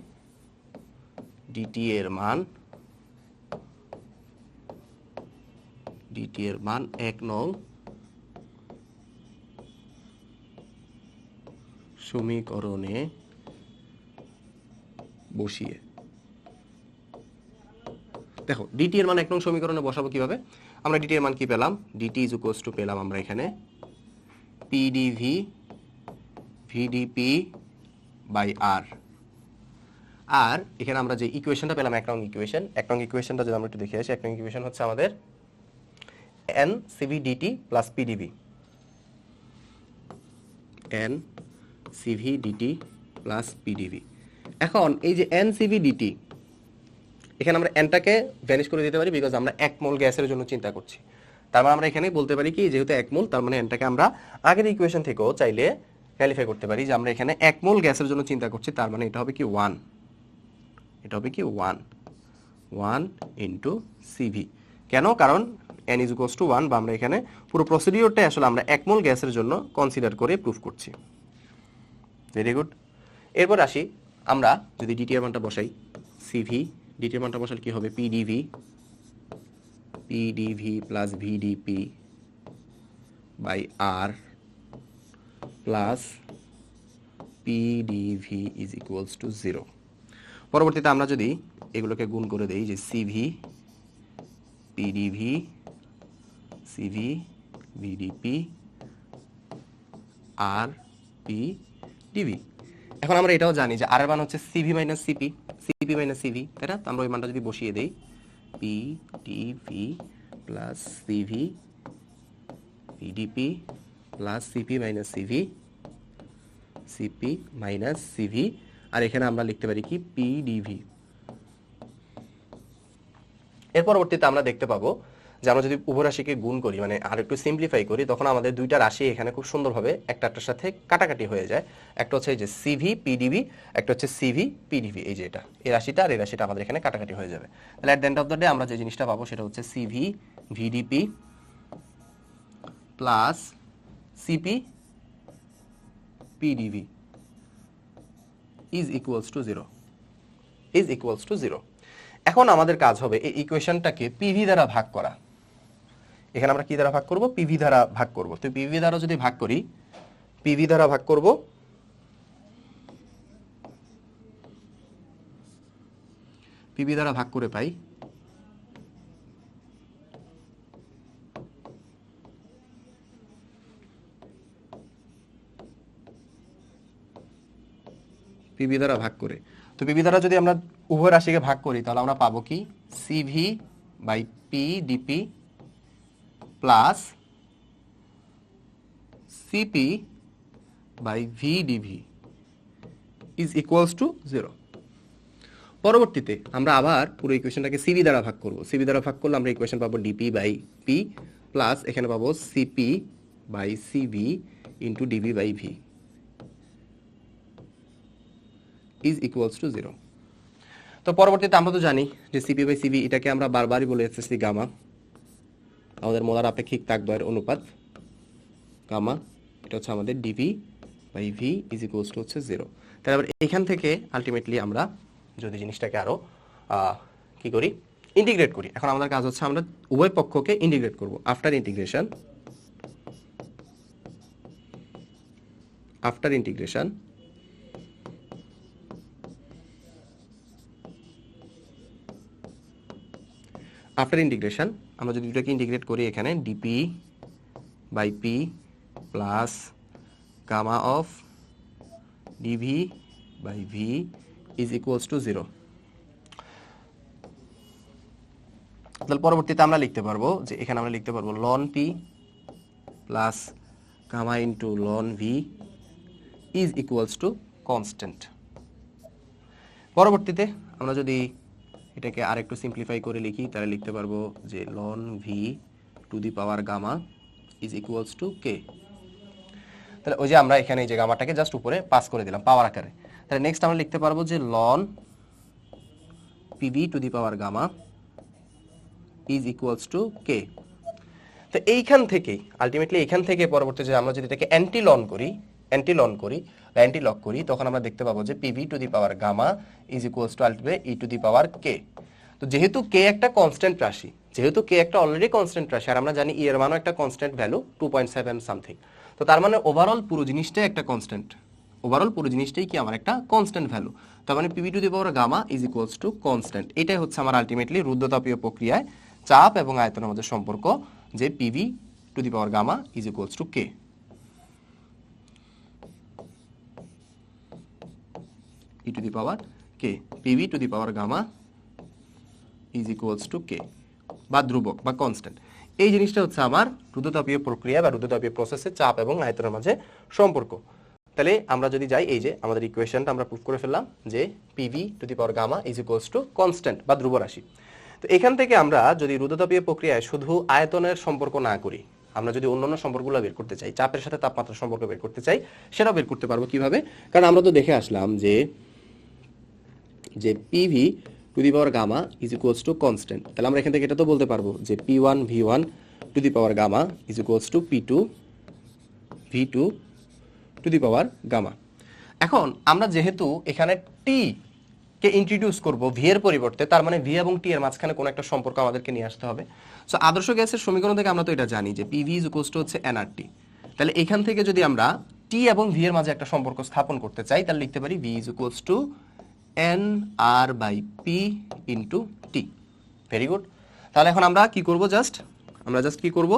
dt এর মান 1 নং সমীকরণে বসিয়ে। দেখো dt এর মান 1 নং সমীকরণে বসাবো কিভাবে? আমরা dt এর মান কি পেলাম? dt is equals to পেলাম আমরা এখানে PdV VdP বাই R। আর এখানে আমরা যে ইকুয়েশনটা পেলাম 1 নং ইকুয়েশনটা যদি আমরা একটু দেখে আসি, 1 নং ইকুয়েশন হচ্ছে আমাদের NCV/dt plus PdV, NCV/dt plus PdV। এখন এই যে NCV/dt, এখানে আমরা nটাকে ভ্যানিশ করে দিতে পারি, বিকজ আমরা 1 মোল গ্যাসের জন্য চিন্তা করছি। তার মানে আমরা এখানে বলতে পারি কি, যেহেতু 1 মোল, তার মানে nটাকে আমরা আগের ইকুয়েশন থেকেও চাইলে ক্যালিফাই করতে পারি যে আমরা এখানে 1 মোল গ্যাসের জন্য চিন্তা করছি, তার মানে এটা হবে কি 1, এটা হবে কি 1 ইনটু CV। কেন? কারণ n is equals to 1, বা আমরা এখানে পুরো প্রসিডিওরটাই আসলে আমরা 1 মোল গ্যাসের জন্য কনসিডার করে প্রুফ করছি। Very good. এরপর আসি, আমরা যদি dt এর মানটা বসাই, CV dt এর মানটা বসালে কি হবে? PdV plus VdP by R plus PdV is equals to 0। পরবর্তীতে আমরা যদি এগুলোকে গুণ করে দেই, যে CV PdV CV VdP R PdV। এখন আমরা এটাও জানি যে R এর মান হচ্ছে CV মাইনাস CV, তাই না? তো আমরা ওই মানটা যদি বসিয়ে দেই, PdV plus CV VdP plus CP minus CV, আর এখানে আমরা লিখতে পারি কি PdV। এর পরবর্তীতে আমরা দেখতে পাবো যে আমরা যদি উভয় রাশিকে গুণ করি, মানে আর একটু সিম্পলিফাই করি, তখন আমাদের দুইটা রাশি এখানে খুব সুন্দরভাবে একটার সাথে কাটাকাটি হয়ে যায়। একটা হচ্ছে এই যে CV PdV, একটা হচ্ছে CV PdV, এই যে এটা, এই রাশিটা আর এই রাশিটা আমাদের এখানে কাটাকাটি হয়ে যাবে। তাহলে এট the end of the day আমরা যে জিনিসটা পাবো সেটা হচ্ছে CV VdP plus CP PdV is equals to 0, is equals to 0। এখন আমাদের কাজ হবে এই ইকুয়েশনটাকে পিভি দ্বারা ভাগ করা। এখানে আমরা কি দ্বারা ভাগ করব? পিভি দ্বারা ভাগ করব। তো পিভি দ্বারা যদি ভাগ করি, পিভি দ্বারা ভাগ করব, পিভি দ্বারা ভাগ করে পাই পিভি দ্বারা ভাগ করে। তো পিভি দ্বারা যদি আমরা উভয় রাশিকে ভাগ করি তাহলে আমরা পাবো কি? CV by P dP plus CP by V dV is equals to 0। পরবর্তীতে আমরা আবার পুরো ইকুয়েশনটাকে সিবি দ্বারা ভাগ করব। সিবি দ্বারা ভাগ করলে আমরা ইকুয়েশন পাবো ডিপি বাই পি প্লাস এখানে পাবো CP by CV into dV by V is equals to 0। তো পরবর্তীতে আমরা তো জানি যে সিপি বাই সিভি এটাকে আমরা বারবারই বলে এসেছি গামা, আমাদের মোলার আপেক্ষিক তাপদ্বয়ের অনুপাত গামা। এটা হচ্ছে আমাদের dV by V is equals to হচ্ছে 0। তাহলে আবার এখান থেকে আলটিমেটলি আমরা যদি জিনিসটাকে আরো কি করি, ইন্টিগ্রেট করি। এখন আমাদের কাজ হচ্ছে আমরা উভয় পক্ষকে ইন্টিগ্রেট করব। আফটার ইন্টিগ্রেশন আমরা যদি দুটাকে ইন্টিগ্রেট করি, এখানে dP by P plus gamma of dV by V is equals to 0। তাহলে পরবর্তীতে আমরা লিখতে পারবো যে এখানে আমরা লিখতে পারবো ln P plus gamma into ln V is equals to constant. পরবর্তীতে আমরা যদি এটাকে আরেকটু সিম্পলিফাই করে লিখি তাহলে লিখতে পারবো যে ln V two the power gamma is equals to K. তাহলে ওই যে আমরা এখানে এই যে গামাটাকে জাস্ট উপরে পাস করে দিলাম পাওয়ার আকারে। তাহলে নেক্সট আমরা লিখতে পারবো যে ln PV to the power gamma is equals to K. তো এইখান থেকেই আলটিমেটলি এখান থেকে পরবর্তীতে আমরা যদি এটাকে অ্যান্টি লক করি তখন আমরা দেখতে পাবো যে PV to the power gamma is equals to ultimately E to the power K. তো যেহেতু কে একটা কনস্ট্যান্ট রাশি, যেহেতু কে একটা অলরেডি কনস্ট্যান্ট রাশি, আর আমরা জানি ই এর মানও একটা কনস্ট্যান্ট ভ্যালু 2.7 সামথিং। তো তার মানে ওভারঅল পুরো জিনিসটাই একটা কনস্ট্যান্ট, ওভারঅল পুরো জিনিসটাই কি আমার একটা কনস্ট্যান্ট ভ্যালু। তার মানে PV to the power gamma is equals to constant. এটাই হচ্ছে আমার আলটিমেটলি রুদ্ধতাপীয় প্রক্রিয়ায় চাপ এবং আয়তনের মধ্যে সম্পর্ক, যে PV to the power gamma is equals to K. E to the power K, PV to the power gamma is equals to K, বা ধ্রুবক বা কনস্ট্যান্ট। এই জিনিসটা হচ্ছে আমার রুদ্ধতাপীয় প্রক্রিয়া বা রুদ্ধতাপীয় প্রসেসে চাপ এবং আয়তনের মাঝে সম্পর্ক। তাহলে আমরা যদি যাই, এই যে আমাদের ইকুয়েশনটা আমরা প্রুফ করে ফেললাম যে PV to the power gamma is equals to constant বা ধ্রুব রাশি। তো এখান থেকে আমরা যদি রুদ্ধতাপীয় প্রক্রিয়ায় শুধু আয়তনের সম্পর্ক না করি, আমরা যদি অন্যান্য সম্পর্কগুলো বের করতে চাই, চাপের সাথে তাপমাত্রার সম্পর্ক বের করতে চাই, সেটাও বের করতে পারবো কিভাবে? কারণ আমরা তো দেখে আসলাম যে PV to the power gamma is equals to constant. তাহলে আমরা এখান থেকে এটা তো বলতে পারবো যে P1 V1 to the power gamma is equals to P2 V2 to the power gamma. এখন আমরা যেহেতু এখানে টি কে ইন্ট্রোডিউস করব ভি এর পরিবর্তে, তার মানে ভি এবং টি এর মাঝখানে কোনো একটা সম্পর্ক আমাদেরকে নিয়ে আসতে হবে। সো আদর্শ গ্যাসের সমীকরণ থেকে আমরা তো এটা জানি যে পিভি ইজ ইকুয়ালস টু হচ্ছে এনআরটি। তাহলে এখান থেকে যদি আমরা টি এবং ভি এর মাঝে একটা সম্পর্ক স্থাপন করতে চাই তাহলে লিখতে পারি V is equals to NR by P into T. Very good. তাহলে এখন আমরা কি করব, জাস্ট কি করব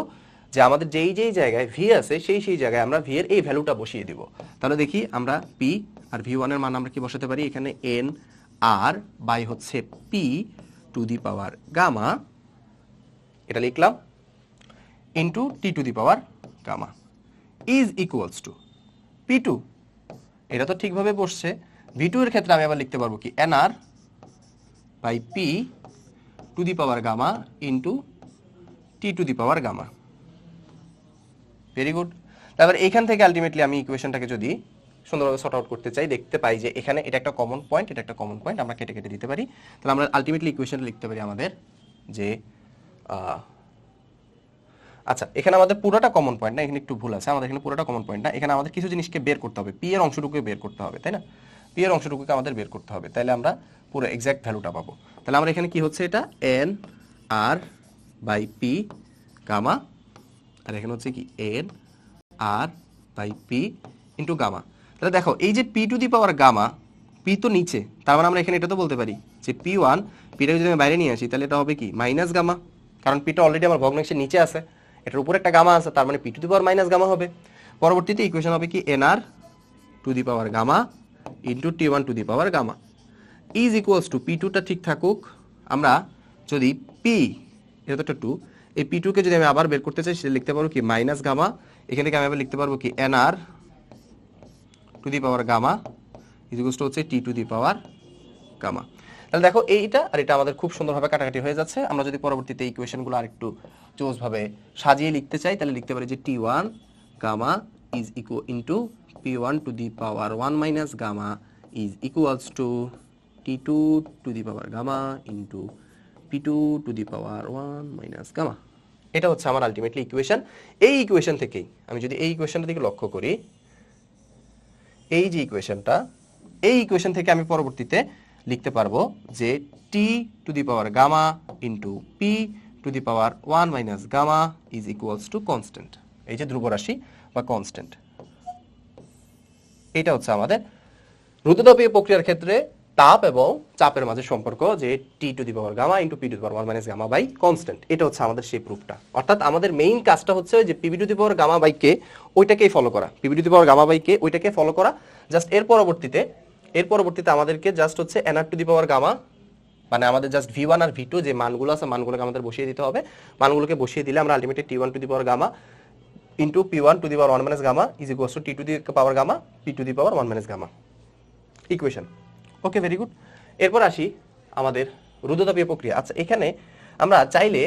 যে আমাদের যেই জায়গায় ভি আছে সেই জায়গায় আমরা ভি এর এই ভ্যালুটা বসিয়ে দিব। তাহলে দেখি আমরা পি আর ভি ওয়ান এর মান আমরা কি বসাতে পারি, এখানে এন আর বাই হচ্ছে P two the power gamma, এটা লিখলাম, into T two the power gamma is equals to P two. এটা তো ঠিকভাবে বসছে। ভি টু এর ক্ষেত্রে আমি আবার লিখতে পারবো কি NR by P two the power gamma into T two the power gamma. Very good. তারপর এখান থেকে আলটিমেটলি আমি ইকুয়েশনটাকে যদি সুন্দরভাবে সর্ট আউট করতে চাই, দেখতে পাই যে এখানে এটা একটা কমন পয়েন্ট, এটা একটা কমন পয়েন্ট, আমরা কেটে কেটে দিতে পারি। তাহলে আমরা আলটিমেটলি ইকুয়েশনটা লিখতে পারি আমাদের যে আচ্ছা, এখানে আমাদের পুরোটা কমন পয়েন্ট না, এখানে একটু ভুল আছে, আমাদের এখানে পুরোটা কমন পয়েন্ট না, এখানে আমাদের কিছু জিনিসকে বের করতে হবে, পি এর অংশটুকু বের করতে হবে, তাই না? পি এর অংশটুকুকে আমাদের বের করতে হবে, তাহলে আমরা পুরো এক্সাক্ট ভ্যালুটা পাবো। তাহলে আমরা এখানে কি হচ্ছে, এটা N R by P gamma, আর এখানে হচ্ছে কি N R by P into gamma. তাহলে দেখো এই যে P two the power gamma, P তো নিচে, তার মানে আমরা এখানে এটা তো বলতে পারি যে পি ওয়ান, পিটাকে যদি আমি বাইরে নিয়ে আসি তাহলে এটা হবে কি মাইনাস গামা, কারণ পিটা অলরেডি আমার ভগ্নাংশের নিচে আছে, এটার উপরে একটা গামা আছে, তার মানে P two the power minus gamma হবে। পরবর্তীতে ইকুয়েশন হবে কি N R to the power gamma into T one to the power gamma is equals to P টুটা ঠিক থাকুক, আমরা যদি পি এটা তো একটা টু, এই পি টুকে যদি আমি আবার বের করতে চাই সেটা লিখতে পারবো কি মাইনাস গামা, এখান থেকে আমি আবার লিখতে পারবো কি N R to the power gamma is equals to হচ্ছে T two the power gamma. তাহলে দেখো এইটা আর এটা আমাদের খুব সুন্দরভাবে কাটাকাটি হয়ে যাচ্ছে। আমরা যদি পরবর্তীতে ইকুয়েশনগুলো আরেকটু চোজভাবে সাজিয়ে লিখতে চাই তাহলে লিখতে পারি যে T one gamma is equal into P one to the power one minus gamma is equals to T two to the power gamma into P two to the power one minus gamma. এটা হচ্ছে আমার ultimately equation. এই equation থেকেই আমি যদি এই ইকুয়েশনটার দিকে লক্ষ্য করি, এই যে ইকুয়েশনটা, এই ইকুয়েশন থেকে আমি পরবর্তীতে লিখতে পারবো যে T two the power gamma into P two the power one minus gamma is equals to constant, এই যে ধ্রুবরাশি বা কনস্ট্যান্ট। এটা হচ্ছে আমাদের রুদ্ধতাপীয় প্রক্রিয়ার ক্ষেত্রে তাপ এবং চাপের মাঝে সম্পর্ক, যে T two the power gamma into P two the power one minus gamma by constant. এটা হচ্ছে আমাদের সেই প্রুফটা, অর্থাৎ আমাদের মেইন কাজটা হচ্ছে যে PV to the power gamma by K ওইটাকেই ফলো করা, PV to the power gamma by K ওইটাকে ফলো করা। জাস্ট এর পরবর্তীতে আমাদেরকে জাস্ট হচ্ছে N R to the power gamma, মানে আমাদের জাস্ট ভি ওয়ান আর ভি টু যে মানগুলো আছে মানগুলোকে আমাদের বসিয়ে দিতে হবে। মানগুলোকে বসিয়ে দিলে আমরা ultimately T one to the power gamma into P one to the power one minus gamma is equals to T two the power gamma P two the power one minus gamma equation. Okay, very good. এরপর আসি আমাদের রুদ্ধতাপীয় প্রক্রিয়া। আচ্ছা, এখানে আমরা চাইলে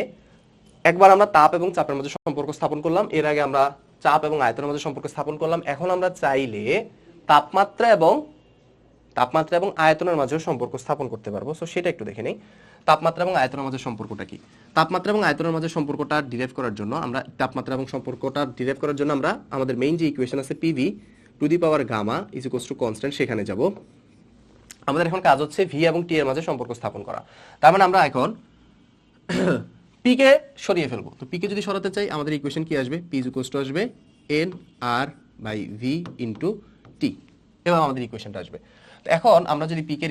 একবার আমরা তাপ এবং চাপের মধ্যে সম্পর্ক স্থাপন করলাম, এর আগে আমরা চাপ এবং আয়তনের মধ্যে সম্পর্ক স্থাপন করলাম। এখন আমরা চাইলে তাপমাত্রা এবং আয়তনের মাঝেও সম্পর্ক স্থাপন করতে পারবো। সো সেটা একটু দেখে নেই, তাপমাত্রা এবং আয়তনের মাঝে সম্পর্কটা কি। তাপমাত্রা এবং আয়তনের মাঝে সম্পর্কটা ডিরাইভ করার জন্য আমরা আমাদের মেইন যে ইকুয়েশন আছে PV to the power gamma is equals to constant, সেখানে যাব। আমাদের এখন কাজ হচ্ছে ভি এবং টি এর মাঝে সম্পর্ক স্থাপন করা। তার মানে আমরা এখন পি কে সরিয়ে ফেলবো। তো পি কে যদি সরাতে চাই আমাদের ইকুয়েশন কি আসবে, পি ইজ ইকুয়ালস টু আসবে N R by V into T, এবার আমাদের ইকুয়েশনটা আসবে। তো এখন আমরা যদি পি কে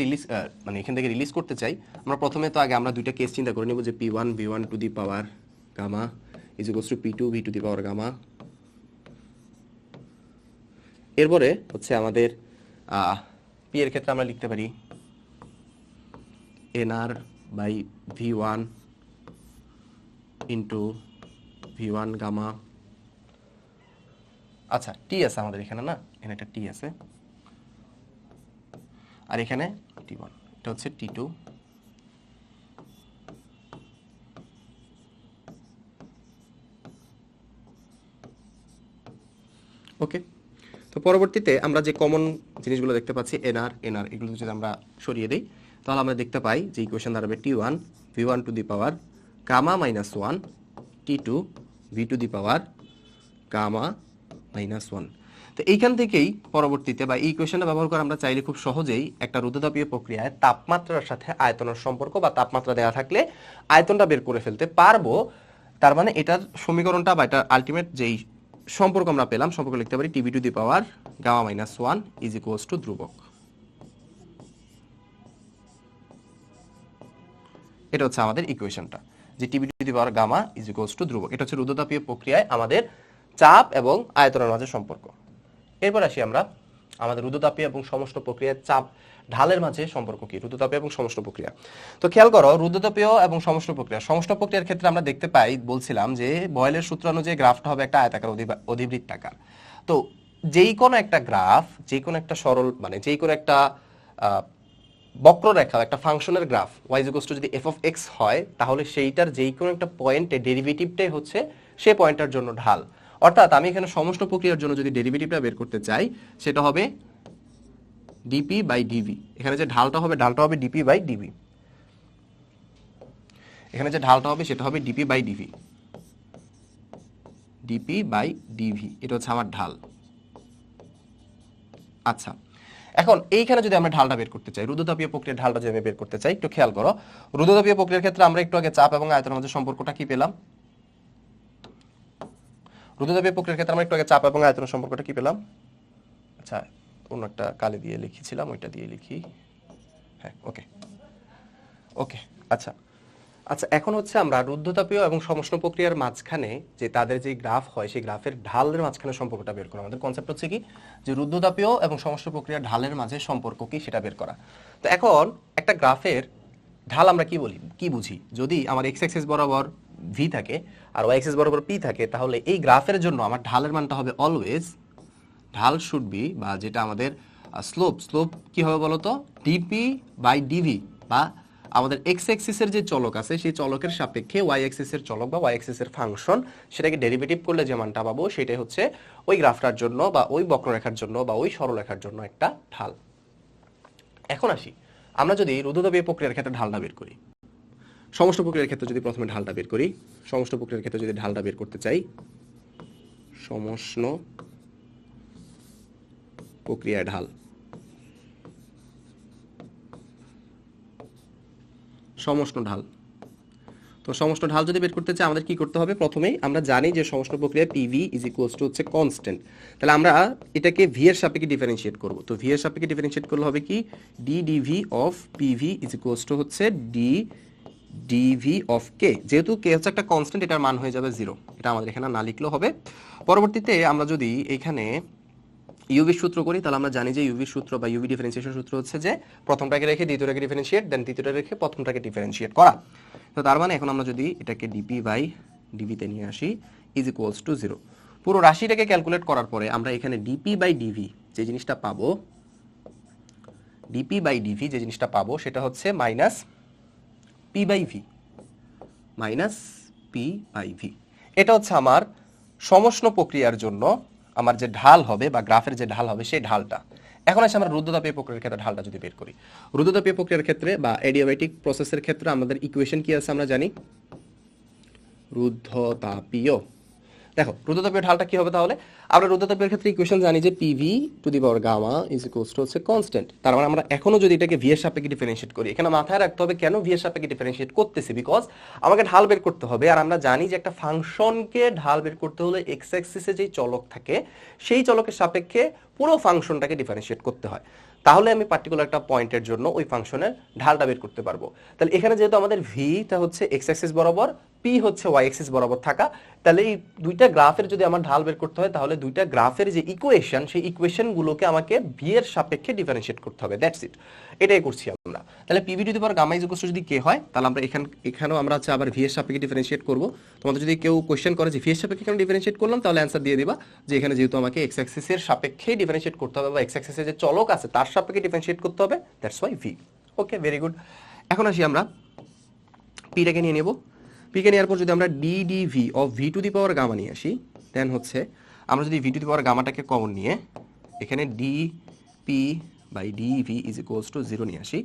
মানে এখান থেকে রিলিজ করতে চাই, আমরা প্রথমে তো আগে আমরা দুইটা কেস চিন্তা করে নেব যে P one V one to the power gamma is equals to P two V two the power gamma. এরপরে হচ্ছে আমাদের পি এর ক্ষেত্রে আমরা লিখতে পারি N R by V one into V one gamma. আচ্ছা, টি আছে আমাদের এখানে, না এখানে একটা টি আছে, আর এখানে টি ওয়ান, এটা হচ্ছে টি টু। ওকে, তো পরবর্তীতে আমরা যে কমন জিনিসগুলো দেখতে পাচ্ছি এনআর এগুলো যদি আমরা সরিয়ে দিই তাহলে আমরা দেখতে পাই যে ইকুয়েশন দাঁড়াবে T one V one to the power gamma minus one T two V two the power gamma minus one. তো এইখান থেকেই পরবর্তীতে বা এই ইকুয়েশনটা ব্যবহার করে আমরা চাইলে খুব সহজেই একটা রুদ্ধতাপীয় প্রক্রিয়ায় তাপমাত্রার সাথে আয়তনের সম্পর্ক বা তাপমাত্রা দেওয়া থাকলে আয়তনটা বের করে ফেলতে পারবো। তার মানে এটার সমীকরণটা বা এটার আলটিমেট যেই সম্পর্ক আমরা পেলাম, সম্পর্ক লিখতে পারি TV to the power gamma minus one is equals to ধ্রুবক। এটা হচ্ছে আমাদের ইকুয়েশনটা, যে TV to the power gamma is equals to ধ্রুবক। এটা হচ্ছে রুদ্ধতাপীয় প্রক্রিয়ায় আমাদের চাপ এবং আয়তনের মাঝে সম্পর্ক। এরপর আসি আমরা আমাদের রুদ্ধতাপীয় এবং সমষ্ট প্রক্রিয়ার চাপ ঢালের মাঝে সম্পর্ক কি, রুদ্ধতাপীয় এবং সমষ্ট প্রক্রিয়া। তো খেয়াল করো, রুদ্ধতাপীয় এবং সমষ্ট প্রক্রিয়ার ক্ষেত্রে আমরা দেখতে পাই, বলছিলাম যে বয়েলের সূত্র অনুযায়ী গ্রাফটা হবে একটা আয়তাকার অধিবৃত্তাকার। তো যেই কোনো একটা গ্রাফ, যেই কোনো একটা সরল মানে যেই কোনো একটা বক্ররেখা, একটা ফাংশনের গ্রাফ y = যদি f of x হয়, তাহলে সেইটার যেই কোনো একটা পয়েন্টে ডেরিভেটিভটাই হচ্ছে সেই পয়েন্টটার জন্য ঢাল। অর্থাৎ আমি এখানে সমষ্ট প্রক্রিয়ার জন্য যদি ডেরিভেটিভটা বের করতে চাই সেটা হবে dp বাই dv। এখানে যে ঢালটা হবে dp বাই dv। এখানে যে ঢালটা হবে সেটা হবে dp by dv, dp by dv, এটা হচ্ছে আমার ঢাল। আচ্ছা, এখন এইখানে যদি আমরা ঢালটা বের করতে চাই, রুদ্ধতাপীয় প্রক্রিয়ার ঢালটা যদি আমি বের করতে চাই, একটু খেয়াল করো। রুদ্ধতাপীয় প্রক্রিয়ার ক্ষেত্রে আমরা একটু আগে চাপ এবং আয়তনের মধ্যে সম্পর্কটা কি পেলাম? রুদ্ধতাপীয় প্রক্রিয়ার ক্ষেত্রে আমরা একটু আগে চাপ এবং আয়তনের সম্পর্কটা কি পেলাম? আচ্ছা, অন্য একটা কালি দিয়ে লিখেছিলাম, ওইটা দিয়ে লিখি। হ্যাঁ, ওকে ওকে। আচ্ছা আচ্ছা, এখন হচ্ছে আমরা রুদ্ধতাপীয় এবং সমষ্ণ প্রক্রিয়ার মাঝখানে যে তাদের যে গ্রাফ হয়, সেই গ্রাফের ঢালের মাঝখানে সম্পর্কটা বের করা। আমাদের কনসেপ্ট হচ্ছে কি, যে রুদ্ধতাপীয় এবং সমষ্ণ প্রক্রিয়ার ঢালের মাঝে সম্পর্ক কি সেটা বের করা। তো এখন একটা গ্রাফের ঢাল আমরা কি বলি, কি বুঝি? যদি আমার এক্স অ্যাক্সিস বরাবর ভি থাকে আর ওয়াই অ্যাক্সিস বরাবর পি থাকে, তাহলে এই গ্রাফের জন্য আমার ঢালের মানটা হবে অলওয়েজ, ঢাল শুড বি, বা যেটা আমাদের স্লোপ কি হবে বলতো, ডিপি বাই ডিভি, বা আমাদের এক্স অ্যাক্সিসের যে চলক আছে সেই চলকের সাপেক্ষে ওয়াই অ্যাক্সিসের চলক বা ওয়াই অ্যাক্সিসের ফাংশন, সেটাকে ডেরিভেটিভ করলে যে মানটা পাবো সেটাই হচ্ছে ওই গ্রাফটার জন্য বা ওই বক্ররেখার জন্য বা ওই সরলরেখার জন্য একটা ঢাল। এখন আসি, আমরা যদি রুদ্ধতাপীয় প্রক্রিয়ার ক্ষেত্রে ঢালটা বের করি, সমষ্ণ প্রক্রিয়ার ক্ষেত্রে যদি প্রথমে ঢালটা বের করি, সমষ্ণ প্রক্রিয়ার ক্ষেত্রে যদি ঢালটা বের করতে চাই, সমষ্ণ প্রক্রিয়ার ঢাল, সমষ্ণ ঢাল। তো সমষ্ণ ঢাল যদি বের করতে চাই আমাদের কি করতে হবে? প্রথমেই আমরা জানি যে সমষ্ণ প্রক্রিয়ায় পিভি ইজ ইকুয়ালস টু হচ্ছে কনস্ট্যান্ট। তাহলে আমরা এটাকে ভি এর সাপেক্ষে ডিফারেন্সিয়েট করব। তো ভি এর সাপেক্ষে ডিফারেন্সিয়েট করলে হবে কি, d DV of PV is equals to হচ্ছে ডি ডিভি অফ কে। যেহেতু কে হচ্ছে একটা কনস্ট্যান্ট, এটার মান হয়ে যাবে 0। এটা আমাদের এখানে না লিখলেও হবে। পরবর্তীতে আমরা যদি এখানে ইউভি সূত্র করি, তাহলে আমরা জানি যে ইউভি সূত্র বা ইউভি ডিফারেন্সিয়েশন সূত্র হচ্ছে যে প্রথমটাকে রেখে দ্বিতীয়টাকে ডিফারেন্সিয়েট, দেন তৃতীয়টা রেখে প্রথমটাকে ডিফারেন্সিয়েট করা। তো তার মানে এখন আমরা যদি এটাকে ডিপি বাই ডিভিতে নিয়ে আসি ইজ ইকুয়ালস টু 0, পুরো রাশিটাকে ক্যালকুলেট করার পরে আমরা এখানে ডিপি বাই ডিভি যে জিনিসটা পাবো, ডিপি বাই ডিভি যে জিনিসটা পাবো সেটা হচ্ছে minus P by V, minus P by V. এটা হচ্ছে আমার সমষ্ণ প্রক্রিয়ার জন্য আমার যে ঢাল হবে বা গ্রাফের যে ঢাল হবে সেই ঢালটা। এখন আসে আমরা রুদ্ধতাপীয় প্রক্রিয়ার ক্ষেত্রে ঢালটা যদি বের করি, রুদ্ধতাপীয় প্রক্রিয়ার ক্ষেত্রে বা অ্যাডিয়াব্যাটিক প্রসেসের ক্ষেত্রে আমাদের ইকুয়েশন কি আছে আমরা জানি, রুদ্ধতাপীয়। দেখো রুদ্ধতাপীয় ঢালটা কি হবে? তাহলে আমরা রুদ্ধতাপীয় ক্ষেত্রে ইকুয়েশন জানি যে PV to the power gamma is equals to হচ্ছে কনস্ট্যান্ট। তার মানে আমরা এখনো যদি এটাকে ভি এর সাপেক্ষে ডিফারেন্সিয়েট করি, এখানে মাথায় রাখতে হবে কেন ভি এর সাপেক্ষে ডিফারেন্সিয়েট করতেছি, বিকজ আমাকে ঢাল বের করতে হবে। আর আমরা জানি যে একটা ফাংশনকে ঢাল বের করতে হলে এক্স অ্যাক্সিসে যেই চলক থাকে সেই চলকের সাপেক্ষে পুরো ফাংশনটাকে ডিফারেন্সিয়েট করতে হয়, তাহলে আমি পার্টিকুলার একটা পয়েন্টের জন্য ওই ফাংশনের ঢালটা বের করতে পারবো। তাহলে এখানে যেহেতু আমাদের ভিটা হচ্ছে এক্স অ্যাক্সিস বরাবর, পি হচ্ছে ওয়াই অ্যাক্সিস বরাবর থাকা, তাহলে এই দুইটা গ্রাফের যদি আমার ঢাল বের করতে হয়, তাহলে দুইটা গ্রাফের যে ইকুয়েশন সেই ইকুয়েশনগুলোকে আমাকে ভি এর সাপেক্ষে ডিফারেন্সিয়েট করতে হবে। দ্যাটস ইট, এটাই করছি আমরা। তাহলে PV to the power gamma is equals to যদি কে হয়, তাহলে আমরা এখানেও আমরা হচ্ছে আবার ভি এর সাপেক্ষে ডিফারেন্সিয়েট করব। তোমাদের যদি কেউ কোশ্চেন করে যে ভি এর সাপেক্ষে কেন ডিফারেন্সিয়েট করলাম, তাহলে অ্যান্সার দিয়ে দিবা যে এখানে যেহেতু আমাকে এক্স অ্যাক্সিসের সাপেক্ষে ডিফারেন্সিয়েট করতে হবে বা এক্স অ্যাক্সিসের যে চলক আছে তার সাপেক্ষে ডিফারেন্সিয়েট করতে হবে, that's why V. Okay, very good. এখন আসি আমরা পিটাকে নিয়ে নেব। পিকে নেওয়ার পর যদি আমরা D DV of V two the power gamma নিয়ে আসি, দেন হচ্ছে আমরা যদি ভি টু দি পাওয়ার গামাটাকে কমন নিয়ে এখানে D P by DV is equals to 0 নিয়ে আসি,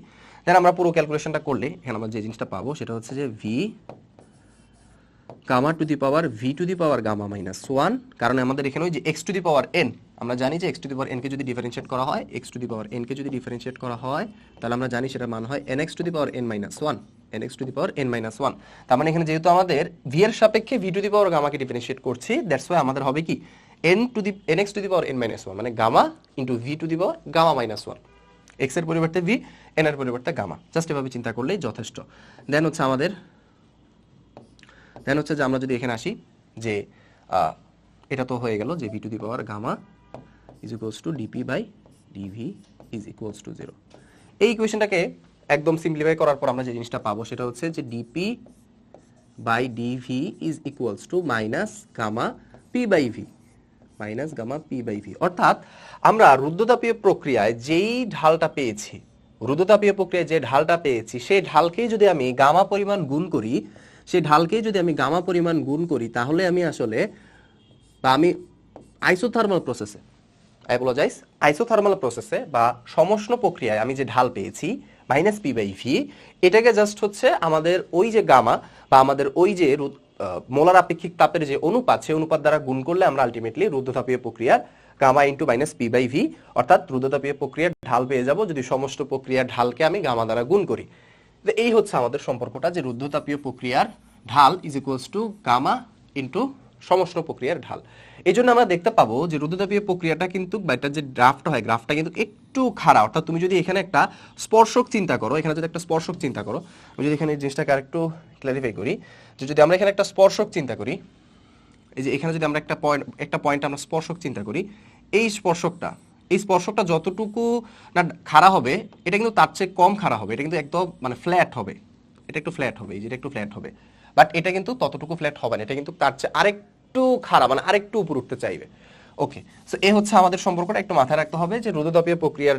দেন আমরা পুরো ক্যালকুলেশনটা করলে এখানে আমরা যে জিনিসটা পাবো সেটা হচ্ছে যে V gamma to the power V two the power gamma minus 1, কারণ আমাদের এখানে ওই যে X to the power N, আমরা জানি যে X to the power N কে যদি ডিফারেন্সিয়েট করা হয়, X to the power N কে যদি ডিফারেন্সিয়েট করা হয়, তাহলে আমরা জানি সেটার মান হয় n x to the power n minus 1, n x to the power n minus 1। তার মানে এখানে যেহেতু আমাদের ভি এর সাপেক্ষে ভি টু দি পাওয়ার গামাকে ডিফারেন্সিয়েট করছি, দ্যাটস ওয়াই আমাদের হবে কি n x to the power n minus 1, মানে gamma into v two the power gamma minus 1, x এর পরিবর্তে ভি, এন এর পরিবর্তে গামা। জাস্ট এভাবে চিন্তা করলেই যথেষ্ট। দেন হচ্ছে যে আমরা যদি এখানে আসি যে এটা তো হয়ে গেল যে V two the power gamma is equals to dP by DV is equals to 0। এই ইকুয়েশনটাকে একদম সিম্পলিফাই করার পর আমরা যে জিনিসটা পাবো সেটা হচ্ছে যে dP by DV is equals to minus gamma P by V, minus gamma P by V. অর্থাৎ আমরা রুদ্ধতাপীয় প্রক্রিয়ায় যেই ঢালটা পেয়েছি, রুদ্ধতাপীয় প্রক্রিয়ায় যে ঢালটা পেয়েছি সেই ঢালকেই যদি আমি গামা পরিমাণ গুণ করি, সেই ঢালকেই যদি আমি গামা পরিমাণ গুণ করি, তাহলে আমি আসলে বা আমি আইসোথার্মাল প্রসেসে, আইসোথার্মাল প্রসেসে বা সমষ্ণ প্রক্রিয়ায় আমি যে ঢাল পেয়েছি মাইনাস পি বাই ভি, এটাকে জাস্ট হচ্ছে আমাদের ওই যে গামা বা আমাদের ওই যে মোলার আপেক্ষিক তাপের যে অনুপাত, সেই অনুপাত দ্বারা গুণ করলে আমরা আলটিমেটলি রুদ্ধতাপীয় প্রক্রিয়ার gamma into minus P by V, অর্থাৎ রুদ্ধতাপীয় প্রক্রিয়ার ঢাল পেয়ে যাব যদি সমস্ত প্রক্রিয়ার ঢালকে আমি গামা দ্বারা গুণ করি। তো এই হচ্ছে আমাদের সম্পর্কটা, যে রুদ্ধতাপীয় প্রক্রিয়ার ঢাল is equals to gamma into সমস্ত প্রক্রিয়ার ঢাল। এই জন্য আমরা দেখতে পাবো যে রুদ্ধতাপীয় প্রক্রিয়াটা কিন্তু, বা এটা যে গ্রাফটা হয়, গ্রাফটা কিন্তু একটু খাড়া। অর্থাৎ তুমি যদি এখানে একটা স্পর্শক চিন্তা করো, এখানে যদি একটা স্পর্শক চিন্তা করো, আমি যদি এখানে এই জিনিসটাকে আরেকটু ক্ল্যারিফাই করি, যে যদি আমরা এখানে একটা স্পর্শক চিন্তা করি, এই যে এখানে যদি আমরা একটা পয়েন্ট আমরা স্পর্শক চিন্তা করি, এই স্পর্শকটা যতটুকু না খাড়া হবে, এটা কিন্তু তার চেয়ে কম খাড়া হবে, এটা কিন্তু একদম মানে ফ্ল্যাট হবে, এটা একটু ফ্ল্যাট হবে, এই যে এটা একটু ফ্ল্যাট হবে, বাট এটা কিন্তু ততটুকু ফ্ল্যাট হবে না, এটা কিন্তু তার চেয়ে আরেকটু খাড়া, মানে আরেকটু উপর উঠতে চাইবে। ওকে, সো এই হচ্ছে আমাদের সম্পর্কটা, একটু মাথায় রাখতে হবে যে রুদ্ধতাপীয় প্রক্রিয়ার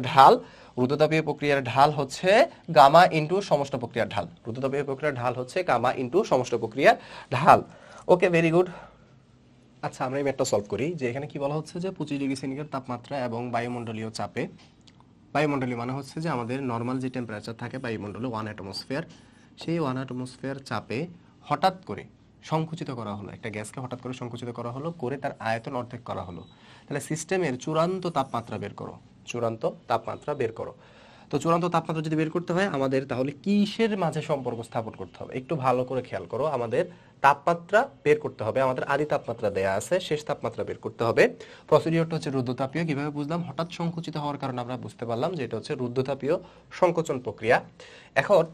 ঢাল হচ্ছে গামা ইন্টু সমস্ত প্রক্রিয়ার ঢাল, রুদ্ধতাপীয় প্রক্রিয়ার ঢাল হচ্ছে গামা ইন্টু সমস্ত প্রক্রিয়ার ঢাল। ওকে, ভেরি গুড। আচ্ছা, আমরা এই ম্যাথটা সলভ করি, যে এখানে কি বলা হচ্ছে যে 25 ডিগ্রি সেন্টিগ্রেড তাপমাত্রা এবং বায়ুমণ্ডলীয় চাপে, বায়ুমণ্ডলীয় মানে হচ্ছে যে আমাদের নর্মাল যে টেম্পারেচার থাকে বায়ুমণ্ডলে 1 অ্যাটমসফিয়ার, সেই 1 অ্যাটমসফিয়ার চাপে হঠাৎ করে সংকুচিত করা হলো, একটা গ্যাসকে হঠাৎ করে সংকুচিত করা হলো, করে তার আয়তন অর্ধেক করা হলো। তাহলে সিস্টেমের চূড়ান্ত তাপমাত্রা বের করো, চূড়ান্ত তাপমাত্রা বের করো। তো চূড়ান্ত তাপমাত্রা যদি বের করতে হয় আমাদের তাহলে কিসের মাঝে সম্পর্ক স্থাপন করতে হবে, একটু ভালো করে খেয়াল করো। আমাদের তাপমাত্রা বের করতে হবে, আমাদের আদি তাপমাত্রা দেয়া আছে, শেষ তাপমাত্রা বের করতে হবে। প্রসিডিওরটা হচ্ছে রুদ্ধতাপীয়। কিভাবে বুঝলাম? হঠাৎ সংকুচিত হওয়ার কারণে আমরা বুঝতে পারলাম যে এটা হচ্ছে রুদ্ধতাপীয় সংকোচন প্রক্রিয়া। এখন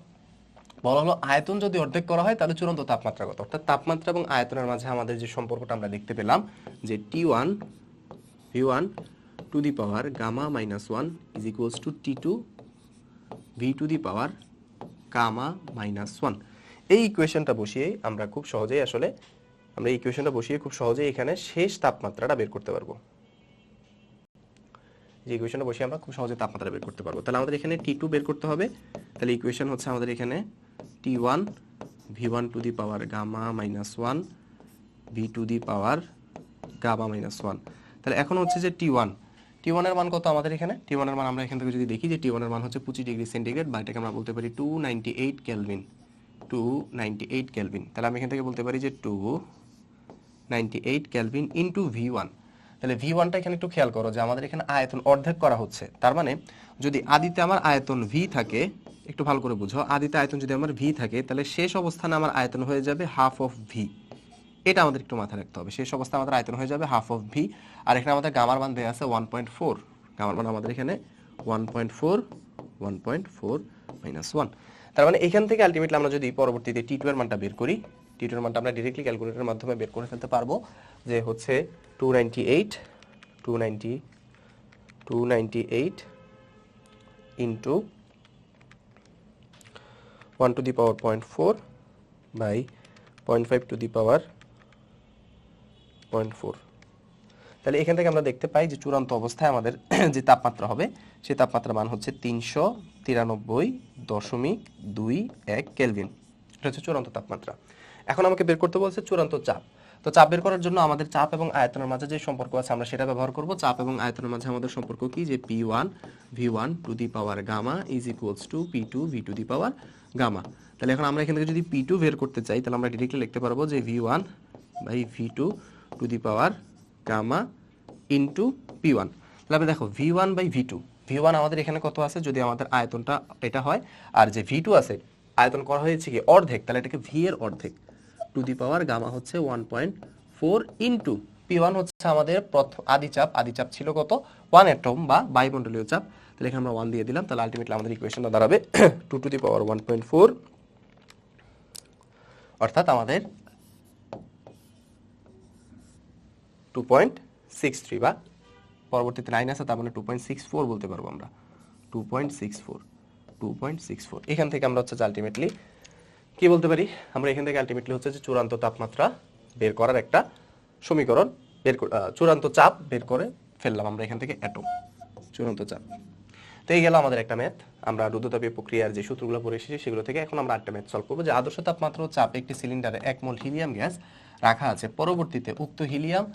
বলা হলো আয়তন যদি অর্ধেক করা হয় তাহলে চূড়ান্ত তাপমাত্রা কত, অর্থাৎ তাপমাত্রা এবং আয়তনের মাঝে আমাদের যে সম্পর্কটা আমরা দেখতে পেলাম, যে T1 V1 to the power gamma minus 1 is equals to T2 V to the power gamma minus 1। এই ইকুয়েশনটা বসিয়ে আমরা খুব সহজেই এখানে শেষ তাপমাত্রাটা বের করতে পারবো। যে ইকুয়েশনটা বসিয়ে আমরা খুব সহজে তাপমাত্রা বের করতে পারবো। তাহলে আমাদের এখানে T2 বের করতে হবে। তাহলে ইকুয়েশন হচ্ছে আমাদের এখানে T1 V1 to the power gamma minus 1 V to the power gamma minus 1। তাহলে এখন হচ্ছে যে T1 এর মান কত আমাদের এখানে? T1 এর মান আমরা এখান থেকে যদি দেখি, যে T1 এর মান হচ্ছে 25 ডিগ্রি সেন্টিগ্রেড, বা এটাকে আমরা বলতে পারি 298 কেলভিন, 298 কেলভিন। তাহলে আমি এখান থেকে বলতে পারি যে 298 কেলভিন ইনটু V1। তাহলে V1টা এখানে একটু খেয়াল করো, যে আমাদের এখানে আয়তন অর্ধেক করা হচ্ছে। তার মানে যদি আদিতে আমার আয়তন V থাকে, একটু ভালো করে বুঝো, আদিতে আয়তন যদি আমার V থাকে তাহলে শেষ অবস্থানে আমার আয়তন হয়ে যাবে হাফ অফ V। এটা আমাদের একটু মাথায় রাখতে হবে, শেষ অবস্থায় আমাদের আয়তন হয়ে যাবে হাফ অফ V। আর এখানে আমাদের গামার মান দেওয়া আছে 1.4, গামার মান আমাদের এখানে 1.4 মাইনাস 1। তার মানে এখান থেকে আলটিমেটলি আমরা যদি পরবর্তীতে T2 এর মানটা বের করি, T2 এর মানটা আমরা ডিরেক্টলি ক্যালকুলেটরের মাধ্যমে বের করে ফেলতে পারবো, যে হচ্ছে 298 into 1 to the power 0.4 by 0.5 to the power 0.4। তাহলে এখান থেকে আমরা দেখতে পাই যে চূড়ান্ত অবস্থায় আমাদের যে তাপমাত্রা হবে, সেই তাপমাত্রার মান হচ্ছে 393.21 কেলভিন। এটা হচ্ছে চূড়ান্ত তাপমাত্রা। এখন আমাকে বের করতে বলছে চূড়ান্ত চাপ। তো চাপ বের করার জন্য আমাদের চাপ এবং আয়তনের মাঝে যে সম্পর্ক আছে আমরা সেটা ব্যবহার করব। চাপ এবং আয়তনের মাঝে আমাদের সম্পর্ক কি, যে P1 V1 to the power gamma is equals to P2 V to the power gamma. তাহলে এখন আমরা এখান থেকে যদি P2 বের করতে চাই, তাহলে আমরা ডিরেক্টলি লিখতে পারবো যে V1 by V2 to the power gamma into P1। তাহলে দেখো V1 বাই V2, V1 আমাদের এখানে কত আছে, যদি আমাদের আয়তনটা এটা হয়, আর যে V2 আছে আয়তন করা হয়েছে কি অর্ধেক, তাহলে এটাকে V এর অর্ধেক টু দি পাওয়ার গামা হচ্ছে 1.4 ইন্টু P1 হচ্ছে আমাদের আদি চাপ ছিল কত, 1 অ্যাটম বা বায়ুমণ্ডলীয় চাপ। তাহলে এখানে আমরা 1 দিয়ে দিলাম। তাহলে আলটিমেটলি আমাদের ইকুয়েশনটা দাঁড়াবে 2 টু দি পাওয়ার 1.4, অর্থাৎ আমাদের 2.63, বা পরবর্তীতে 9 আছে, তার মানে 2.64 বলতে পারবো আমরা, 2.64। এখান থেকে আমরা হচ্ছে আলটিমেটলি কি বলতে পারি, আমরা এখান থেকে আলটিমেটলি হচ্ছে যে চূড়ান্ত তাপমাত্রা বের করার একটা সমীকরণ চূড়ান্ত চাপ বের করে ফেললাম আমরা এখান থেকে অ্যাটম, চূড়ান্ত চাপ। তো এই গেল আমাদের একটা ম্যাথ। আমরা রুদ্ধতাপীয় প্রক্রিয়ার যে সূত্রগুলো পড়ে এসেছি সেগুলো থেকে এখন আমরা একটা ম্যাথ সলভ করবো, যে আদর্শ তাপমাত্রা ও চাপ একটি সিলিন্ডারে 1 মোল হিলিয়াম গ্যাস রাখা আছে। পরবর্তীতে উক্ত হিলিয়াম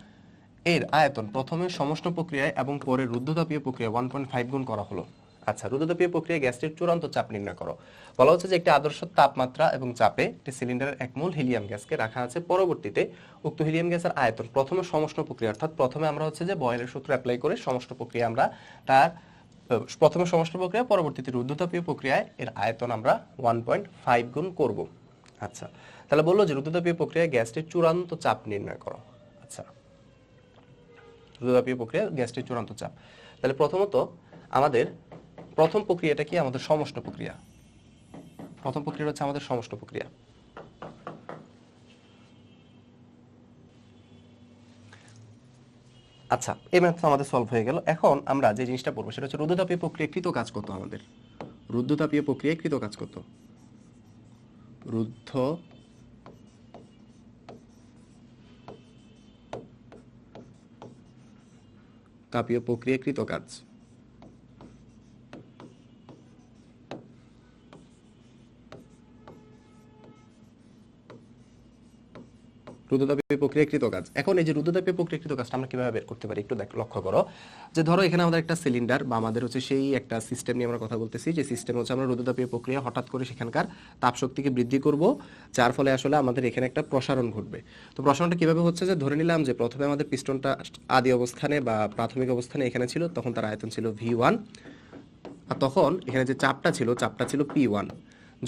এর আয়তন প্রথমে সমষ্ণ প্রক্রিয়ায় এবং পরে রুদ্ধতাপীয় প্রক্রিয়ায় 1.5 গুণ করা হলো। আচ্ছা, রুদ্ধতাপীয় প্রক্রিয়ায় গ্যাসটির চূড়ান্ত চাপ নির্ণয় করো। বলা হচ্ছে যে একটি আদর্শ তাপমাত্রা এবং চাপে একটি সিলিন্ডারের 1 মোল হিলিয়াম গ্যাসকে রাখা আছে। পরবর্তীতে উক্ত হিলিয়াম গ্যাসের আয়তন প্রথমে সমষ্ণ প্রক্রিয়া, অর্থাৎ প্রথমে আমরা হচ্ছে যে বয়েলের সূত্র অ্যাপ্লাই করে সমষ্ণ প্রক্রিয়া আমরা তার প্রথমে সমষ্ণ প্রক্রিয়া, পরবর্তীতে রুদ্ধতাপীয় প্রক্রিয়ায় এর আয়তন আমরা 1.5 গুণ করব। আচ্ছা, তাহলে বললো যে রুদ্ধতাপীয় প্রক্রিয়ায় গ্যাসটির চূড়ান্ত চাপ নির্ণয় করো। আচ্ছা, রুদ্ধতাপীয় প্রক্রিয়ায় গ্যাসটির চূড়ান্ত চাপ। তাহলে প্রথমত আমাদের প্রথম প্রক্রিয়াটা কি? আমাদের সমষ্ণ প্রক্রিয়া। প্রথম প্রক্রিয়া হচ্ছে আমাদের সমষ্ণ প্রক্রিয়া। আচ্ছা, এই ম্যাথ আমাদের সলভ হয়ে গেল। এখন আমরা যে জিনিসটা পড়বো সেটা হচ্ছে রুদ্ধতাপীয় প্রক্রিয়া কৃত কাজ কত আমাদের। রুদ্ধতাপীয় প্রক্রিয়ায় কৃত কাজ কত? রুদ্ধ তাপীয় প্রক্রিয়াকৃত কাজ। রুদ্ধতাপীয় প্রক্রিয়াকৃত কাজ। এখন এই যে রুদ্ধতাপীয় প্রক্রিয়াকৃত কাজটা আমরা কিভাবে বের করতে পারি একটু লক্ষ্য করো। যে ধরো এখানে আমাদের একটা সিলিন্ডার বা আমাদের হচ্ছে সেই একটা সিস্টেম নিয়ে আমরা কথা বলতেছি, যে সিস্টেম হচ্ছে আমরা রুদ্ধতাপীয় প্রক্রিয়া হঠাৎ করে সেখানকার তাপশক্তিকে বৃদ্ধি করব, যার ফলে আসলে আমাদের এখানে একটা প্রসারণ ঘটবে। তো প্রসারণটা কিভাবে হচ্ছে, যে ধরে নিলাম যে প্রথমে আমাদের পিস্টনটা আদি অবস্থানে বা প্রাথমিক অবস্থানে এখানে ছিল, তখন তার আয়তন ছিল V1, আর তখন এখানে যে চাপটা ছিল P1।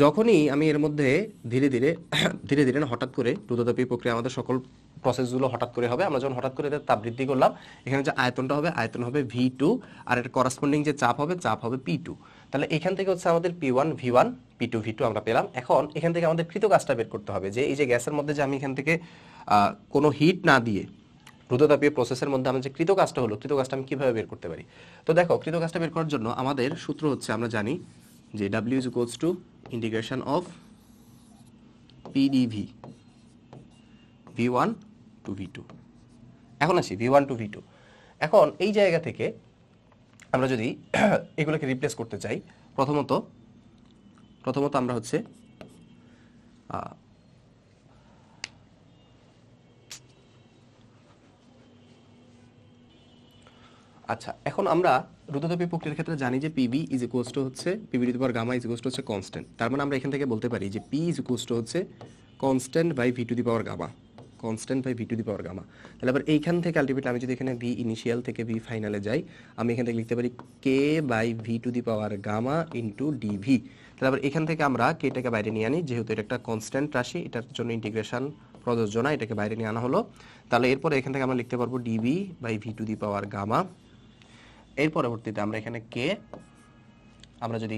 যখনই আমি এর মধ্যে ধীরে ধীরে ধীরে ধীরে না হঠাৎ করে রুদ্ধতাপীয় প্রক্রিয়া আমাদের সকল প্রসেসগুলো হঠাৎ করে হবে। আমরা যখন হঠাৎ করে এটার তাপ বৃদ্ধি করলাম, এখানে যে আয়তন হবে V2, আর এর করাসপন্ডিং যে চাপ হবে P2। তাহলে এখান থেকে হচ্ছে আমাদের P1 V1, P2 V2 আমরা পেলাম। এখন এখান থেকে আমাদের কৃত কাজটা বের করতে হবে, যে এই যে গ্যাসের মধ্যে যে আমি এখান থেকে কোনো হিট না দিয়ে রুদ্ধতাপীয় প্রসেসের মধ্যে আমার যে কৃত কাজটা হলো, কৃত কাজটা আমি কিভাবে বের করতে পারি। তো দেখো, কৃত কাজটা বের করার জন্য আমাদের সূত্র হচ্ছে, আমরা জানি যে W is equals to integration of PdV V1 to V2। এখন আসি V1 to V2। এখন এই জায়গা থেকে আমরা যদি এগুলোকে রিপ্লেস করতে চাই, প্রথমত আমরা হচ্ছে আচ্ছা, এখন আমরা রুদ্ধতাপীয় প্রক্রিয়ার ক্ষেত্রে জানি যে PV ইজ ইকুয়ালস টু হচ্ছে PV to the power gamma is equals to হচ্ছে কনস্ট্যান্ট। তার মানে আমরা এখান থেকে বলতে পারি যে P ইজ ইকুয়ালস টু হচ্ছে constant by V to the power gamma, constant by V to the power gamma. তাহলে আবার এইখান থেকে আলটিমেটলি আমি যদি এখানে V ইনিশিয়াল থেকে V ফাইনালে যাই, আমি এখান থেকে লিখতে পারি K by V to the power gamma into DV। তাহলে আবার এখান থেকে আমরা কেটাকে বাইরে নিয়ে আনি, যেহেতু এটা একটা কনস্ট্যান্ট রাশি, এটার জন্য ইন্টিগ্রেশন প্রযোজ্য না, এটাকে বাইরে নিয়ে আনা হলো। তাহলে এরপরে এখান থেকে আমরা লিখতে পারবো DV by V to the power gamma. এর পরবর্তীতে আমরা এখানে কে, আমরা যদি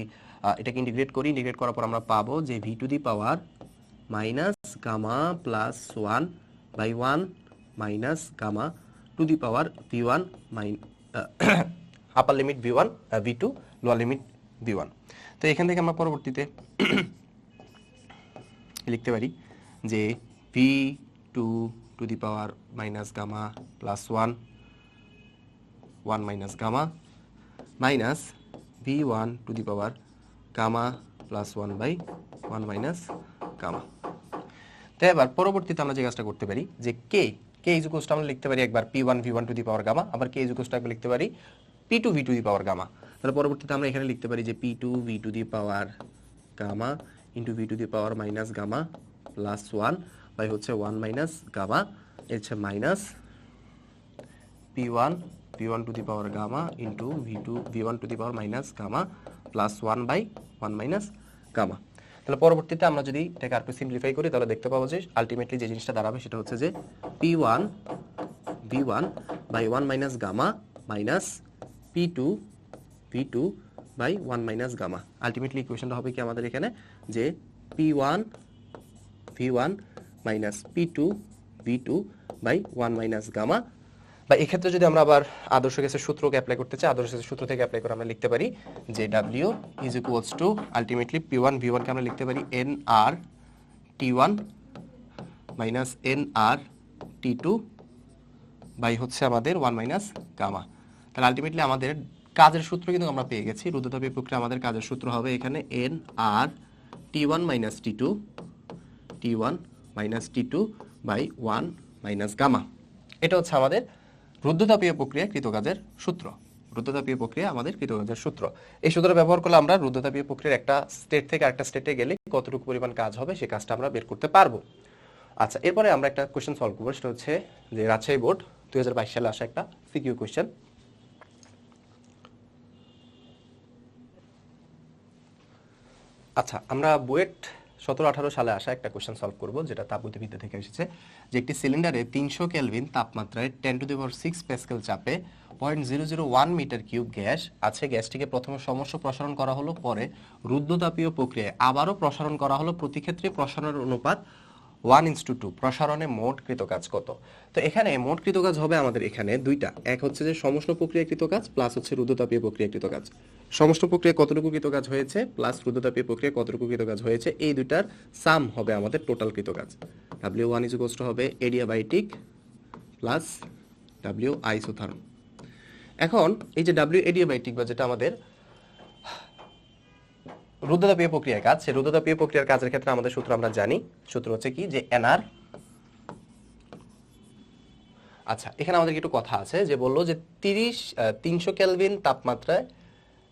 এটাকে ইন্টিগ্রেট করার পর আমরা পাবো যে V to the power minus gamma plus 1 by 1 minus gamma to the power V1 upper limit V1 V2 lower limit V1। তো এখান থেকে আমরা পরবর্তীতে লিখতে পারি যে V2 to the power minus gamma plus 1 minus gamma minus V1 to the power gamma plus 1 by 1 minus gamma. তো এবার পরবর্তীতে আমরা যে কাজটা করতে পারি যে কে ইজ ইকুয়ালস টু আমরা লিখতে পারি একবার P1 V1 to the power gamma, আবার কে ইজ ইকুয়ালস টু একবার লিখতে পারি P2 V to the power gamma. তাহলে পরবর্তীতে আমরা এখানে লিখতে পারি যে P2 V to the power gamma into V to the power minus gamma plus 1 by হচ্ছে 1 মাইনাস গামা, এর হচ্ছে minus P1 V1 to the power gamma into V1 to the power minus gamma plus 1 by 1 minus gamma. তাহলে পরবর্তীতে আমরা যদি এটাকে আরেকটু simplify করি, তাহলে দেখতে পাবো যে আলটিমেটলি যে জিনিসটা দাঁড়াবে সেটা হচ্ছে যে P1 V1 by 1 minus gamma minus P2 V2 by 1 minus gamma. Ultimately ইকুয়েশনটা হবে কি আমাদের এখানে যে P1 V1 minus P2 V2 by 1 minus gamma. বা এক্ষেত্রে যদি আমরা আবার আদর্শ গ্যাসের সূত্রকে অ্যাপ্লাই করতে চাই, আদর্শ গ্যাসের সূত্র থেকে অ্যাপ্লাই করে আমরা লিখতে পারি যে W is equals to ultimately P1 V1 কে আমরা লিখতে পারি NR T1 minus NR T2 by হচ্ছে আমাদের 1 মাইনাস গামা। তাহলে আলটিমেটলি আমাদের কাজের সূত্র কিন্তু আমরা পেয়ে গেছি। রুদ্ধতাপীয় প্রক্রিয়া আমাদের কাজের সূত্র হবে এখানে NR T1 minus T1 minus T2 by 1 minus gamma. এটা হচ্ছে আমাদের রুদ্ধতাপীয় প্রক্রিয়া কৃত কাজের সূত্র। রুদ্ধতাপীয় প্রক্রিয়া আমাদের কৃতকাজের সূত্র। এই সূত্র ব্যবহার করলে আমরা রুদ্ধতাপীয় প্রক্রিয়ার একটা স্টেট থেকে আরেকটা স্টেটে গেলে কতটুকু পরিমাণ কাজ হবে সেই কাজটা আমরা বের করতে পারবো। আচ্ছা, এরপরে আমরা একটা কোশ্চেন সলভ করবো, সেটা হচ্ছে যে রাজশাহী বোর্ড 2022 সালে আসা একটা সিকিউ কোশ্চেন। আচ্ছা, আমরা বুয়েট 17-18 সালে আসা একটা কোশ্চেন সলভ করব, যেটা তাপগতিবিদ্যা থেকে এসেছে, যে একটি সিলিন্ডারে 300 কেলভিন তাপমাত্রায় 10⁶ প্যাসকেল চাপে 0.001 মিটার কিউব গ্যাস আছে। গ্যাসটিকে প্রথমে সমস্ত প্রসারণ করা হলো, পরে রুদ্ধতাপীয় প্রক্রিয়ায় আবারও প্রসারণ করা হলো। প্রতি ক্ষেত্রে প্রসারণের অনুপাত 1:2। প্রসারণে মোট কৃতকাজ কত? তো এখানে মোট কৃতকাজ হবে আমাদের এখানে দুইটা, এক হচ্ছে যে সমষ্ণ প্রক্রিয়াকৃত কাজ প্লাস হচ্ছে রুদ্ধতাপীয় প্রক্রিয়াকৃত কাজ। সমষ্ণ প্রক্রিয়া কতটুকু কৃতকাজ হয়েছে প্লাস রুদ্ধতাপীয় প্রক্রিয়া কতটুকু কৃতকাজ হয়েছে, এই দুইটার সাম হবে আমাদের টোটাল কৃতকাজ। W1 হবে এডিয়াবাইটিক প্লাস W আইসোথার্ম। এখন এই যে W এডিয়াবাইটিক বা যেটা আমাদের রুদ্ধতাপীয় প্রক্রিয়ার কাজ, সেই রুদ্ধতাপীয় প্রক্রিয়ার কাজের ক্ষেত্রে আমাদের সূত্র আমরা জানি। সূত্র হচ্ছে কি, যে NR। আচ্ছা, এখানে আমাদের একটু কথা আছে, যে বললো যে 300 কেলভিন তাপমাত্রায়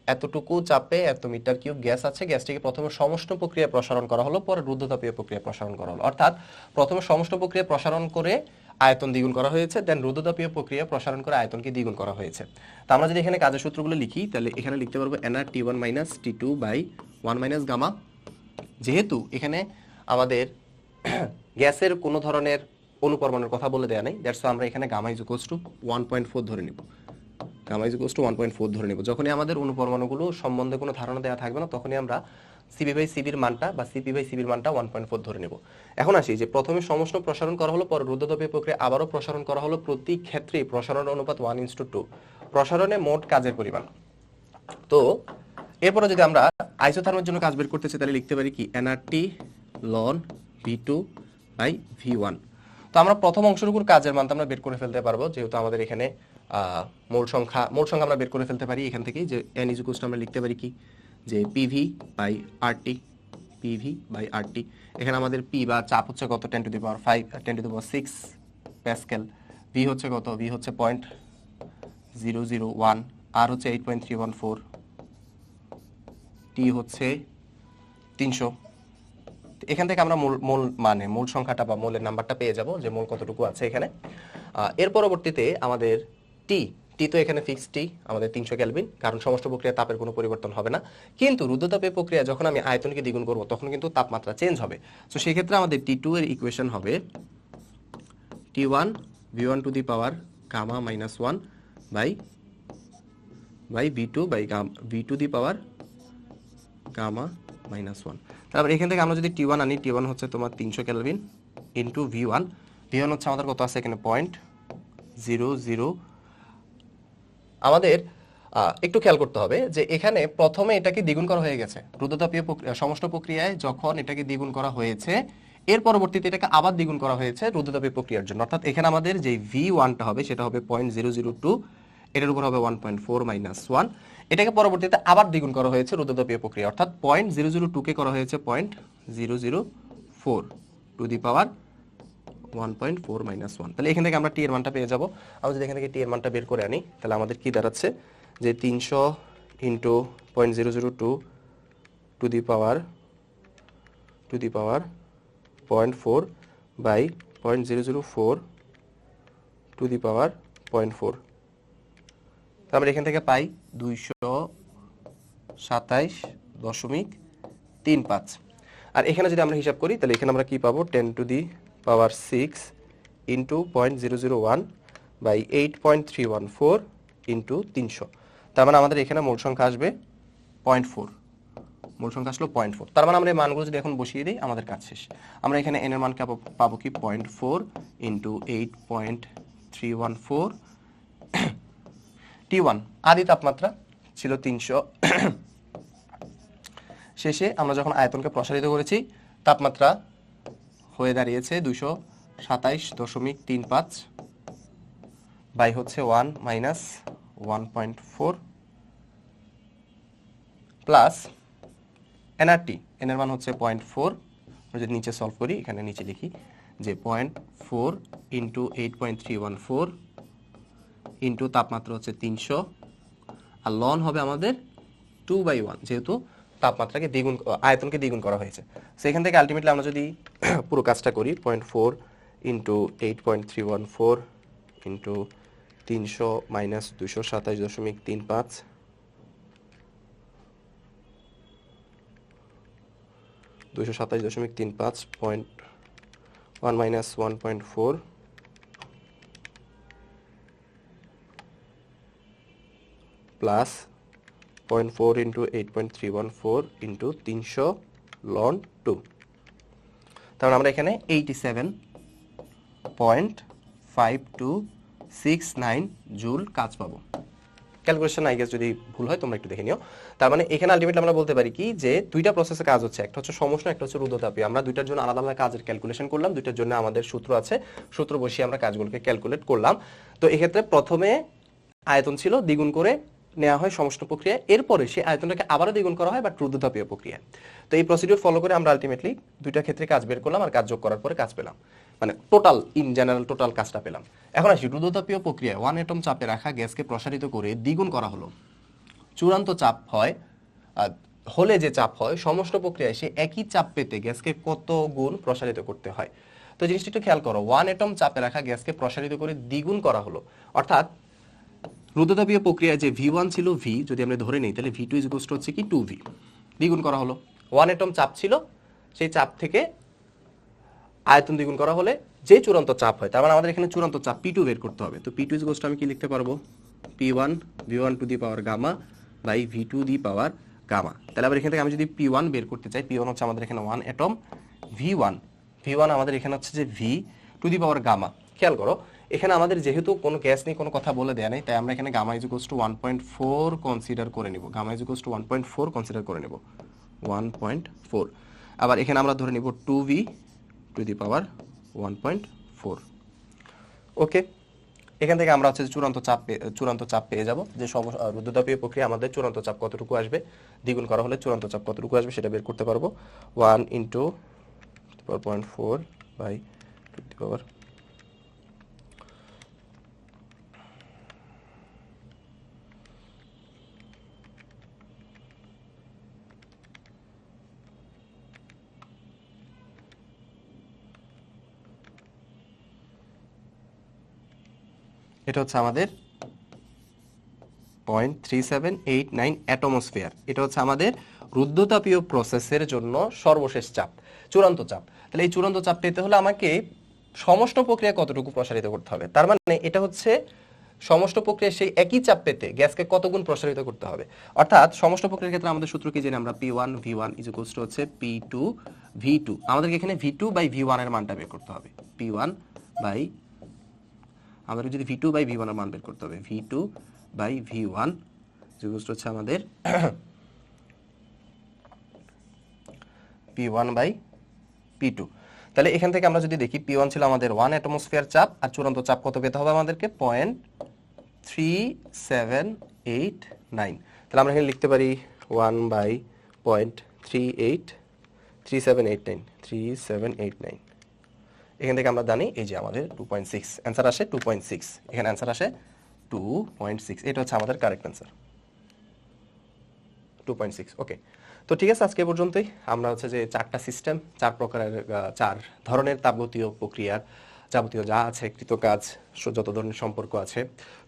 এতটুকু চাপে এত মিটার কিউব গ্যাস আছে। গ্যাসটিকে প্রথমে সমষ্ণ প্রক্রিয়া প্রসারণ করা হলো, পরে রুদ্ধতাপীয় প্রক্রিয়া প্রসারণ করা হলো। অর্থাৎ প্রথমে সমষ্ণ প্রক্রিয়া প্রসারণ করে আয়তন দ্বিগুণ করা হয়েছে, দেন রুদ্ধতাপীয় প্রক্রিয়া প্রসারণ করে আয়তনকে দ্বিগুণ করা হয়েছে। তো আমরা যদি এখানে কাজের সূত্রগুলো লিখি, তাহলে এখানে লিখতে পারবো NR T1 - T2 / 1 - গামা। যেহেতু এখানে আমাদের গ্যাসের কোনো ধরনের অনুপরমাণুর কথা বলে দেয়া নেই, দ্যাটস আমরা এখানে গামা = 1.4 ধরে নিব। গামা = 1.4 ধরে নিব। যখনই আমাদের অনুপরমাণুগুলো সম্বন্ধে কোনো ধারণা দেওয়া থাকবে না, তখনই আমরা CP/CBর মানটা বা CP/CBর মানটা 1.4 ধরে নেব। এখন আসি যে প্রথমে সমষ্ণ প্রসারণ করা হলো, পরে রুদ্ধতাপীয় প্রক্রিয়া আবারও প্রসারণ করা হলো। প্রতি ক্ষেত্রে প্রসারণ অনুপাত 1:2। প্রসারণে মোট কাজের পরিমাণ। তো এরপরে যদি আমরা আইসোথার্মের জন্য কাজ বের করতে চাই, তাহলে লিখতে পারি কি, nRT ln V2 / V1। তো আমরা প্রথম অংশটুকুর কাজের মানটা আমরা বের করে ফেলতে পারবো, যেহেতু আমাদের এখানে মোল সংখ্যা আমরা বের করে ফেলতে পারি এখান থেকে, যে n = আমরা লিখতে পারি কি, যে PV/RT। PV/RT, এখানে আমাদের P বা চাপ হচ্ছে কত, 10⁵ 10⁶ প্যাসকেল। V হচ্ছে কত, V হচ্ছে 0.001, R হচ্ছে 8.314, T হচ্ছে 300। এখান থেকে আমরা মূল সংখ্যাটা বা মোলের নাম্বারটা পেয়ে যাব, যে মোল কতটুকু আছে এখানে। এর পরবর্তীতে আমাদের টি তো এখানে ফিক্সড টি আমাদের 300 কেলভিন, কারণ সমস্ত প্রক্রিয়া তাপের কোনো পরিবর্তন হবে না। কিন্তু রুদ্ধতাপীয় প্রক্রিয়া যখন আমি আয়তনকে দ্বিগুণ করব, তখন কিন্তু তাপমাত্রা চেঞ্জ হবে। তো সেই ক্ষেত্রে আমাদের T2 এর ইকুয়েশন হবে T1 V1 to the power gamma -1 by V2 V2 the power gamma -1। তারপর এখান থেকে আমরা যদি T1 আনি, T1 হচ্ছে তোমার 300 কেলভিন ইন্টু V1 হচ্ছে আমাদের কত আছে এখানে 0.00। আমাদের একটু খেয়াল করতে হবে যে এখানে প্রথমে এটাকে দ্বিগুণ করা হয়ে গেছে রুদ্ধতাপীয় সমষ্ণ প্রক্রিয়ায়, যখন এটাকে দ্বিগুণ করা হয়েছে, এর পরবর্তীতে এটাকে আবার দ্বিগুণ করা হয়েছে রুদ্ধতাপীয় প্রক্রিয়ার জন্য। অর্থাৎ এখানে আমাদের যে V1টা হবে সেটা হবে 0.002, এটার উপর হবে 1.4 - 1। এটাকে পরবর্তীতে আবার দ্বিগুণ করা হয়েছে রুদ্ধতাপীয় প্রক্রিয়া, অর্থাৎ 0.002 কে করা হয়েছে 0.004 টু দি পাওয়ার 1.4 - 1। তাহলে এখান থেকে আমরা টি এর মানটা পেয়ে যাব। আমরা যদি এখান থেকে টি এর মানটা বের করে আনি, তাহলে আমাদের কি দাঁড়াচ্ছে, যে 300 into 0.002 to the power 0.4 by 0.004 to the power 0.4। তারপরে এখান থেকে পাই 227.35। আর এখানে যদি আমরা হিসাব করি, তাহলে এখানে আমরা কি পাবো, 10⁶ ইন্টু 0.001 বাই 8.314 ইন্টু 300। তার মানে আমাদের এখানে মোল সংখ্যা আসবে 0.4। মোল সংখ্যা আসলো 0.4। তার মানে আমরা এই মানগুলো যদি এখন বসিয়ে দিই, আমাদের কাজ শেষ। আমরা এখানে n এর মান পাবো কি, 0.4 ইন্টু 8.314। T1 আদি তাপমাত্রা ছিল 300। শেষে আমরা যখন আয়তনকে প্রসারিত করেছি, তাপমাত্রা হয়ে দাঁড়িয়েছে 227.35 বাই হচ্ছে 1 মাইনাস 1.4 প্লাস এনআরটি, এন এর মান হচ্ছে 0.4। আমরা যদি নিচে সলভ করি, এখানে নিচে লিখি যে 0.4 ইন্টু 8.314 ইন্টু তাপমাত্রা হচ্ছে 300 আর লন হবে আমাদের 2/1, যেহেতু তাপমাত্রাকে দ্বিগুণ, আয়তনকে দ্বিগুণ করা হয়েছে। সেখান থেকে আলটিমেটলি আমরা যদি পুরো কাজটা করি 0.4 into 8.314 into 300 minus 227.35 227.35.1 minus 1.4 plus 0.4 into 8.314 into 300 লন 2। তাহলে আমরা এখানে 87.5269 জুল কাজ পাবো। ক্যালকুলেশন আই গেস যদি ভুল হয় তোমরা একটু দেখে নিও। তার মানে এখানে আলটিমেটলি আমরা বলতে পারি কি যে দুইটা প্রসেসে কাজ হচ্ছে, একটা হচ্ছে সমষ্ণ, একটা হচ্ছে রুদ্ধতাপীয়। আমরা দুইটার জন্য আলাদা আলাদা কাজের ক্যালকুলেশন করলাম, দুইটার জন্য আমাদের সূত্র আছে, সূত্র বসিয়ে আমরা কাজগুলোকে ক্যালকুলেট করলাম। তো এক্ষেত্রে প্রথমে আয়তন ছিল, দ্বিগুণ করে নেওয়া হয় সমষ্ণ প্রক্রিয়া, এরপরে সেই আয়তনটাকে আবারও দ্বিগুণ করা হয় বাট রুদ্ধতাপীয় প্রক্রিয়া। তো এই প্রসিডিউর ফলো করে আমরা আলটিমেটলি দুইটা ক্ষেত্রে কাজ বের করলাম আর কাজ যোগ করার পরে কাজ পেলাম, মানে টোটাল ইন জেনারেল টোটাল কাজটা পেলাম। এখন আসি রুদ্ধতাপীয় প্রক্রিয়ায় 1 এটম চাপে রাখা গ্যাসকে প্রসারিত করে দ্বিগুণ করা হলো। চূড়ান্ত চাপ হয় হলে যে চাপ হয় সমষ্ণ প্রক্রিয়ায় সে একই চাপ পেতে গ্যাসকে কত গুণ প্রসারিত করতে হয়। তো জিনিসটা একটু খেয়াল করো, 1 এটম চাপে রাখা গ্যাসকে প্রসারিত করে দ্বিগুণ করা হলো, অর্থাৎ রুদ্ধতাপীয় প্রক্রিয়ায় যে V1 ছিল V যদি আমরা ধরে নিই তাহলে V2 ইকুয়াল হচ্ছে কি 2V, দ্বিগুণ করা হলো। 1 এটম চাপ ছিল, সেই চাপ থেকে আয়তন দ্বিগুণ করা হলে যে চূড়ান্ত চাপ হয়, তার মানে আমাদের এখানে চূড়ান্ত চাপ P2 বের করতে হবে। তো P2 ইকুয়াল আমি কি লিখতে পারবো, P1 V1 to the power gamma by V2 the power gamma. তাহলে আবার এখান থেকে আমি যদি P1 বের করতে চাই, P1 হচ্ছে আমাদের এখানে 1 এটম, V1 আমাদের এখানে হচ্ছে যে V to the power gamma. খেয়াল করো এখানে আমাদের যেহেতু কোনো গ্যাস নিয়ে কোনো কথা বলে দেয়া নেই, তাই আমরা এখানে গামা ইকুয়াল টু 1.4 কনসিডার করে নিব, গামা ইকুয়াল টু 1.4 কনসিডার করে নেব, 1.4। আবার এখানে আমরা ধরে নিব 2V টু দি পাওয়ার 1.4। ওকে, এখান থেকে আমরা হচ্ছে চূড়ান্ত চাপ পেয়ে যাব, যে রুদ্ধতাপীয় প্রক্রিয়া আমাদের চূড়ান্ত চাপ কতটুকু আসবে, দ্বিগুণ করা হলে চূড়ান্ত চাপ কতটুকু আসবে সেটা বের করতে পারবো। 1 ইন্টু 0.4 বাই টু দি পাওয়ার এটা হচ্ছে আমাদের 0.3789 অ্যাটমোস্ফিয়ার। এটা হচ্ছে আমাদের রুদ্ধতাপীয় প্রসেসের জন্য সর্বশেষ চাপ, চূড়ান্ত চাপ। তাহলে এই চূড়ান্ত চাপ পেতে হলে আমাকে সমষ্ণ প্রক্রিয়া কতটুকু প্রসারিত করতে হবে, তার মানে এটা হচ্ছে সমষ্ণ প্রক্রিয়া সেই একই চাপ পেতে গ্যাসকে কত গুণ প্রসারিত করতে হবে। অর্থাৎ সমষ্ণ প্রক্রিয়ার ক্ষেত্রে আমাদের সূত্র কি জানি আমরা, P1 V1 is equals to হচ্ছে P2 V2। আমাদেরকে এখানে V2 বাই V1 এর মানটা বের করতে হবে, P1 বাই আমাদের যদি V2 বাই V1 এর মান বের করতে হবে, V2 by V1 equals to হচ্ছে আমাদের P1 বাই P2। তাহলে এখান থেকে আমরা যদি দেখি P1 ছিল আমাদের 1 অ্যাটমোস্ফিয়ার চাপ, আর চূড়ান্ত চাপ কত পেতে হবে আমাদেরকে 0.3789। তাহলে আমরা এখানে লিখতে পারি 1 বাই 0.3789। এখান থেকে আমরা জানি এই যে আমাদের 2.6 অ্যান্সার আসে 2.6, এখানে অ্যান্সার আসে 2.6। এটা হচ্ছে আমাদের কারেক্ট অ্যান্সার 2.6। ওকে, তো ঠিক আছে, আজকে পর্যন্তই। আমরা হচ্ছে যে 4টা সিস্টেম, 4 প্রকারের 4 ধরনের তাপগতীয় প্রক্রিয়ার যাবতীয় যা আছে কৃতকাজ, যত ধরনের সম্পর্ক আছে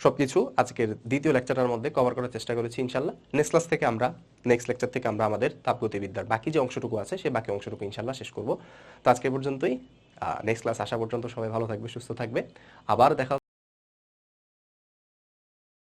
সবকিছু আজকের দ্বিতীয় লেকচারের মধ্যে কভার করার চেষ্টা করেছি ইনশাল্লাহ। নেক্সট লেকচার থেকে আমরা আমাদের তাপগতিবিদ্যার বাকি যে অংশটুকু আছে সেই বাকি অংশটুকু ইনশাল্লাহ শেষ করব। তো আজকে পর্যন্তই, নেক্সট ক্লাস আসা পর্যন্ত সবাই ভালো থাকবে, সুস্থ থাকবে, আবার দেখা